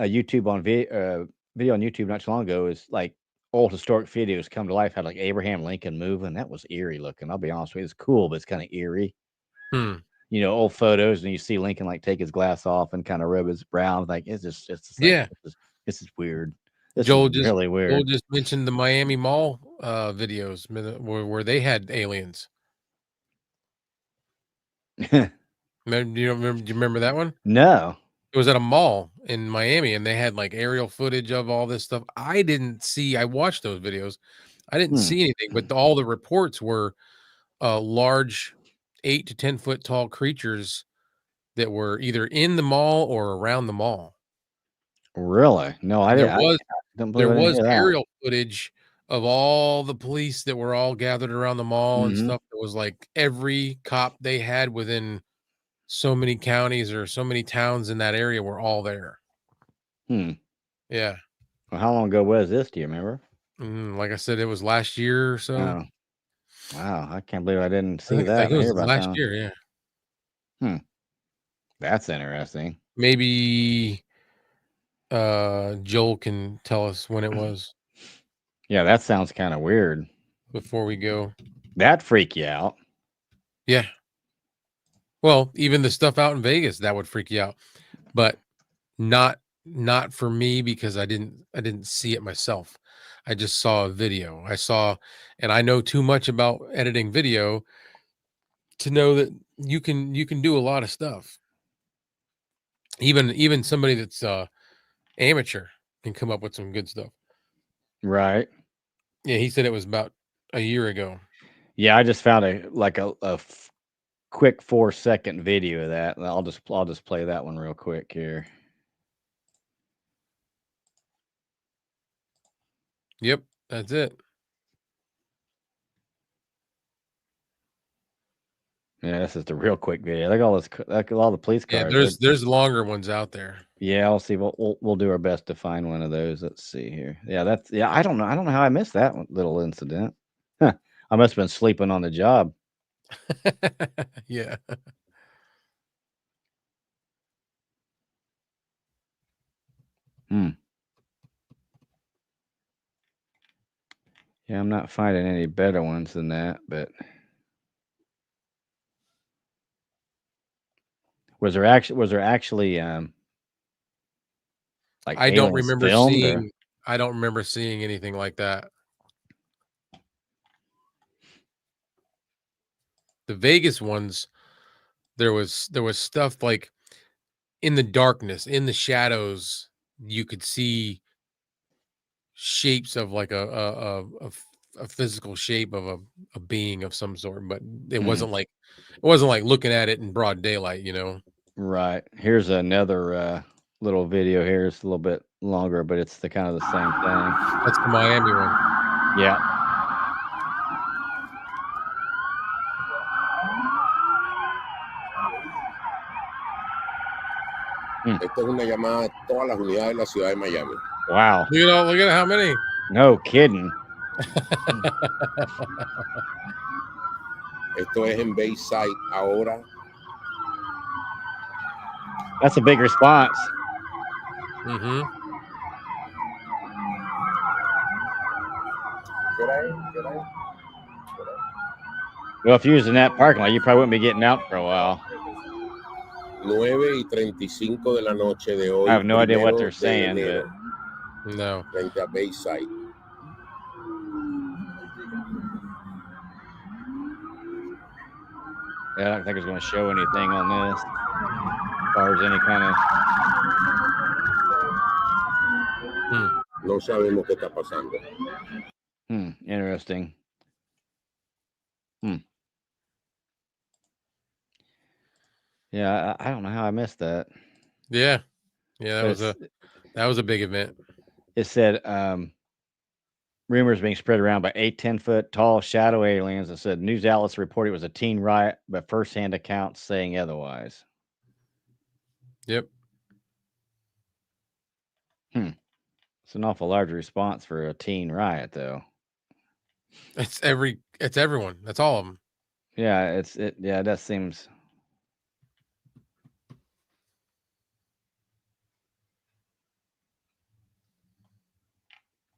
YouTube on video on YouTube not too long ago. Is like old historic videos come to life. Had like Abraham Lincoln moving. That was eerie looking. I'll be honest with you, it's cool, but it's kind of eerie. Hmm. Old photos, and you see Lincoln like take his glass off and kind of rub his brow. Like it's just like, Yeah. this is weird. This Joel is really weird. just mentioned the Miami Mall videos where they had aliens. Do you remember that one? No. It was at a mall in Miami, and they had like aerial footage of all this stuff. I watched those videos. I didn't see anything, but all the reports were large 8 to 10 foot tall creatures that were either in the mall or around the mall. Really? No, I didn't. I don't believe There I didn't was hear that. aerial footage of all the police that were all gathered around the mall and Mhm. stuff. It was like every cop they had within so many counties or so many towns in that area were all there. Yeah. Well, how long ago was this? Do you remember? Like I said, it was last year or so. Oh, wow! I can't believe I didn't I see think that. it Or was hear about last that. year. Yeah. That's interesting. Maybe Joel can tell us when it was Yeah, that sounds kind of weird. before we go. That freak you out. Yeah. Well, even the stuff out in Vegas, that would freak you out. But not for me because I didn't see it myself. I just saw a video. And I know too much about editing video to know that you can do a lot of stuff. Even somebody that's amateur can come up with some good stuff. Right. Yeah, he said it was about a year ago. Yeah, I just found a quick 4-second video of that. I'll just play that one real quick here. Yep, that's it. Yeah, this is the real quick video. Look at all this. Look at all the police Yeah, cars. there's longer ones out there. Yeah, I'll see. We'll do our best to find one of those. Let's see here. Yeah, I don't know. I don't know how I missed that little incident. Huh. I must have been sleeping on the job. Yeah. Yeah, I'm not finding any better ones than that, but was there actually like I don't aliens remember filmed or? seeing anything like that. The Vegas ones, there was stuff like in the darkness, in the shadows, you could see shapes of like a physical shape of a being of some sort, but it wasn't like looking at it in broad daylight, Right. Here's another little video here. It's a little bit longer, but it's the kind of the same thing. That's the Miami one. Yeah. Esta es una llamada a todas las unidades de la ciudad de Miami. Wow. Look at how many. No kidding. Esto es en Bayside ahora. That's a big response. Mm-hmm. Well, if you was in that parking lot, you probably wouldn't be getting out for a while. 9:35 de la noche de hoy, I have no idea what primero they're de saying, enero, but No. frente a Bayside. yeah, I don't think it's going to show anything on this as far as any kind of. No sabemos qué está pasando. Interesting. Yeah, I don't know how I missed that. Yeah, that But was a big event. it said rumors being spread around by 8-10 foot tall shadow aliens. It said news outlets reported it was a teen riot, but firsthand accounts saying otherwise. Yep. It's an awful large response for a teen riot, though. It's everyone. That's all of them. Yeah, yeah, that seems.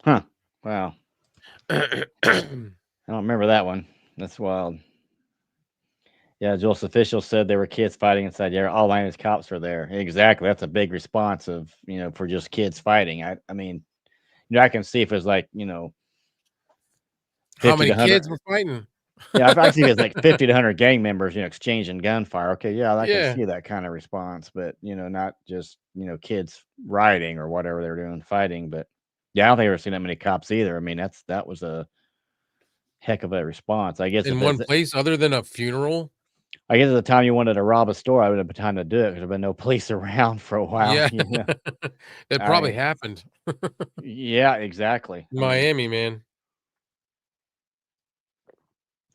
Huh. Wow. I don't remember that one. That's wild. Yeah, Jules officials said there were kids fighting inside. Yeah, all Linus cops were there. Exactly. That's a big response of, for just kids fighting. I mean, I can see if it's like, How 50 many to 100. kids were fighting? Yeah, if I see it's like 50 to 100 gang members, exchanging gunfire. Okay, yeah, I can Yeah. see that kind of response, but not just kids rioting or whatever they're doing, fighting. But yeah, I don't think I've ever seen that many cops either. I mean, that was a heck of a response. I guess In if one it's, place other than a funeral. I guess at the time you wanted to rob a store, I would have been time to do it. There's been no police around for a while. Yeah. It probably happened. Yeah, exactly. I mean, Miami, man.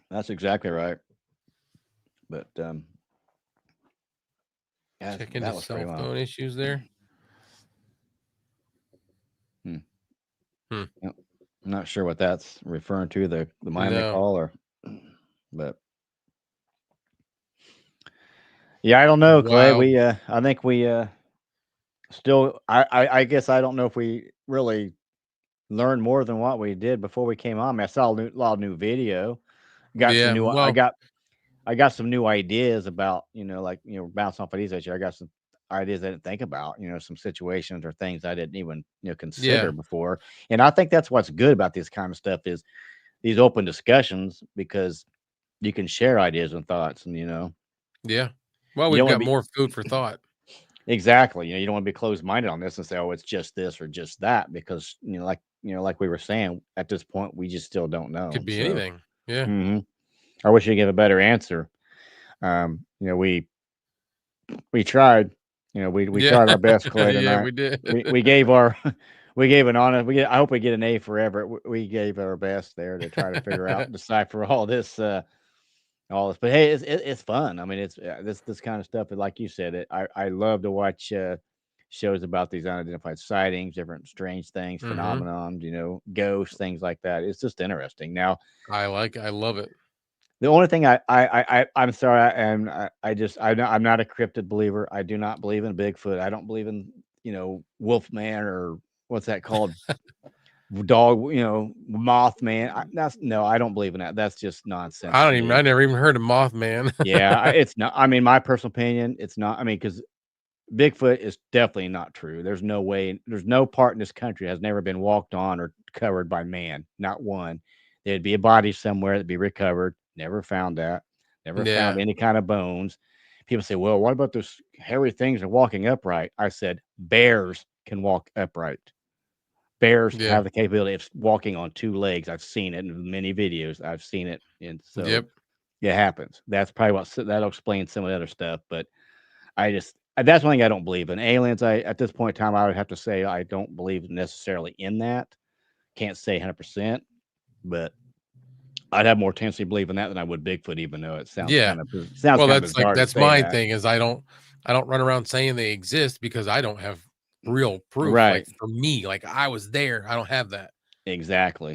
that's exactly right. But yeah, Check into that was cell pretty phone wild. issues there. Yep. I'm not sure what that's referring to, the Miami No. call, but yeah, I don't know, Clay. Wild. I think we still. I guess I don't know if we really learned more than what we did before we came on. I mean, I saw a lot of new video. Got some Yeah. new. Well, I got some new ideas about like bounce off of these issues. I got some ideas I didn't think about. Some situations or things I didn't even consider Yeah. before. And I think that's what's good about this kind of stuff is these open discussions, because you can share ideas and thoughts, and yeah. Well, you we've don't want got to be more food for thought. exactly. You don't want to be closed minded on this and say, oh, it's just this or just that, because like we were saying, at this point we just still don't know. Could be So anything. Yeah. I wish you give a better answer. We tried. We Yeah. tried our best, Clay, Yeah, tonight. we did. We gave our we gave an honest. I hope we get an A forever. We gave our best there to try to figure out, decipher all this. But hey, it's fun. I mean, it's this kind of stuff. Like you said, I love to watch shows about these unidentified sightings, different strange things, phenomenon. Ghosts, things like that. It's just interesting. Now, I love it. the only thing I'm sorry, I'm not a cryptid believer. I do not believe in Bigfoot. I don't believe in Wolfman, or what's that called, dog, Mothman. I don't believe in that. That's just nonsense. I to me. never even heard of Mothman. Yeah, it's not. I mean, my personal opinion, it's not. I mean, because Bigfoot is definitely not true. There's no way. There's no part in this country has never been walked on or covered by man. Not one. There'd be a body somewhere that'd be recovered. Never found that. Never found Yeah. any kind of bones. People say, "Well, what about those hairy things are walking upright?" I said, "Bears can walk upright. Bears Yeah. have the capability of walking on two legs. I've seen it in many videos. I've seen it, and so Yep. it happens. That's probably that'll explain some of the other stuff. But that's one thing I don't believe in. Aliens, at this point in time, I would have to say I don't believe necessarily in that. Can't say 100%, but I'd have more tendency to believe in that than I would Bigfoot, even though it sounds Yeah. kind of Well, bizarre to that's say my that. thing is I don't run around saying they exist because I don't have real proof. Right. Like for me, like I was there. I don't have that. Exactly.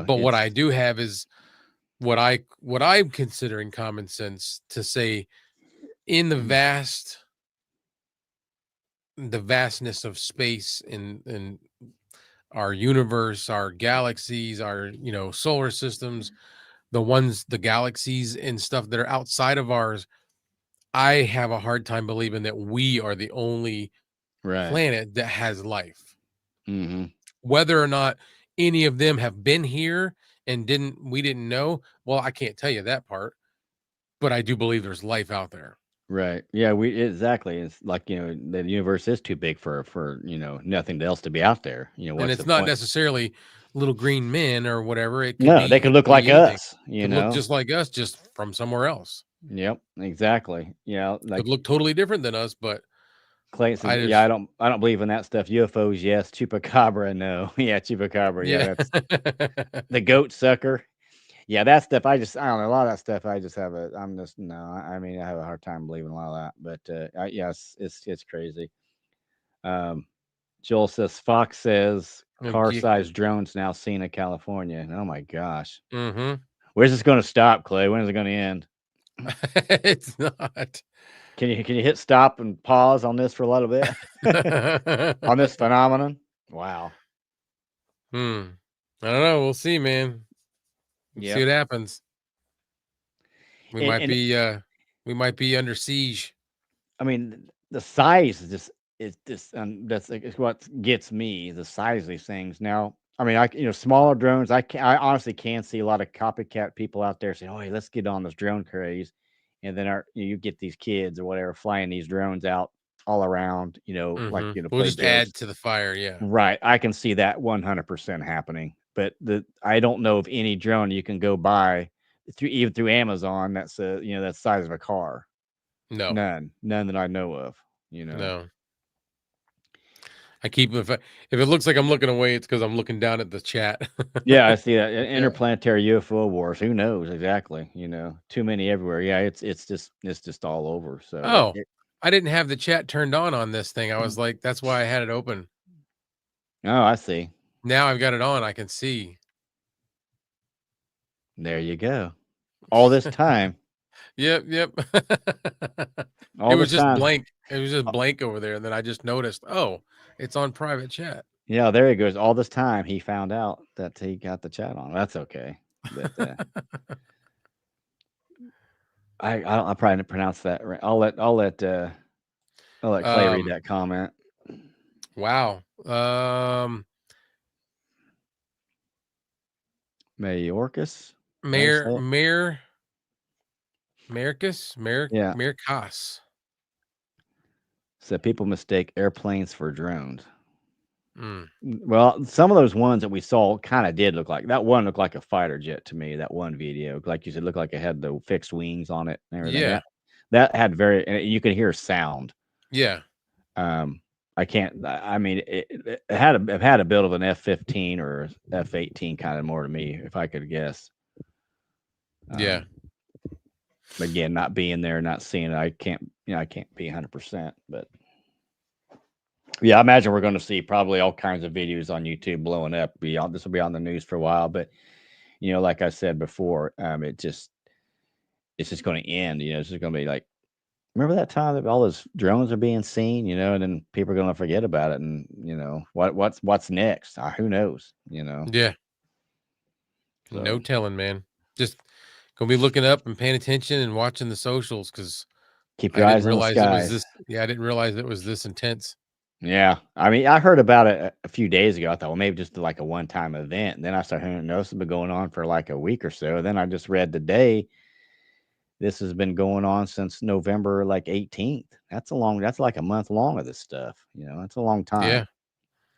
But what I do have is what I'm considering common sense to say in the vast the vastness of space in our universe, our galaxies, our solar systems, the galaxies and stuff that are outside of ours. I have a hard time believing that we are the only Right. planet that has life. Mm-hmm. Whether or not any of them have been here and we didn't know, well, I can't tell you that part, but I do believe there's life out there. Right. Yeah, exactly. It's like, the universe is too big for, nothing else to be out there. And What's it's the not point? necessarily little green men or whatever. It could No, they be could look like anything. us, Could look just like us, just from somewhere else. Yep, exactly. Yeah, Could like look totally different than us, but Clay says, I yeah, just I don't believe in that stuff. UFOs, yes. Chupacabra, no. Yeah, chupacabra, yeah, yeah. that's the goat sucker. Yeah, that stuff. I don't know. A lot of that stuff. I'm just no. I mean, I have a hard time believing a lot of that. But yes, it's crazy. Um, Joel says Fox says car-sized drones now seen in California. Oh my gosh, Mm-hmm. where's this going to stop, Clay? When is it going to end? It's not. Can you hit stop and pause on this for a little bit on this phenomenon? Wow. I don't know. We'll see, man. We'll see Yep. what happens. We And might be under siege. I mean, the size is just that's like, it's what gets me, the size of these things. Now, I mean, smaller drones. I honestly can see a lot of copycat people out there saying, "Oh, hey, let's get on this drone craze," and then you get these kids or whatever flying these drones out all around. Like We'll play just jokes. add to the fire. Yeah. Right, I can see that 100% happening. But I don't know of any drone you can go buy even through Amazon that's that size of a car. No. None that I know of. No. I keep if it looks like I'm looking away, it's because I'm looking down at the chat. Yeah, I see that interplanetary UFO wars. Who knows exactly? Too many everywhere. Yeah, it's just all over. So Oh, I didn't have the chat turned on this thing. I was like, that's why I had it open. Oh, I see. Now I've got it on. I can see. There you go. All this time. Yep. All It was this just time. blank. It was just blank over there, and then I just noticed, oh, it's on private chat. Yeah, there he goes. All this time he found out that he got the chat on. That's okay. But I probably didn't pronounce that right. I'll let Clay read that comment. Wow. Mayorkas? Mayorkas. So people mistake airplanes for drones. Mm. Well, some of those ones that we saw kind of did look like that one looked like a fighter jet to me. That one video, like you said, looked like it had the fixed wings on it and everything. Yeah. That had and you could hear sound. Yeah. I can't. I mean, it had a build of an F-15 or F-18 kind of more to me, if I could guess. Yeah. Again, not being there, not seeing it, I can't be 100%. But yeah, I imagine we're going to see probably all kinds of videos on YouTube blowing up. This will be on the news for a while, but like I said before, it's just going to end. It's just going to be like, remember that time that all those drones are being seen, and then people are going to forget about it, and what's next? Who knows? Yeah. So, no telling, man. Just gonna be looking up and paying attention and watching the socials because keep your eyes on the sky. I didn't realize it was this intense. Yeah, I mean, I heard about it a few days ago. I thought, well, maybe just like a one-time event. And then I started hearing, no, this has been going on for like a week or so. And then I just read today, this has been going on since November 18th. That's like a month long of this stuff. That's a long time. Yeah.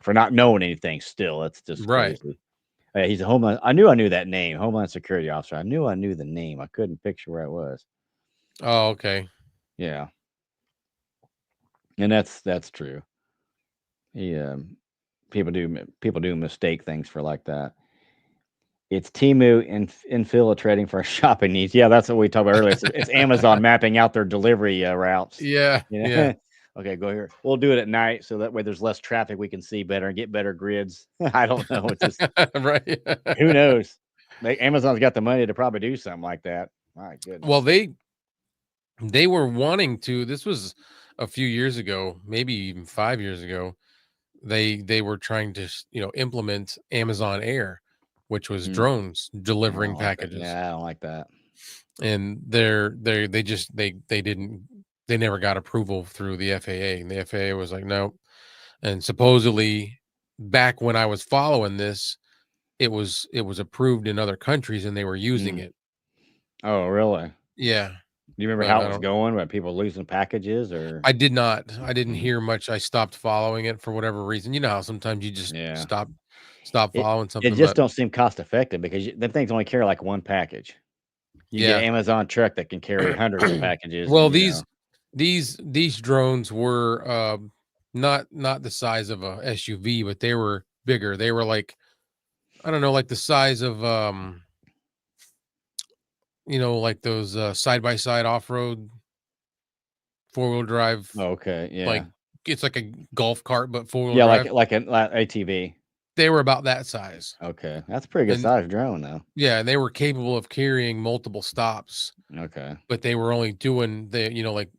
For not knowing anything still. It's just right. Crazy. He's a Homeland. I knew that name, Homeland Security Officer. I knew the name. I couldn't picture where it was. Oh, okay. Yeah. And that's true. People do mistake things for like that. It's Temu infiltrating for shopping needs. Yeah, that's what we talked about earlier. It's Amazon mapping out their delivery routes. Yeah. Yeah. Okay, go here. We'll do it at night so that way there's less traffic. We can see better and get better grids. I don't know. It's just right. Who knows? Amazon's got the money to probably do something like that. My goodness. Well, they were wanting to. This was a few years ago, maybe even 5 years ago, they were trying to implement Amazon Air, which was Mm. drones I delivering don't like that. packages. Yeah, I don't like that. And they never got approval through the FAA, and the FAA was like, no. And supposedly back when I was following this, it was approved in other countries and they were using Mm. it. Oh, really? Yeah. Do you remember But how it was going? Were people losing packages or? I did not. I didn't Mm. hear much. I stopped following it for whatever reason. You know how sometimes you just Yeah. stop It following it something, just but don't seem cost effective because them things only carry like one package. You get yeah. an Amazon truck that can carry hundreds of packages, Well, and you know. these drones were not the size of a SUV, but they were bigger. They were like, I don't know, like the size of like those side by side off road 4-wheel drive, Okay, like yeah, it's like a golf cart but 4-wheel yeah, drive. like an ATV. They were about that size. Okay, that's a pretty good And sized drone, though. yeah, and they were capable of carrying multiple stops, Okay, but they were only doing like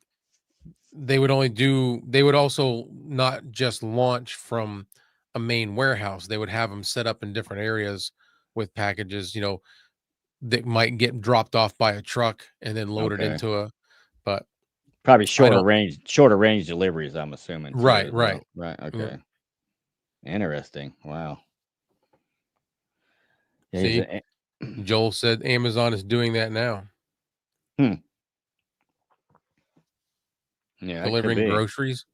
they would also not just launch from a main warehouse. They would have them set up in different areas with packages, that might get dropped off by a truck and then loaded okay. into but Probably I don't. shorter range deliveries. I'm assuming too, Right, as right. well. Right. Yeah. Okay. Interesting. Wow. Yeah, he's See, Joel said Amazon is doing that now, Hmm. Yeah, that could delivering be. groceries.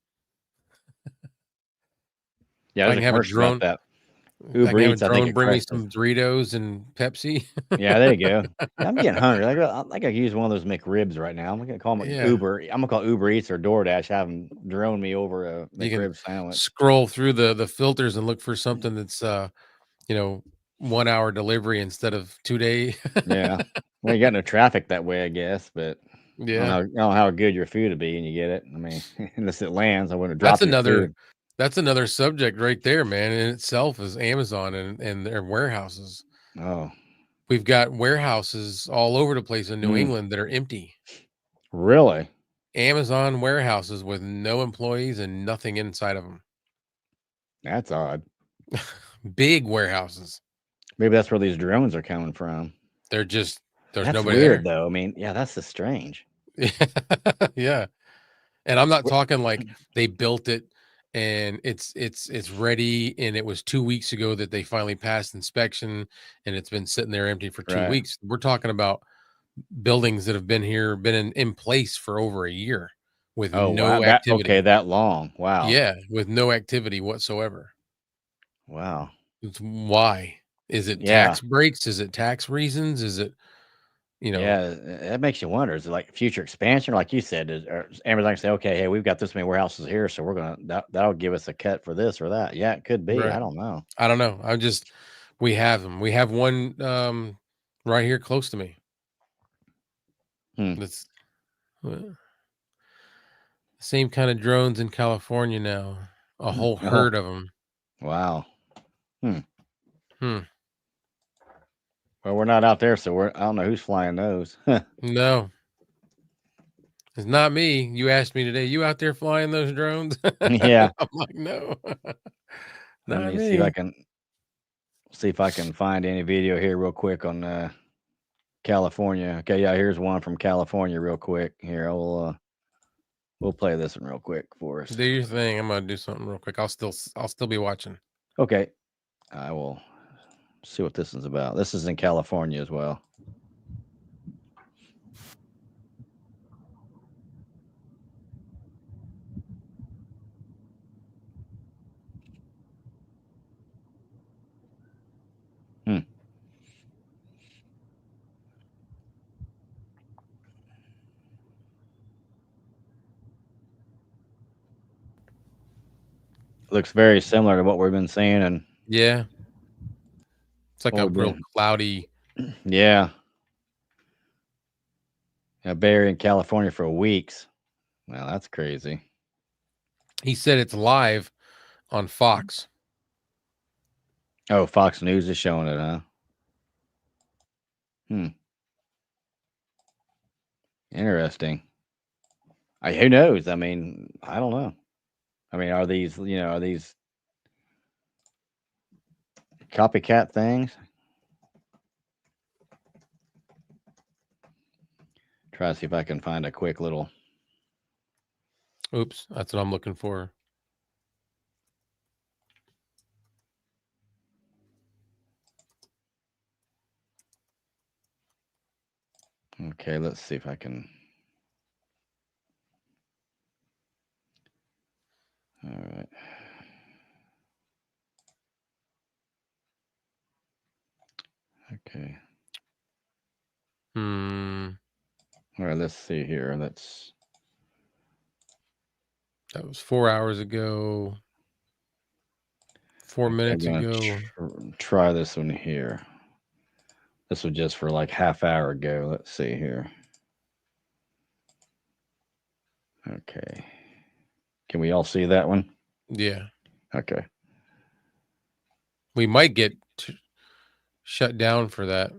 Yeah, If I there's can a have a commercial about drone, that. if I Uber can have a Eats, I think drone it bring me crushes. some Doritos and Pepsi. Yeah, there you go. Yeah, I'm getting hungry. I think I could use one of those McRibs right now. I'm gonna call them Yeah. Uber. I'm gonna call Uber Eats or DoorDash. Have them drone me over a You can McRib sandwich. scroll through the filters and look for something that's 1 hour delivery instead of 2 day. Yeah. Well, you got no traffic that way, I guess. But Yeah. I don't know how good your food would be, and you get it. I mean, unless it lands, I wouldn't That's drop your another food. that's another subject right there, man. In itself is Amazon and their warehouses. Oh, We've got warehouses all over the place in New mm, England that are empty. really? Amazon warehouses with no employees and nothing inside of them. That's odd. Big warehouses. Maybe that's where these drones are coming from. There's That's nobody weird, there. though. I mean, yeah, that's just strange. Yeah. And I'm not Wh- talking like they built it and it's ready and it was 2 weeks ago that they finally passed inspection and it's been sitting there empty for 2 Right. weeks. We're talking about buildings that have been in place for over a year with Oh, wow. no Okay, activity. that long. Wow. Yeah, with no activity whatsoever. Wow. It's why? Is it Yeah. tax breaks? Is it tax reasons? Is it, Yeah, that makes you wonder. Is it like future expansion, or like you said, or is Amazon gonna say, okay, hey, we've got this many warehouses here, so we're gonna that'll give us a cut for this or that. Yeah, it could be. I right? don't know. I don't know. We have them. We have one right here close to me. Hmm. That's same kind of drones in California now. A whole Oh, herd of them. wow. Hmm. Hmm. Well, we're not out there, so I don't know who's flying those. No, it's not me. You asked me today, you out there flying those drones? Yeah. I'm like, no, Let not me see me. if I can find any video here real quick on California. Okay, yeah, here's one from California real quick. Here, we'll play this one real quick for us. Do your thing. I'm gonna do something real quick. I'll still be watching. Okay, I will see what this is about. This is in California as well. Hmm. Looks very similar to what we've been seeing and Yeah, it's like what a we've real been. cloudy. Yeah, Bay Area in California for weeks. Well, that's crazy. He said it's live on Fox. Oh, Fox News is showing it, huh? Hmm. Interesting. Who knows? I mean, I don't know. I mean, are these copycat things? Try to see if I can find a quick little. Oops, that's what I'm looking for. Okay, let's see if I can. All right. Okay. All right, let's see here. That was 4 hours ago. 4 minutes ago. Try this one here. This was just for like half hour ago. Let's see here. Okay. Can we all see that one? Yeah. Okay. We might get shut down for that.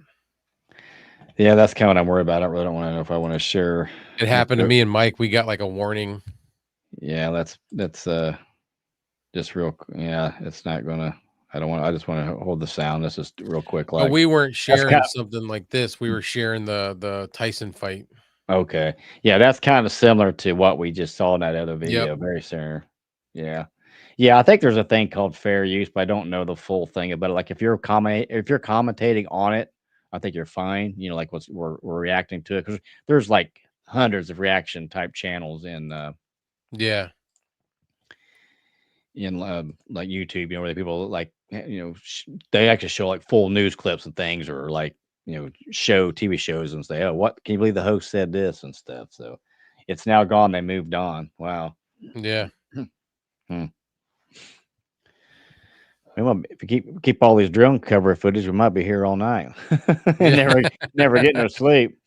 Yeah, that's kind of what I'm worried about. I really don't want to know if I want to share. It happened to me and Mike. We got like a warning. Yeah, that's just real. Yeah, it's not gonna. I don't want. I just want to hold the sound. This is real quick. But we weren't sharing something like this. We were sharing the Tyson fight. Okay. Yeah, that's kind of similar to what we just saw in that other video. Yep. Very similar. Yeah. Yeah, I think there's a thing called fair use, but I don't know the full thing about it. Like if you're commentating on it, I think you're fine. You know, like we're reacting to it because there's like hundreds of reaction type channels in yeah, in like YouTube, you know, where the people like they actually show like full news clips and things, or like show TV shows and say, oh, what can you believe the host said this and stuff. So it's now gone. They moved on. Wow. Yeah. Well, if you keep all these drone cover footage, we might be here all night. never get no sleep.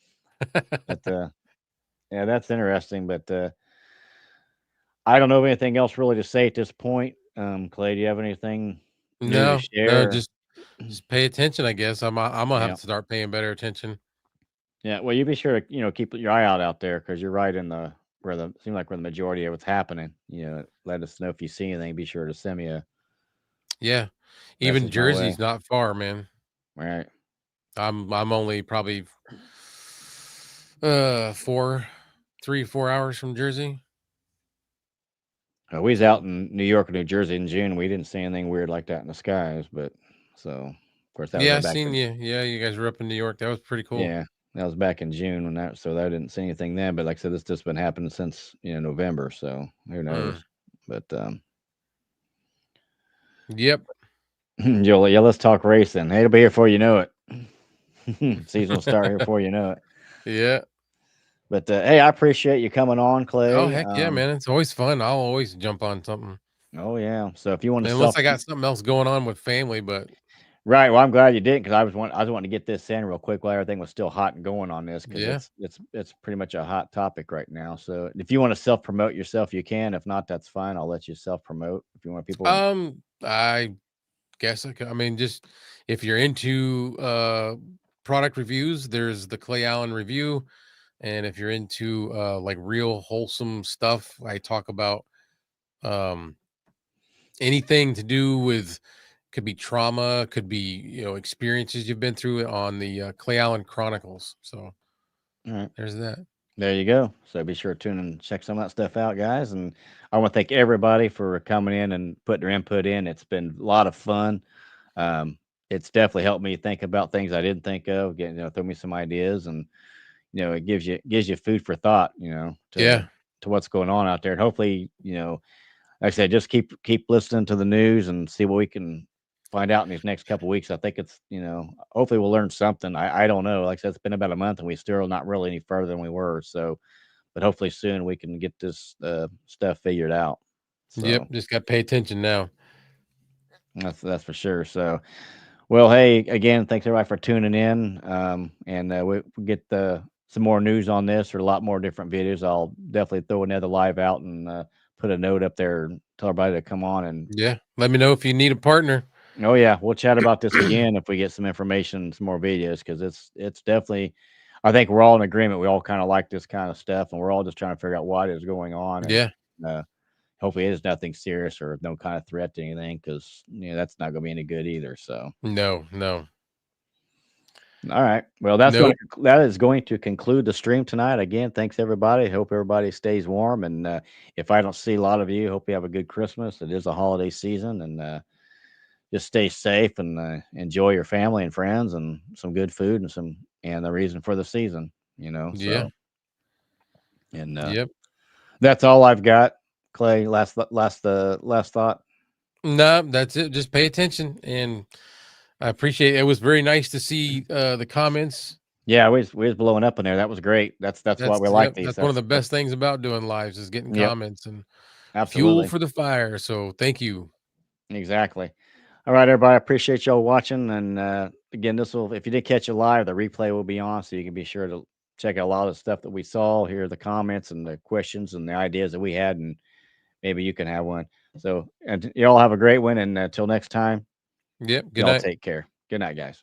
But yeah, that's interesting. But I don't know of anything else really to say at this point. Clay, do you have anything new to share? No, just pay attention. I guess I'm gonna have to start paying better attention. Yeah, well, you be sure to keep your eye out there because you're right in where the majority of what's happening. Let us know if you see anything. Be sure to send me a. Yeah, even Jersey's not far, man. Right. I'm only probably 3-4 hours from Jersey. We was out in New York and New Jersey in June. We didn't see anything weird like that in the skies, but so of course that was I back seen you. Yeah, you guys were up in New York. That was pretty cool. Yeah, that was back in June when I didn't see anything then. But like I said, this just been happening since November, so who knows? But yep. Joel, yeah, let's talk racing. Hey, it'll be here before you know it. Season will start here before you know it. Yeah. But hey, I appreciate you coming on, Clay. Oh heck yeah, man! It's always fun. I'll always jump on something. Oh yeah. So if you want to, unless I got something else going on with family, but right. Well, I'm glad you did because I was wanting to get this in real quick while everything was still hot and going on this because it's pretty much a hot topic right now. So if you want to self promote yourself, you can. If not, that's fine. I'll let you self promote if you want people. I guess I mean, just if you're into product reviews, there's the Clay Allen review. And if you're into like real wholesome stuff, I talk about anything to do with, could be trauma, could be experiences you've been through on the Clay Allen Chronicles. So there's that. There you go. So be sure to tune and check some of that stuff out, guys. And I want to thank everybody for coming in and putting their input in. It's been a lot of fun. It's definitely helped me think about things I didn't think of, throw me some ideas, and it gives you food for thought, to what's going on out there. And hopefully, like I said, just keep listening to the news and see what we can find out in these next couple of weeks. I think it's, hopefully we'll learn something. I don't know. Like I said, it's been about a month and we still not really any further than we were. So, but hopefully soon we can get this stuff figured out. So, yep. Just got to pay attention now. That's for sure. So, well, hey, again, thanks everybody for tuning in. And we'll get some more news on this or a lot more different videos. I'll definitely throw another live out and put a note up there and tell everybody to come on and let me know if you need a partner. Oh yeah, we'll chat about this again if we get some information, some more videos, because it's definitely. I think we're all in agreement. We all kind of like this kind of stuff, and we're all just trying to figure out what is going on. And Yeah. hopefully it is nothing serious or no kind of threat to anything, because that's not going to be any good either. So No. all right, well that is going to conclude the stream tonight. Again, thanks everybody. Hope everybody stays warm, and if I don't see a lot of you, hope you have a good Christmas. It is a holiday season, and just stay safe and enjoy your family and friends and some good food and the reason for the season. Yeah. So and Yep. that's all I've got. Clay, last thought. No, that's it. Just pay attention, and I appreciate it. It was very nice to see the comments. Yeah, we was blowing up in there. That was great. That's why we like these. That's one of the best things about doing lives is getting Yep, comments and fuel absolutely. for the fire. So thank you. Exactly. All right, everybody. I appreciate y'all watching. And again, if you didn't catch it live, the replay will be on, so you can be sure to check out a lot of the stuff that we saw, hear the comments and the questions and the ideas that we had, and maybe you can have one. So, and you all have a great one. And until next time, Yep. Good y'all night. take care. Good night, guys.